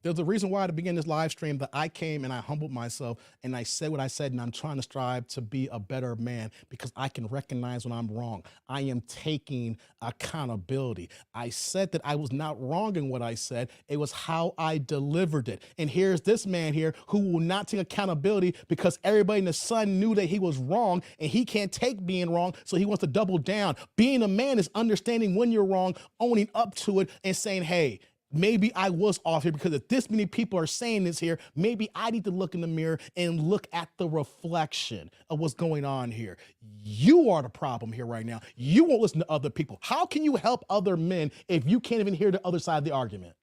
There's a reason why to begin this live stream that I came and I humbled myself and I said what I said, and I'm trying to strive to be a better man because I can recognize when I'm wrong. I am taking accountability. I said that I was not wrong in what I said. It was how I delivered it. And here's this man here who will not take accountability because everybody in the sun knew that he was wrong and he can't take being wrong, so he wants to double down. Being a man is understanding when you're wrong, owning up to it, and saying, hey, maybe I was off here because if this many people are saying this here, maybe I need to look in the mirror and look at the reflection of what's going on here. You are the problem here right now. You won't listen to other people. How can you help other men if you can't even hear the other side of the argument?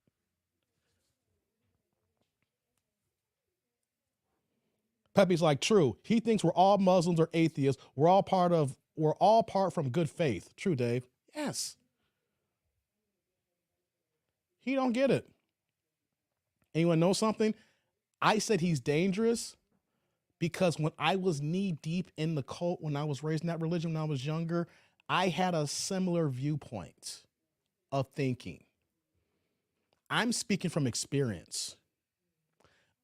Pepe's like, true. He thinks we're all Muslims or atheists. We're all part from good faith. True, Dave. Yes. He don't get it. Anyone know something? I said he's dangerous because when I was knee deep in the cult, when I was raised in that religion when I was younger, I had a similar viewpoint of thinking. I'm speaking from experience.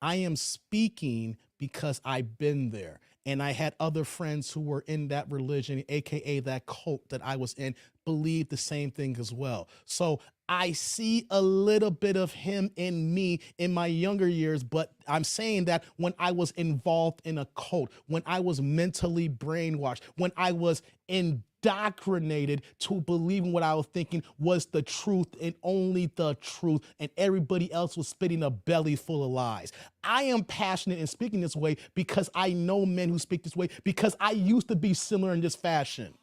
I am speaking because I've been there. And I had other friends who were in that religion, AKA that cult that I was in, believed the same thing as well. So I see a little bit of him in me in my younger years, but I'm saying that when I was involved in a cult, when I was mentally brainwashed, when I was in indoctrinated to believing what I was thinking was the truth and only the truth, and everybody else was spitting a belly full of lies. I am passionate in speaking this way because I know men who speak this way, because I used to be similar in this fashion.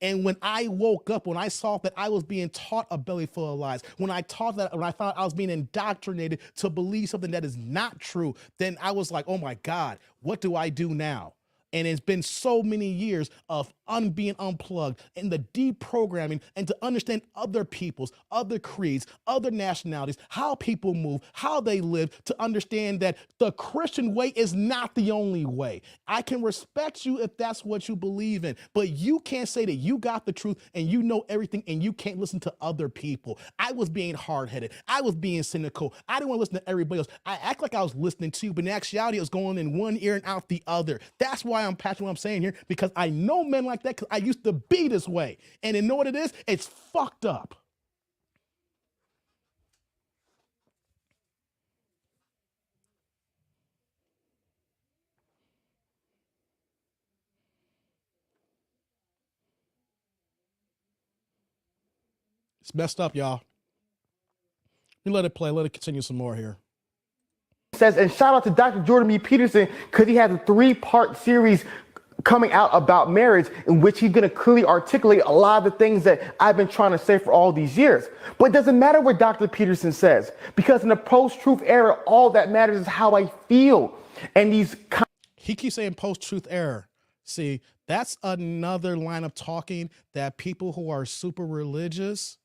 And when I woke up, when I saw that I was being taught a belly full of lies, when I found I was being indoctrinated to believe something that is not true, then I was like, oh my God, what do I do now? And it's been so many years of being unplugged and the deprogramming and to understand other peoples, other creeds, other nationalities, how people move, how they live, to understand that the Christian way is not the only way. I can respect you if that's what you believe in, but you can't say that you got the truth and you know everything and you can't listen to other people. I was being hard-headed. I was being cynical. I didn't want to listen to everybody else. I act like I was listening to you, but in actuality, it was going in one ear and out the other. That's why I'm passionate what I'm saying here, because I know men like that because I used to be this way. And you know what it is? It's fucked up. It's messed up, y'all. Let me let it play. Let it continue some more here. Says, and shout out to Dr. Jordan B. Peterson, because he has a 3-part series coming out about marriage in which he's going to clearly articulate a lot of the things that I've been trying to say for all these years. But it doesn't matter what Dr. Peterson says, because in the post-truth era, all that matters is how I feel. And he keeps saying post-truth era. See, that's another line of talking that people who are super religious,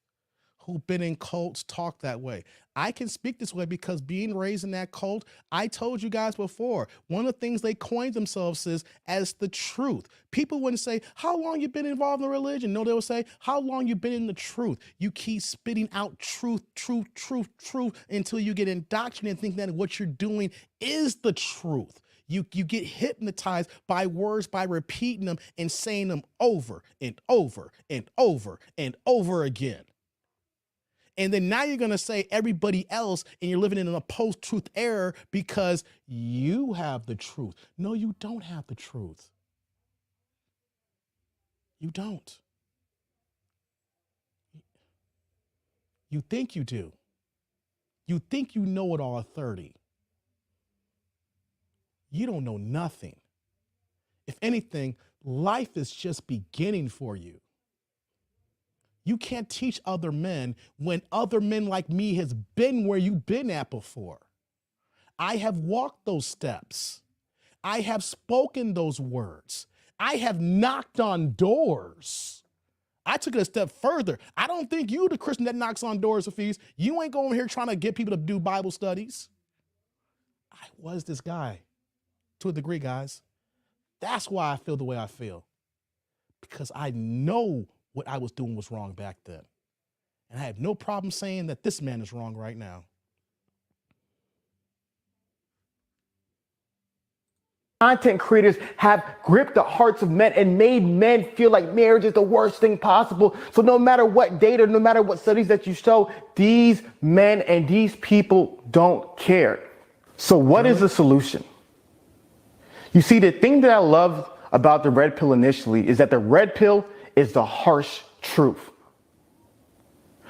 who've been in cults, talk that way. I can speak this way because being raised in that cult, I told you guys before, one of the things they coined themselves is as the truth. People wouldn't say, how long you been involved in religion? No, they would say, how long you been in the truth? You keep spitting out truth, truth, truth, truth until you get indoctrinated and think that what you're doing is the truth. You get hypnotized by words, by repeating them and saying them over and over and over and over again. And then now you're going to say everybody else and you're living in a post-truth era because you have the truth. No, you don't have the truth. You don't. You think you do. You think you know it all at 30. You don't know nothing. If anything, life is just beginning for you. You can't teach other men when other men like me has been where you've been at before. I have walked those steps. I have spoken those words. I have knocked on doors. I took it a step further. I don't think you the Christian that knocks on doors, Hafiz. You ain't going here trying to get people to do Bible studies. I was this guy to a degree, guys. That's why I feel the way I feel. Because I know what I was doing was wrong back then. And I have no problem saying that this man is wrong right now. Content creators have gripped the hearts of men and made men feel like marriage is the worst thing possible. So no matter what data, no matter what studies that you show, these men and these people don't care. So what is the solution? You see, the thing that I love about the red pill initially is that the red pill is the harsh truth.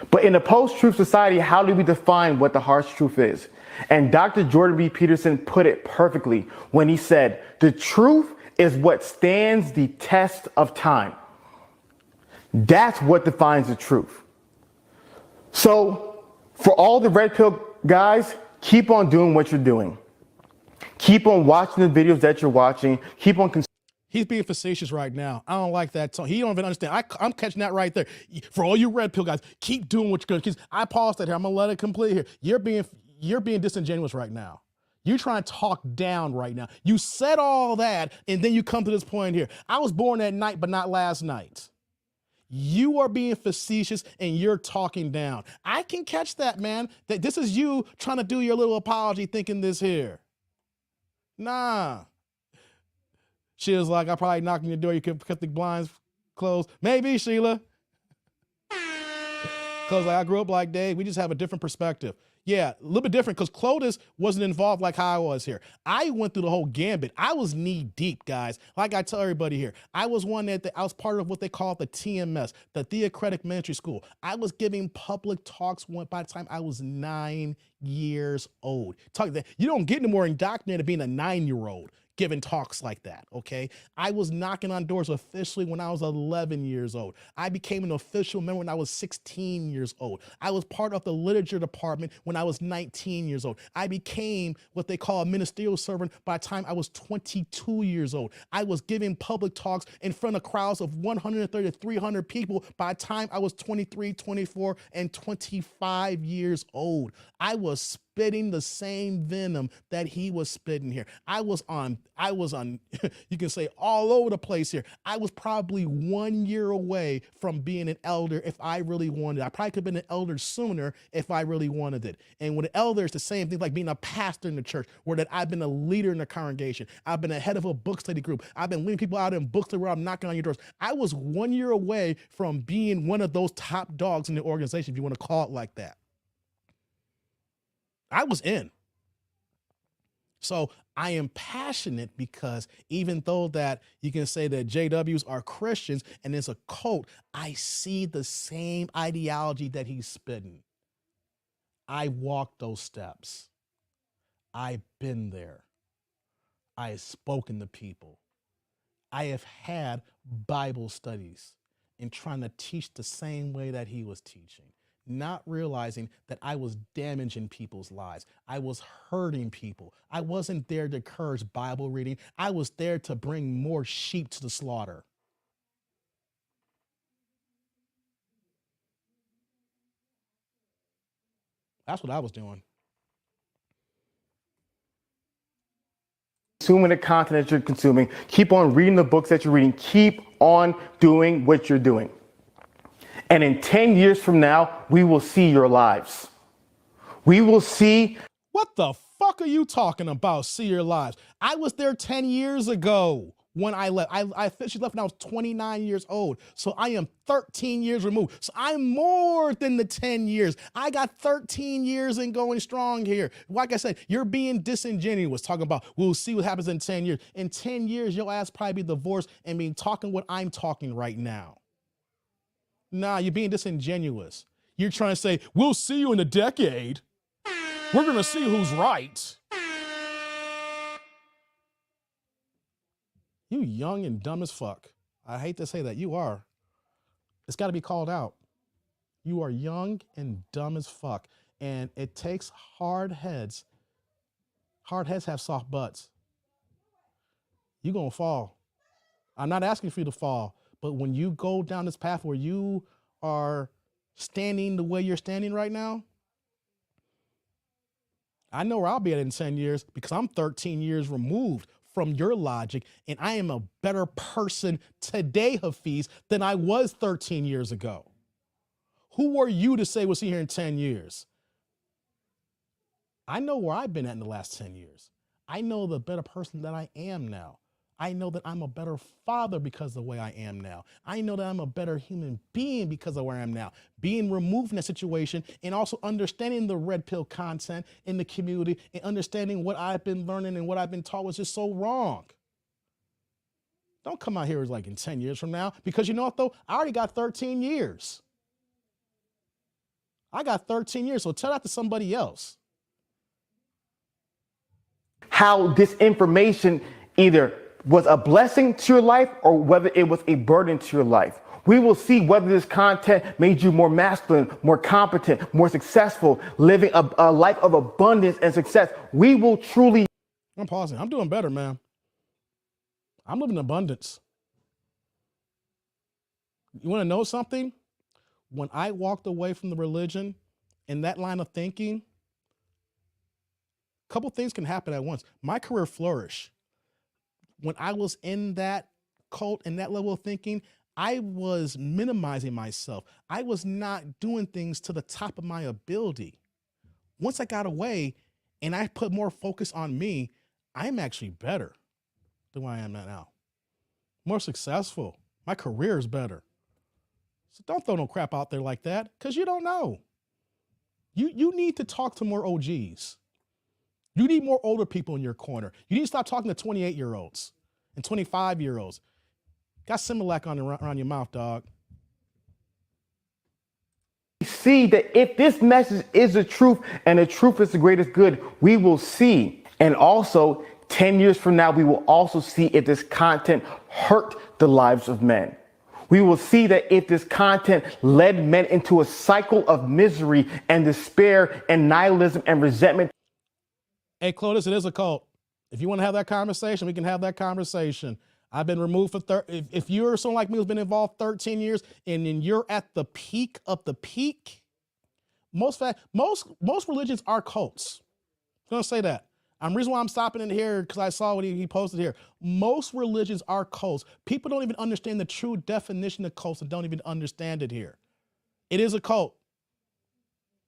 But in a post-truth society, how do we define what the harsh truth is? And Dr. Jordan B. Peterson put it perfectly when he said, the truth is what stands the test of time. That's what defines the truth. So for all the red pill guys, keep on doing what you're doing. Keep on watching the videos that you're watching. Keep on He's being facetious right now. I don't like that tone. He don't even understand. I'm catching that right there. For all you red pill guys, keep doing what you're going to. I paused that here. I'm going to let it complete here. You're being disingenuous right now. You're trying to talk down right now. You said all that, and then you come to this point here. I was born that night, but not last night. You are being facetious, and you're talking down. I can catch that, man. That this is you trying to do your little apology thinking this here. Nah. She was like, I probably knocked on your door. You could cut the blinds closed. Maybe, Sheila. Because like, I grew up like Dave. We just have a different perspective. Yeah, a little bit different because Clotis wasn't involved like how I was here. I went through the whole gambit. I was knee deep, guys. Like I tell everybody here, I was one that I was part of what they call the TMS, the Theocratic Ministry School. I was giving public talks by the time I was 9 years old. Talk that you don't get any more indoctrinated being a 9-year-old giving talks like that, okay? I was knocking on doors officially when I was 11 years old. I became an official member when I was 16 years old. I was part of the literature department when I was 19 years old. I became what they call a ministerial servant by the time I was 22 years old. I was giving public talks in front of crowds of 130 to 300 people by the time I was 23, 24, and 25 years old. I was spitting the same venom that he was spitting here. I was on, you can say all over the place here. I was probably 1 year away from being an elder if I really wanted it. I probably could have been an elder sooner if I really wanted it. And with an elder, it's the same thing like being a pastor in the church, where that I've been a leader in the congregation. I've been a head of a book study group. I've been leading people out in book study where I'm knocking on your doors. I was 1 year away from being one of those top dogs in the organization, if you want to call it like that. I was in. So I am passionate because even though that you can say that JWs are Christians and it's a cult, I see the same ideology that he's spitting. I walked those steps. I've been there. I have spoken to people. I have had Bible studies and trying to teach the same way that he was teaching, not realizing that I was damaging people's lives. I was hurting people. I wasn't there to encourage Bible reading. I was there to bring more sheep to the slaughter. That's what I was doing. Consuming the content that you're consuming, keep on reading the books that you're reading, keep on doing what you're doing. And in 10 years from now, we will see your lives. We will see. What the fuck are you talking about, see your lives? I was there 10 years ago when I left. I officially left when I was 29 years old. So I am 13 years removed. So I'm more than the 10 years. I got 13 years and going strong here. Like I said, you're being disingenuous, talking about, we'll see what happens in 10 years. In 10 years, your ass probably be divorced and be talking what I'm talking right now. Nah, you're being disingenuous. You're trying to say, we'll see you in a decade. We're going to see who's right. You young and dumb as fuck. I hate to say that. You are. It's got to be called out. You are young and dumb as fuck. And it takes hard heads. Hard heads have soft butts. You're going to fall. I'm not asking for you to fall. But when you go down this path where you are standing the way you're standing right now, I know where I'll be at in 10 years because I'm 13 years removed from your logic, and I am a better person today, Hafeez, than I was 13 years ago. Who are you to say we'll see here in 10 years? I know where I've been at in the last 10 years. I know the better person that I am now. I know that I'm a better father because of the way I am now. I know that I'm a better human being because of where I am now. Being removed from that situation and also understanding the red pill content in the community and understanding what I've been learning and what I've been taught was just so wrong. Don't come out here like in 10 years from now, because you know what though? I already got 13 years. I got 13 years, so tell that to somebody else. How this information either was a blessing to your life or whether it was a burden to your life. We will see whether this content made you more masculine, more competent, more successful, living a life of abundance and success. We will truly. I'm pausing. I'm doing better, man. I'm living in abundance. You want to know something? When I walked away from the religion in that line of thinking, a couple things can happen at once. My career flourished. When I was in that cult and that level of thinking, I was minimizing myself. I was not doing things to the top of my ability. Once I got away and I put more focus on me, I'm actually better than where I am now. More successful. My career is better. So don't throw no crap out there like that, because you don't know. You need to talk to more OGs. You need more older people in your corner. You need to stop talking to 28-year-olds and 25-year-olds. Got Similac around your mouth, dog. See that if this message is the truth and the truth is the greatest good, we will see. And also, 10 years from now, we will also see if this content hurt the lives of men. We will see that if this content led men into a cycle of misery and despair and nihilism and resentment. Hey, Clovis, it is a cult. If you want to have that conversation, we can have that conversation. I've been removed for if you're someone like me who's been involved 13 years and then you're at the peak of the peak, most religions are cults. I'm gonna say that. Reason why I'm stopping in here because I saw what he posted here. Most religions are cults. People don't even understand the true definition of cults and don't even understand it here. It is a cult.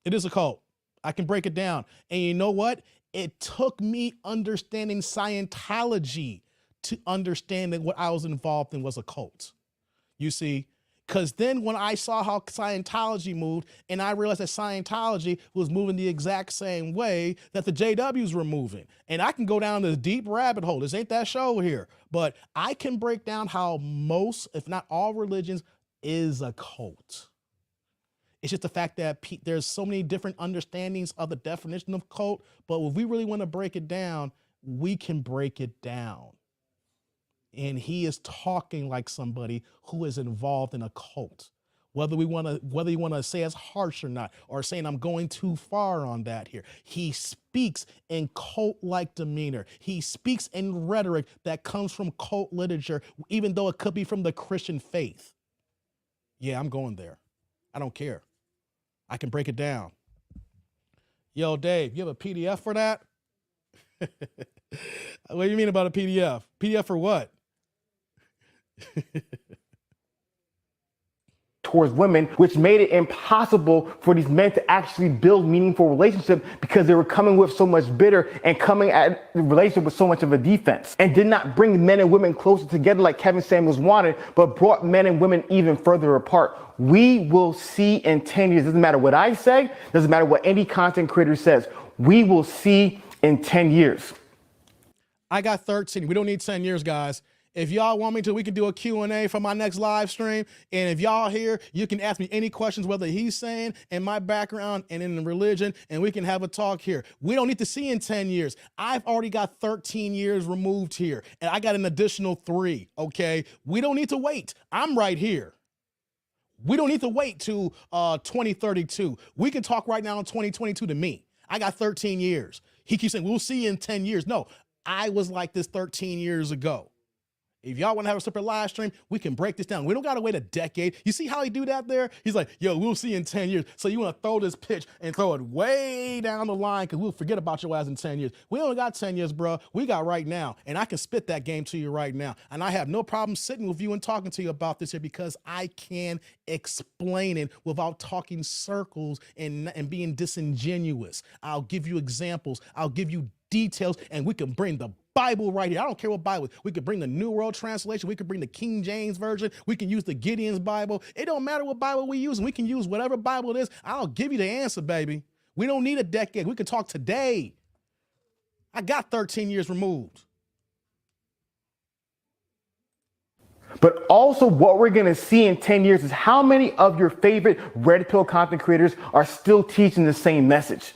It is a cult. I can break it down. And you know what? It took me understanding Scientology to understand that what I was involved in was a cult. You see, because then when I saw how Scientology moved and I realized that Scientology was moving the exact same way that the JWs were moving. And I can go down this deep rabbit hole. This ain't that show here, but I can break down how most, if not all religions is a cult. It's just the fact that there's so many different understandings of the definition of cult, but if we really want to break it down, we can break it down. And he is talking like somebody who is involved in a cult. Whether you want to say it's harsh or not, or saying I'm going too far on that here. He speaks in cult-like demeanor. He speaks in rhetoric that comes from cult literature, even though it could be from the Christian faith. Yeah, I'm going there. I don't care. I can break it down. Yo, Dave, you have a PDF for that? What do you mean about a PDF? PDF for what? Towards women, which made it impossible for these men to actually build meaningful relationships because they were coming with so much bitter and coming at the relationship with so much of a defense, and did not bring men and women closer together like Kevin Samuels wanted, but brought men and women even further apart. We will see in 10 years, doesn't matter what I say, doesn't matter what any content creator says, we will see in 10 years. I got 13. We don't need 10 years, guys. If y'all want me to, we can do a Q&A for my next live stream. And if y'all here, you can ask me any questions, whether he's saying in my background and in the religion, and we can have a talk here. We don't need to see in 10 years. I've already got 13 years removed here, and I got an additional 3, okay? We don't need to wait. I'm right here. We don't need to wait to 2032. We can talk right now in 2022 to me. I got 13 years. He keeps saying, we'll see you in 10 years. No, I was like this 13 years ago. If y'all want to have a separate live stream, we can break this down. We don't got to wait a decade. You see how he do that there? He's like, yo, we'll see you in 10 years. So you want to throw this pitch and throw it way down the line because we'll forget about your ass in 10 years. We only got 10 years, bro. We got right now. And I can spit that game to you right now. And I have no problem sitting with you and talking to you about this here because I can explain it without talking circles and being disingenuous. I'll give you examples. I'll give you details, and we can bring the Bible right here. I don't care what Bible. We could bring the New World Translation. We could bring the King James Version. We can use the Gideon's Bible. It don't matter what Bible we use, and we can use whatever Bible it is. I'll give you the answer, baby. We don't need a decade. We can talk today. I got 13 years removed. But also what we're going to see in 10 years is how many of your favorite red pill content creators are still teaching the same message.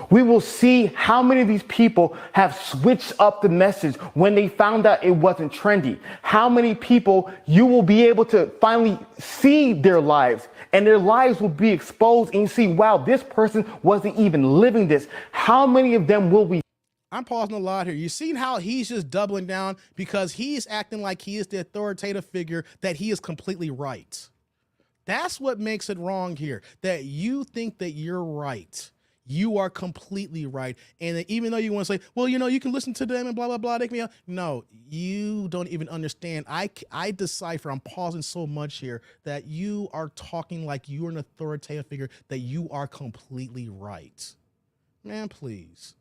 We will see how many of these people have switched up the message when they found out it wasn't trendy. How many people you will be able to finally see their lives, and their lives will be exposed, and you see, wow, this person wasn't even living this. How many of them will we? I'm pausing a lot here. You see how he's just doubling down because he's acting like he is the authoritative figure, that he is completely right. That's what makes it wrong here, that you think that you're right. You are completely right. And even though you want to say, well, you know, you can listen to them and blah, blah, blah. Take me out. No, you don't even understand. I decipher, I'm pausing so much here, that you are talking like you're an authoritative figure, that you are completely right. Man, please.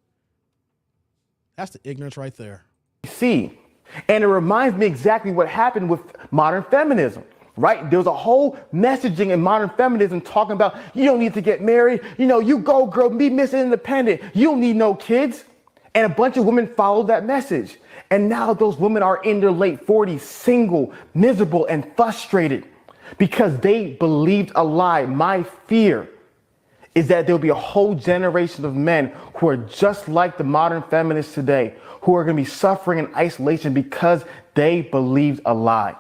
That's the ignorance right there. See, and it reminds me exactly what happened with modern feminism. right? There's a whole messaging in modern feminism talking about you don't need to get married. You know, you go, girl, be Miss Independent. You don't need no kids. And a bunch of women followed that message. And now those women are in their late 40s, single, miserable, and frustrated because they believed a lie. My fear is that there'll be a whole generation of men who are just like the modern feminists today, who are going to be suffering in isolation because they believed a lie.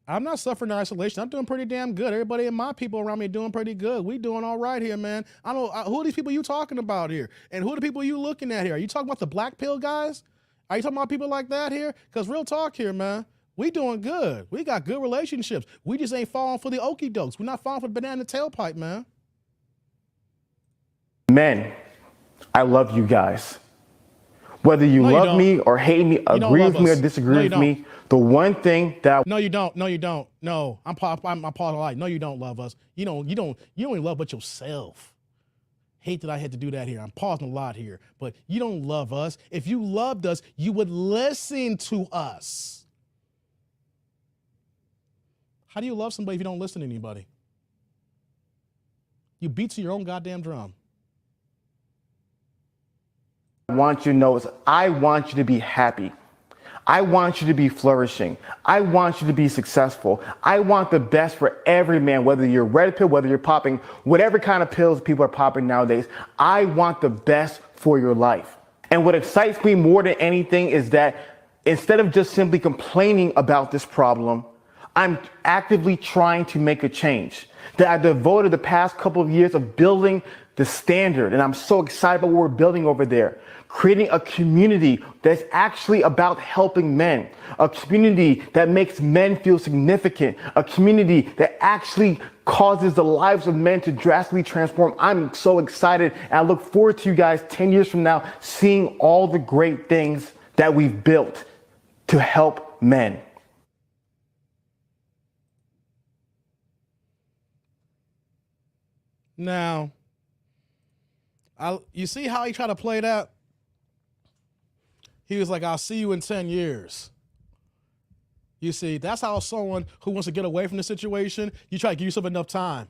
I'm not suffering in isolation. I'm doing pretty damn good. Everybody and my people around me are doing pretty good. We doing all right here, man. I don't. Who are these people you talking about here? And who are the people you looking at here? Are you talking about the black pill guys? Are you talking about people like that here? Because real talk here, man. We doing good. We got good relationships. We just ain't falling for the okie dokes. We're not falling for the banana tailpipe, man. Men, I love you guys. Whether you love me or hate me, agree with me or disagree with me, the one thing that No, you don't. No, you don't. No, I'm part of the light. No, you don't love us. You don't even love but yourself. Hate that I had to do that here. I'm pausing a lot here, but you don't love us. If you loved us, you would listen to us. How do you love somebody if you don't listen to anybody? You beat to your own goddamn drum. I want you to know is I want you to be happy. I want you to be flourishing. I want you to be successful. I want the best for every man, whether you're red pill, whether you're popping, whatever kind of pills people are popping nowadays. I want the best for your life. And what excites me more than anything is that instead of just simply complaining about this problem, I'm actively trying to make a change. That I devoted the past couple of years of building the standard, and I'm so excited about what we're building over there. Creating a community that's actually about helping men, a community that makes men feel significant, a community that actually causes the lives of men to drastically transform. I'm so excited, and I look forward to you guys 10 years from now seeing all the great things that we've built to help men. Now, you see how he tried to play that? He was like, I'll see you in 10 years. You see, that's how someone who wants to get away from the situation, you try to give yourself enough time.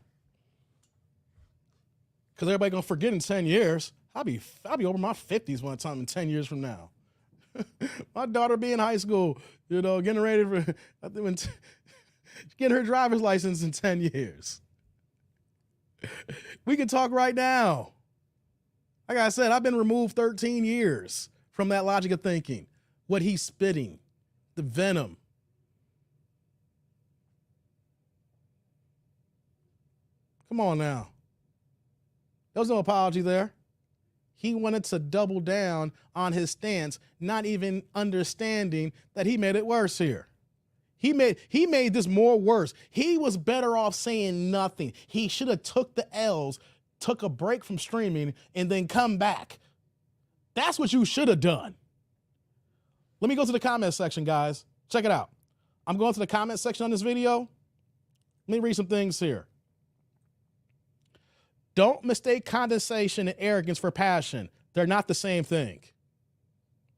Because everybody going to forget in 10 years. I'll be over my 50s one time in 10 years from now. My daughter be in high school, you know, getting ready for, getting her driver's license in 10 years. We can talk right now. Like I said, I've been removed 13 years from that logic of thinking. What he's spitting, the venom. Come on now. There was no apology there. He wanted to double down on his stance, not even understanding that he made it worse here. He made this more worse. He was better off saying nothing. He should have took the L's, took a break from streaming, and then come back. That's what you should have done. Let me go to the comment section, guys. Check it out. I'm going to the comment section on this video. Let me read some things here. Don't mistake condescension and arrogance for passion. They're not the same thing.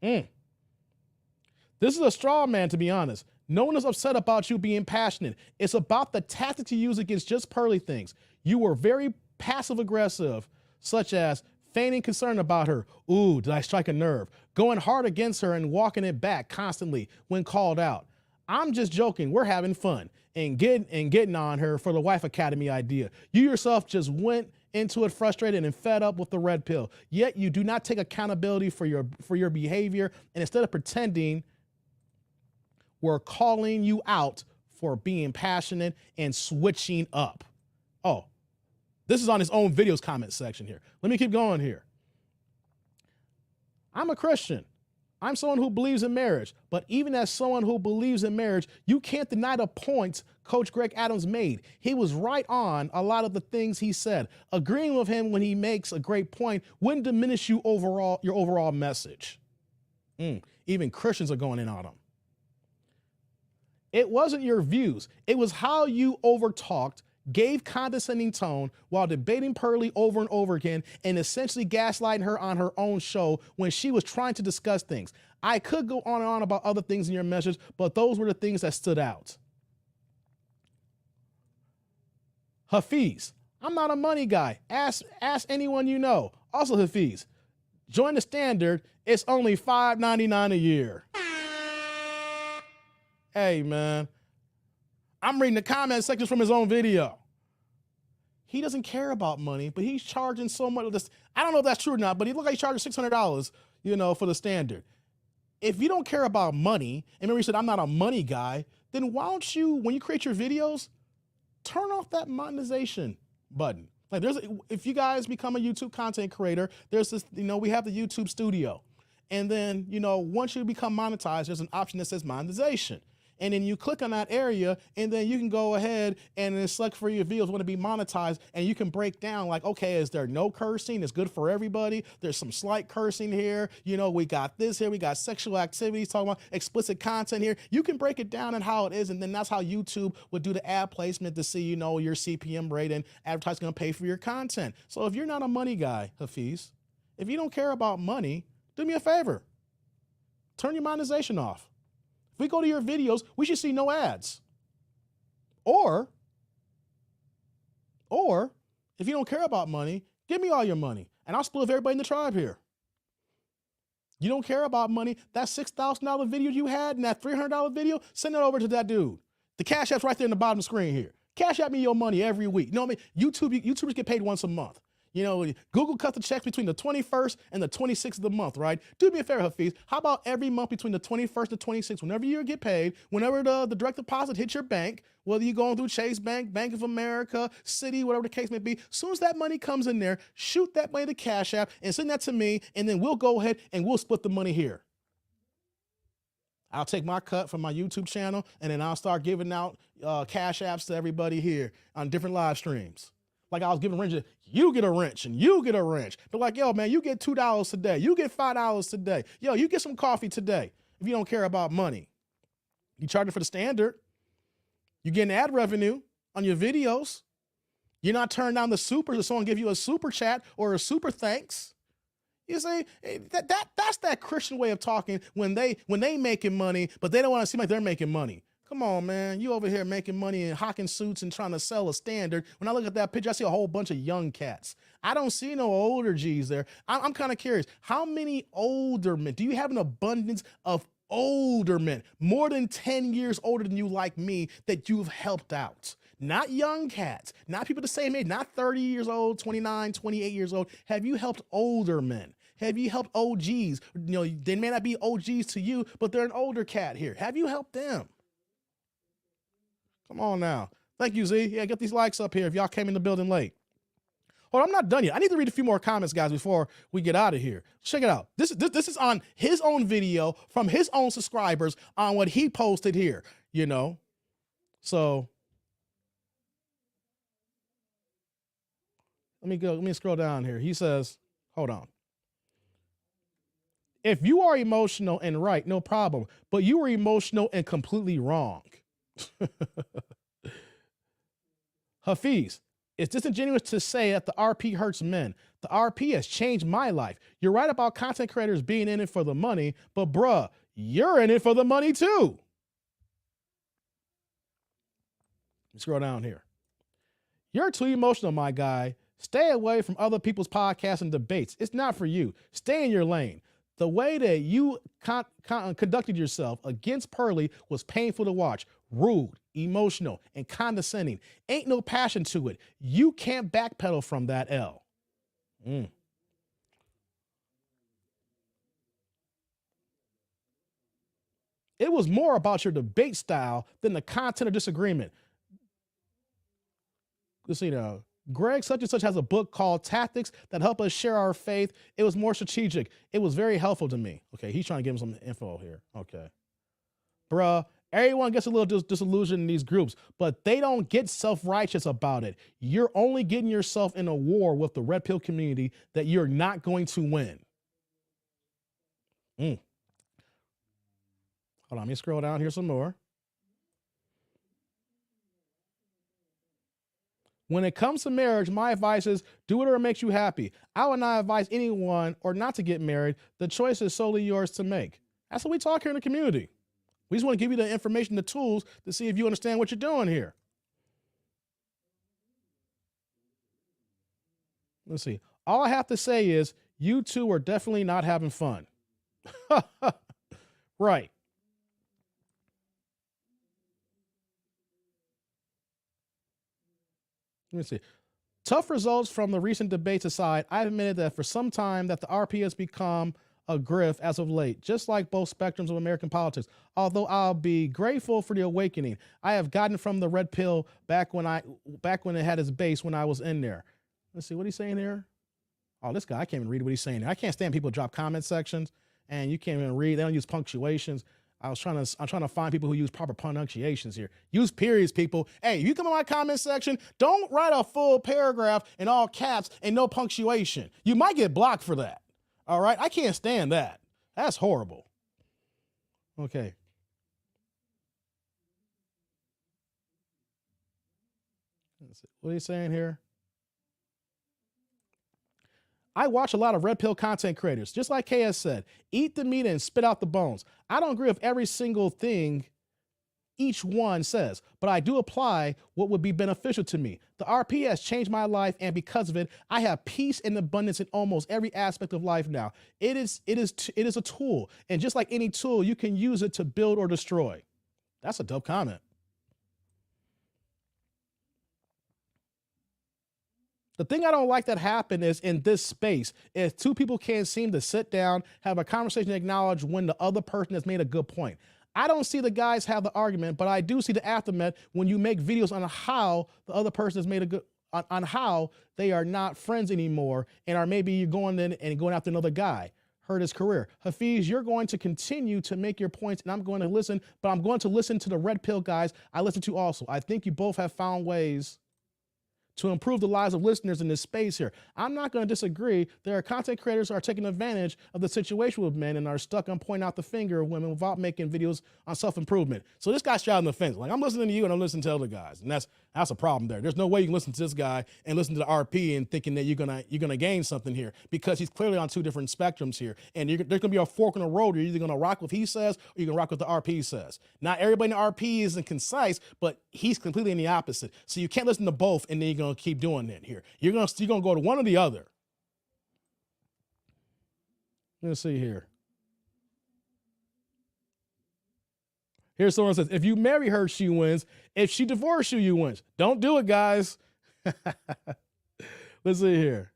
This is a straw man, to be honest. No one is upset about you being passionate. It's about the tactics you use against just pearly things. You were very passive aggressive, such as feigning concern about her. Ooh, did I strike a nerve? Going hard against her and walking it back constantly when called out. I'm just joking. We're having fun and getting on her for the Wife Academy idea. You yourself just went into it frustrated and fed up with the red pill. Yet you do not take accountability for your behavior, and instead of pretending, we're calling you out for being passionate and switching up. Oh, this is on his own videos comment section here. Let me keep going here. I'm a Christian. I'm someone who believes in marriage. But even as someone who believes in marriage, you can't deny the points Coach Greg Adams made. He was right on a lot of the things he said. Agreeing with him when he makes a great point wouldn't diminish your overall message. Even Christians are going in on him. It wasn't your views. It was how you overtalked, gave condescending tone while debating Pearly over and over again and essentially gaslighting her on her own show when she was trying to discuss things. I could go on and on about other things in your message, but those were the things that stood out. Hafeez, I'm not a money guy. Ask anyone you know. Also Hafeez, join the standard. It's only $5.99 a year. Hey, man. I'm reading the comment sections from his own video. He doesn't care about money, but he's charging so much of this. I don't know if that's true or not, but he looked like he's charging $600, for the standard. If you don't care about money, and remember you said, I'm not a money guy, then why don't you, when you create your videos, turn off that monetization button. Like if you guys become a YouTube content creator, there's this, we have the YouTube studio. And then, once you become monetized, there's an option that says monetization. And then you click on that area, and then you can go ahead and then select for your videos want to be monetized, and you can break down like, okay, is there no cursing? It's good for everybody. There's some slight cursing here. We got this here. We got sexual activities, talking about explicit content here. You can break it down and how it is, and then that's how YouTube would do the ad placement to see, your CPM rate, and advertisers going to pay for your content. So if you're not a money guy, Hafiz, if you don't care about money, do me a favor. Turn your monetization off. If we go to your videos, we should see no ads. Or if you don't care about money, give me all your money and I'll split with everybody in the tribe here. You don't care about money, that $6,000 video you had and that $300 video, send it over to that dude. The Cash App's right there in the bottom screen here. Cash App me your money every week. You know what I mean? YouTubers get paid once a month. Google cuts the checks between the 21st and the 26th of the month, right? Do me a favor, Hafiz. How about every month between the 21st and 26th, whenever you get paid, whenever the direct deposit hits your bank, whether you're going through Chase Bank, Bank of America, Citi, whatever the case may be, as soon as that money comes in there, shoot that money to Cash App and send that to me, and then we'll go ahead and we'll split the money here. I'll take my cut from my YouTube channel, and then I'll start giving out Cash Apps to everybody here on different live streams. Like I was giving wrenches, you get a wrench and you get a wrench. But like, yo, man, you get $2 today. You get $5 today. Yo, you get some coffee today if you don't care about money. You charge it for the standard. You getting ad revenue on your videos. You're not turning down the supers if someone give you a super chat or a super thanks. You see, that's that Christian way of talking when they making money, but they don't want to seem like they're making money. Come on, man. You over here making money in hawking suits and trying to sell a standard. When I look at that picture, I see a whole bunch of young cats. I don't see no older G's there. I'm kind of curious. How many older men? Do you have an abundance of older men, more than 10 years older than you like me, that you've helped out? Not young cats, not people the same age, not 30 years old, 29, 28 years old. Have you helped older men? Have you helped OGs? They may not be OGs to you, but they're an older cat here. Have you helped them? Come on now. Thank you, Z. Yeah, get these likes up here if y'all came in the building late. Hold on, I'm not done yet. I need to read a few more comments, guys, before we get out of here. Check it out. This is on his own video from his own subscribers on what he posted here, So let me scroll down here. He says, hold on. If you are emotional and right, no problem. But you were emotional and completely wrong. Hafiz, it's disingenuous to say that the RP hurts men. The RP has changed my life. You're right about content creators being in it for the money, but bruh, you're in it for the money too. Scroll down here. You're too emotional, my guy. Stay away from other people's podcasts and debates. It's not for you. Stay in your lane. The way that you conducted yourself against Pearly was painful to watch. Rude, emotional, and condescending. Ain't no passion to it. You can't backpedal from that L. It was more about your debate style than the content of disagreement. Greg such and such has a book called Tactics that help us share our faith. It was more strategic. It was very helpful to me. Okay, he's trying to give him some info here. Okay. Bruh, everyone gets a little disillusioned in these groups, but they don't get self-righteous about it. You're only getting yourself in a war with the red pill community that you're not going to win. Hold on, let me scroll down here some more. When it comes to marriage, my advice is do whatever makes you happy. I would not advise anyone or not to get married. The choice is solely yours to make. That's what we talk here in the community. We just want to give you the information, the tools to see if you understand what you're doing here. Let's see. All I have to say is you two are definitely not having fun. Right. Let me see. Tough results from the recent debates aside, I've admitted that for some time that the RP has become a grift as of late, just like both spectrums of American politics. Although I'll be grateful for the awakening I have gotten from the red pill back when it had its base when I was in there. Let's see what he's saying here. Oh, this guy, I can't even read what he's saying. I can't stand people who drop comment sections and you can't even read. They don't use punctuations. I'm trying to find people who use proper pronunciations here. Use periods, people. Hey, you come in my comment section, don't write a full paragraph in all caps and no punctuation. You might get blocked for that. All right? I can't stand that. That's horrible. Okay. Let's see. What are you saying here? I watch a lot of red pill content creators. Just like KS said, eat the meat and spit out the bones. I don't agree with every single thing each one says, but I do apply what would be beneficial to me. The RP has changed my life, and because of it, I have peace and abundance in almost every aspect of life now. It is a tool, and just like any tool, you can use it to build or destroy. That's a dope comment. The thing I don't like that happened is in this space, if two people can't seem to sit down, have a conversation, and acknowledge when the other person has made a good point. I don't see the guys have the argument, but I do see the aftermath when you make videos on how the other person has made a good, on how they are not friends anymore and are maybe going in and going after another guy, hurt his career. Hafeez, you're going to continue to make your points and I'm going to listen, but I'm going to listen to the red pill guys I listen to also. I think you both have found ways to improve the lives of listeners in this space here. I'm not going to disagree. There are content creators who are taking advantage of the situation with men and are stuck on pointing out the finger of women without making videos on self-improvement. So this guy's straddling the fence. Like, I'm listening to you and I'm listening to other guys. And that's a problem there. There's no way you can listen to this guy and listen to the RP and thinking that you're gonna gain something here, because he's clearly on two different spectrums here. And there's gonna be a fork in the road. You're either gonna rock what he says or you're gonna rock what the RP says. Not everybody in the RP isn't concise, but he's completely in the opposite. So you can't listen to both and then you're gonna keep doing it here. You're gonna go to one or the other. Let's see here. Here's someone who says, if you marry her, she wins. If she divorces you, you wins. Don't do it, guys. Let's see here.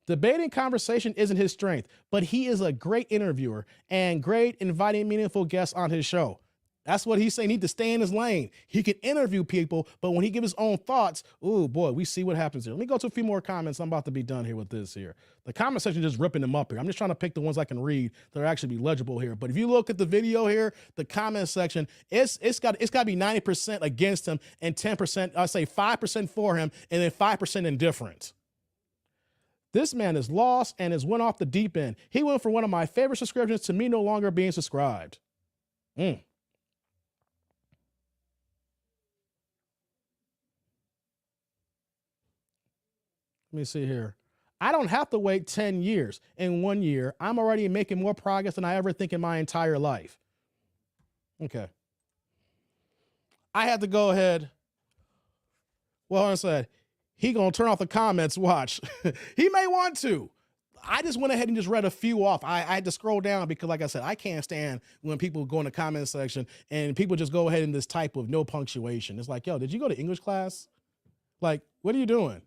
Debating conversation isn't his strength, but he is a great interviewer and great inviting meaningful guests on his show. That's what he's saying. He needs to stay in his lane. He can interview people, but when he gives his own thoughts, oh boy, we see what happens here. Let me go to a few more comments. I'm about to be done here with this here. The comment section is just ripping them up here. I'm just trying to pick the ones I can read that are actually be legible here. But if you look at the video here, the comment section, it's got to be 90% against him and 10%, I say 5% for him, and then 5% indifferent. This man is lost and has went off the deep end. He went from one of my favorite subscriptions to me no longer being subscribed. Let me see here. I don't have to wait 10 years. In 1 year, I'm already making more progress than I ever think in my entire life. Okay. I had to go ahead. Well, I said, he gonna turn off the comments, watch. He may want to. I just went ahead and just read a few off. I had to scroll down because, like I said, I can't stand when people go in the comment section and people just go ahead and this type of no punctuation. It's like, yo, did you go to English class? Like, what are you doing?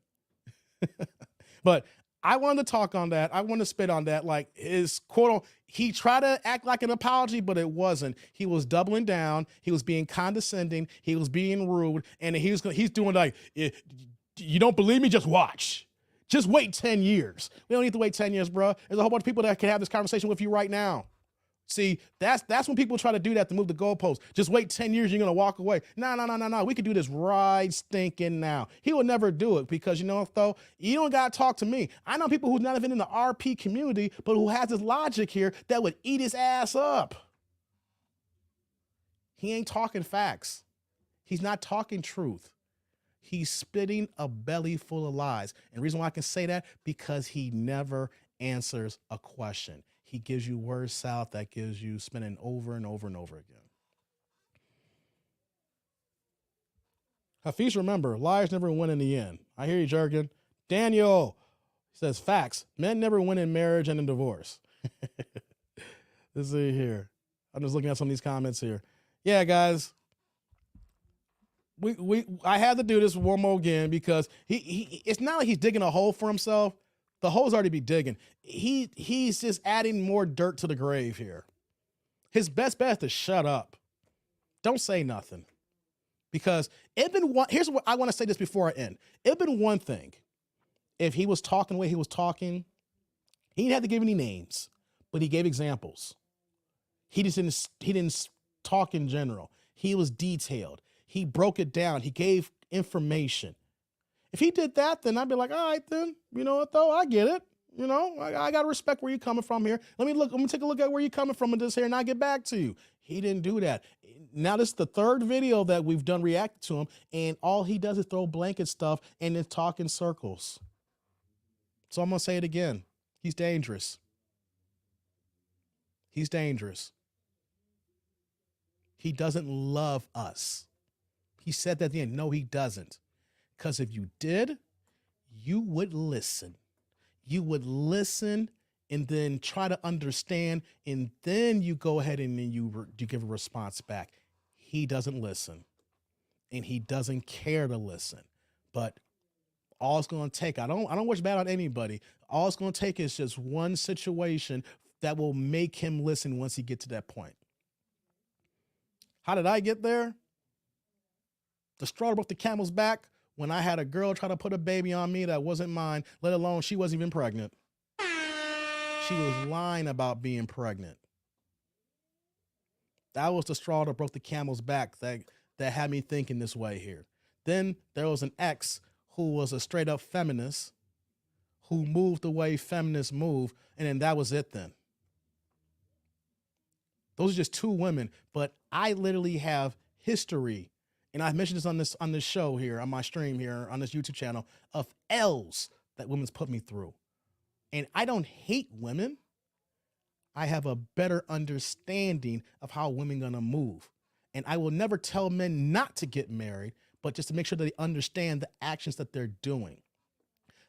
But I wanted to talk on that. I wanted to spit on that. Like his quote, he tried to act like an apology, but it wasn't. He was doubling down. He was being condescending. He was being rude. And he's doing like, you don't believe me? Just watch. Just wait 10 years. We don't need to wait 10 years, bro. There's a whole bunch of people that can have this conversation with you right now. See, that's when people try to do that to move the goalposts. Just wait 10 years, you're going to walk away. No. We could do this right stinking now. He will never do it because, you know, though, you don't got to talk to me. I know people who's not even in the RP community, but who has this logic here that would eat his ass up. He ain't talking facts. He's not talking truth. He's spitting a belly full of lies. And the reason why I can say that, because he never answers a question. He gives you word salad that gives you spinning over and over and over again. Hafiz, remember, liars never win in the end. I hear you, Jurgen. Daniel says, facts. Men never win in marriage and in divorce. Let's see here. I'm just looking at some of these comments here. Yeah, guys. I had to do this one more again because it's not like he's digging a hole for himself. The hole's already be digging. He's just adding more dirt to the grave here. His best bet is to shut up. Don't say nothing. Because here's what I want to say this before I end. It'd been one thing if he was talking the way he was talking. He didn't have to give any names, but he gave examples. He didn't talk in general. He was detailed. He broke it down. He gave information. If he did that, then I'd be like, all right, then, you know what, though? I get it. You know, I got to respect where you're coming from here. Let me take a look at where you're coming from in this here and I'll get back to you. He didn't do that. Now, this is the third video that we've done reacting to him, and all he does is throw blanket stuff and then talk in circles. So I'm going to say it again. He's dangerous. He's dangerous. He doesn't love us. He said that at the end. No, he doesn't. Because if you did, you would listen. You would listen and then try to understand, and then you go ahead and then you give a response back. He doesn't listen, and he doesn't care to listen. But all it's going to take, I don't wish bad on anybody. All it's going to take is just one situation that will make him listen once he gets to that point. How did I get there? The straw that broke the camel's back when I had a girl try to put a baby on me that wasn't mine, let alone she wasn't even pregnant. She was lying about being pregnant. That was the straw that broke the camel's back that had me thinking this way here. Then there was an ex who was a straight up feminist who moved the way feminists move, and then that was it then. Those are just two women, but I literally have history, and I've mentioned this on this show here, on my stream here, on this YouTube channel, of L's that women's put me through. And I don't hate women. I have a better understanding of how women gonna move. And I will never tell men not to get married, but just to make sure that they understand the actions that they're doing.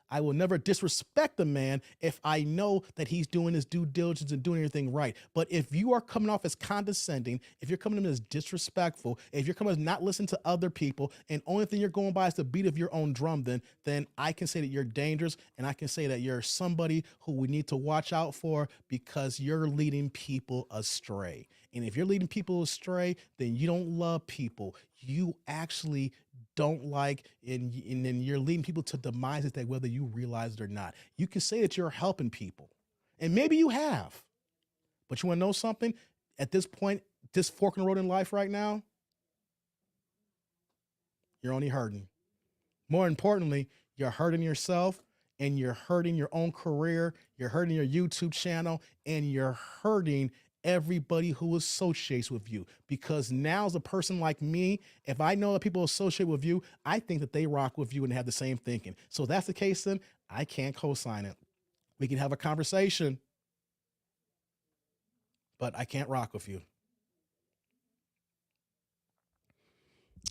I will never disrespect a man if I know that he's doing his due diligence and doing everything right. But if you are coming off as condescending, if you're coming in as disrespectful, if you're coming as not listening to other people, and only thing you're going by is the beat of your own drum, then I can say that you're dangerous, and I can say that you're somebody who we need to watch out for because you're leading people astray. And if you're leading people astray, then you don't love people. You actually don't like, and then you're leading people to demises that whether you realize it or not. You can say that you're helping people, and maybe you have, but you want to know something? At this point, this fork in the road in life right now, you're only hurting. More importantly, you're hurting yourself, and you're hurting your own career, you're hurting your YouTube channel, and you're hurting everybody who associates with you. Because now as a person like me, if I know that people associate with you, I think that they rock with you and have the same thinking. So if that's the case, then I can't co-sign it. We can have a conversation, but I can't rock with you.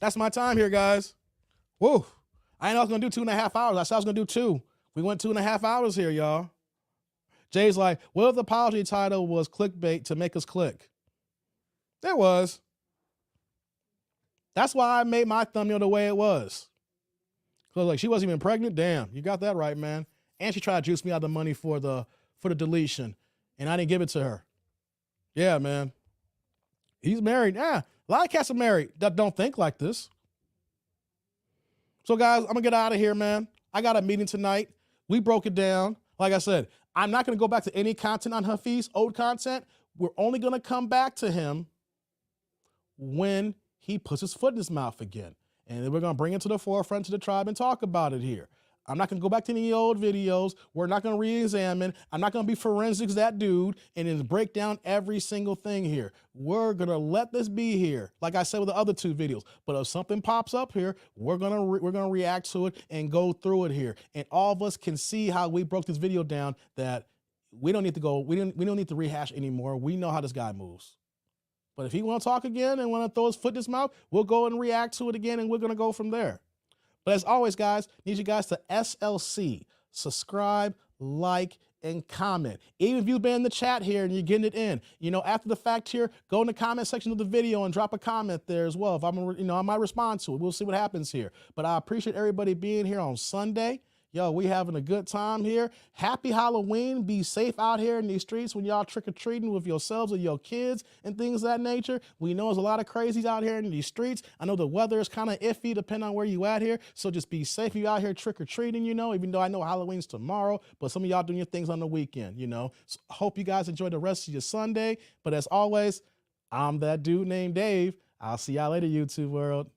That's my time here, guys. Whoa. I ain't gonna do 2.5 hours. I said I was gonna do 2. We went 2.5 hours here, y'all. Jay's like, what if the apology title was clickbait to make us click? There was. That's why I made my thumbnail the way it was. Because like she wasn't even pregnant. Damn, you got that right, man. And she tried to juice me out of the money for the deletion, and I didn't give it to her. Yeah, man. He's married. Yeah, a lot of cats are married that don't think like this. So guys, I'm gonna get out of here, man. I got a meeting tonight. We broke it down. Like I said, I'm not going to go back to any content on Hafeez, old content. We're only going to come back to him when he puts his foot in his mouth again. And then we're going to bring it to the forefront to the tribe and talk about it here. I'm not going to go back to any old videos. We're not going to re-examine. I'm not going to be forensics that dude and then break down every single thing here. We're going to let this be here, like I said with the other 2 videos. But if something pops up here, we're going to react to it and go through it here. And all of us can see how we broke this video down, that we don't need to go, we don't need to rehash anymore. We know how this guy moves. But if he want to talk again and want to throw his foot in his mouth, we'll go and react to it again, and we're going to go from there. But as always, guys, need you guys to SLC, subscribe, like, and comment. Even if you've been in the chat here and you're getting it in, after the fact here, go in the comment section of the video and drop a comment there as well. If I might respond to it. We'll see what happens here. But I appreciate everybody being here on Sunday. Yo, we having a good time here. Happy Halloween. Be safe out here in these streets when y'all trick-or-treating with yourselves or your kids and things of that nature. We know there's a lot of crazies out here in these streets. I know the weather is kind of iffy depending on where you at here. So just be safe if you out here trick-or-treating, even though I know Halloween's tomorrow, but some of y'all doing your things on the weekend, So hope you guys enjoy the rest of your Sunday. But as always, I'm that dude named Dave. I'll see y'all later, YouTube world.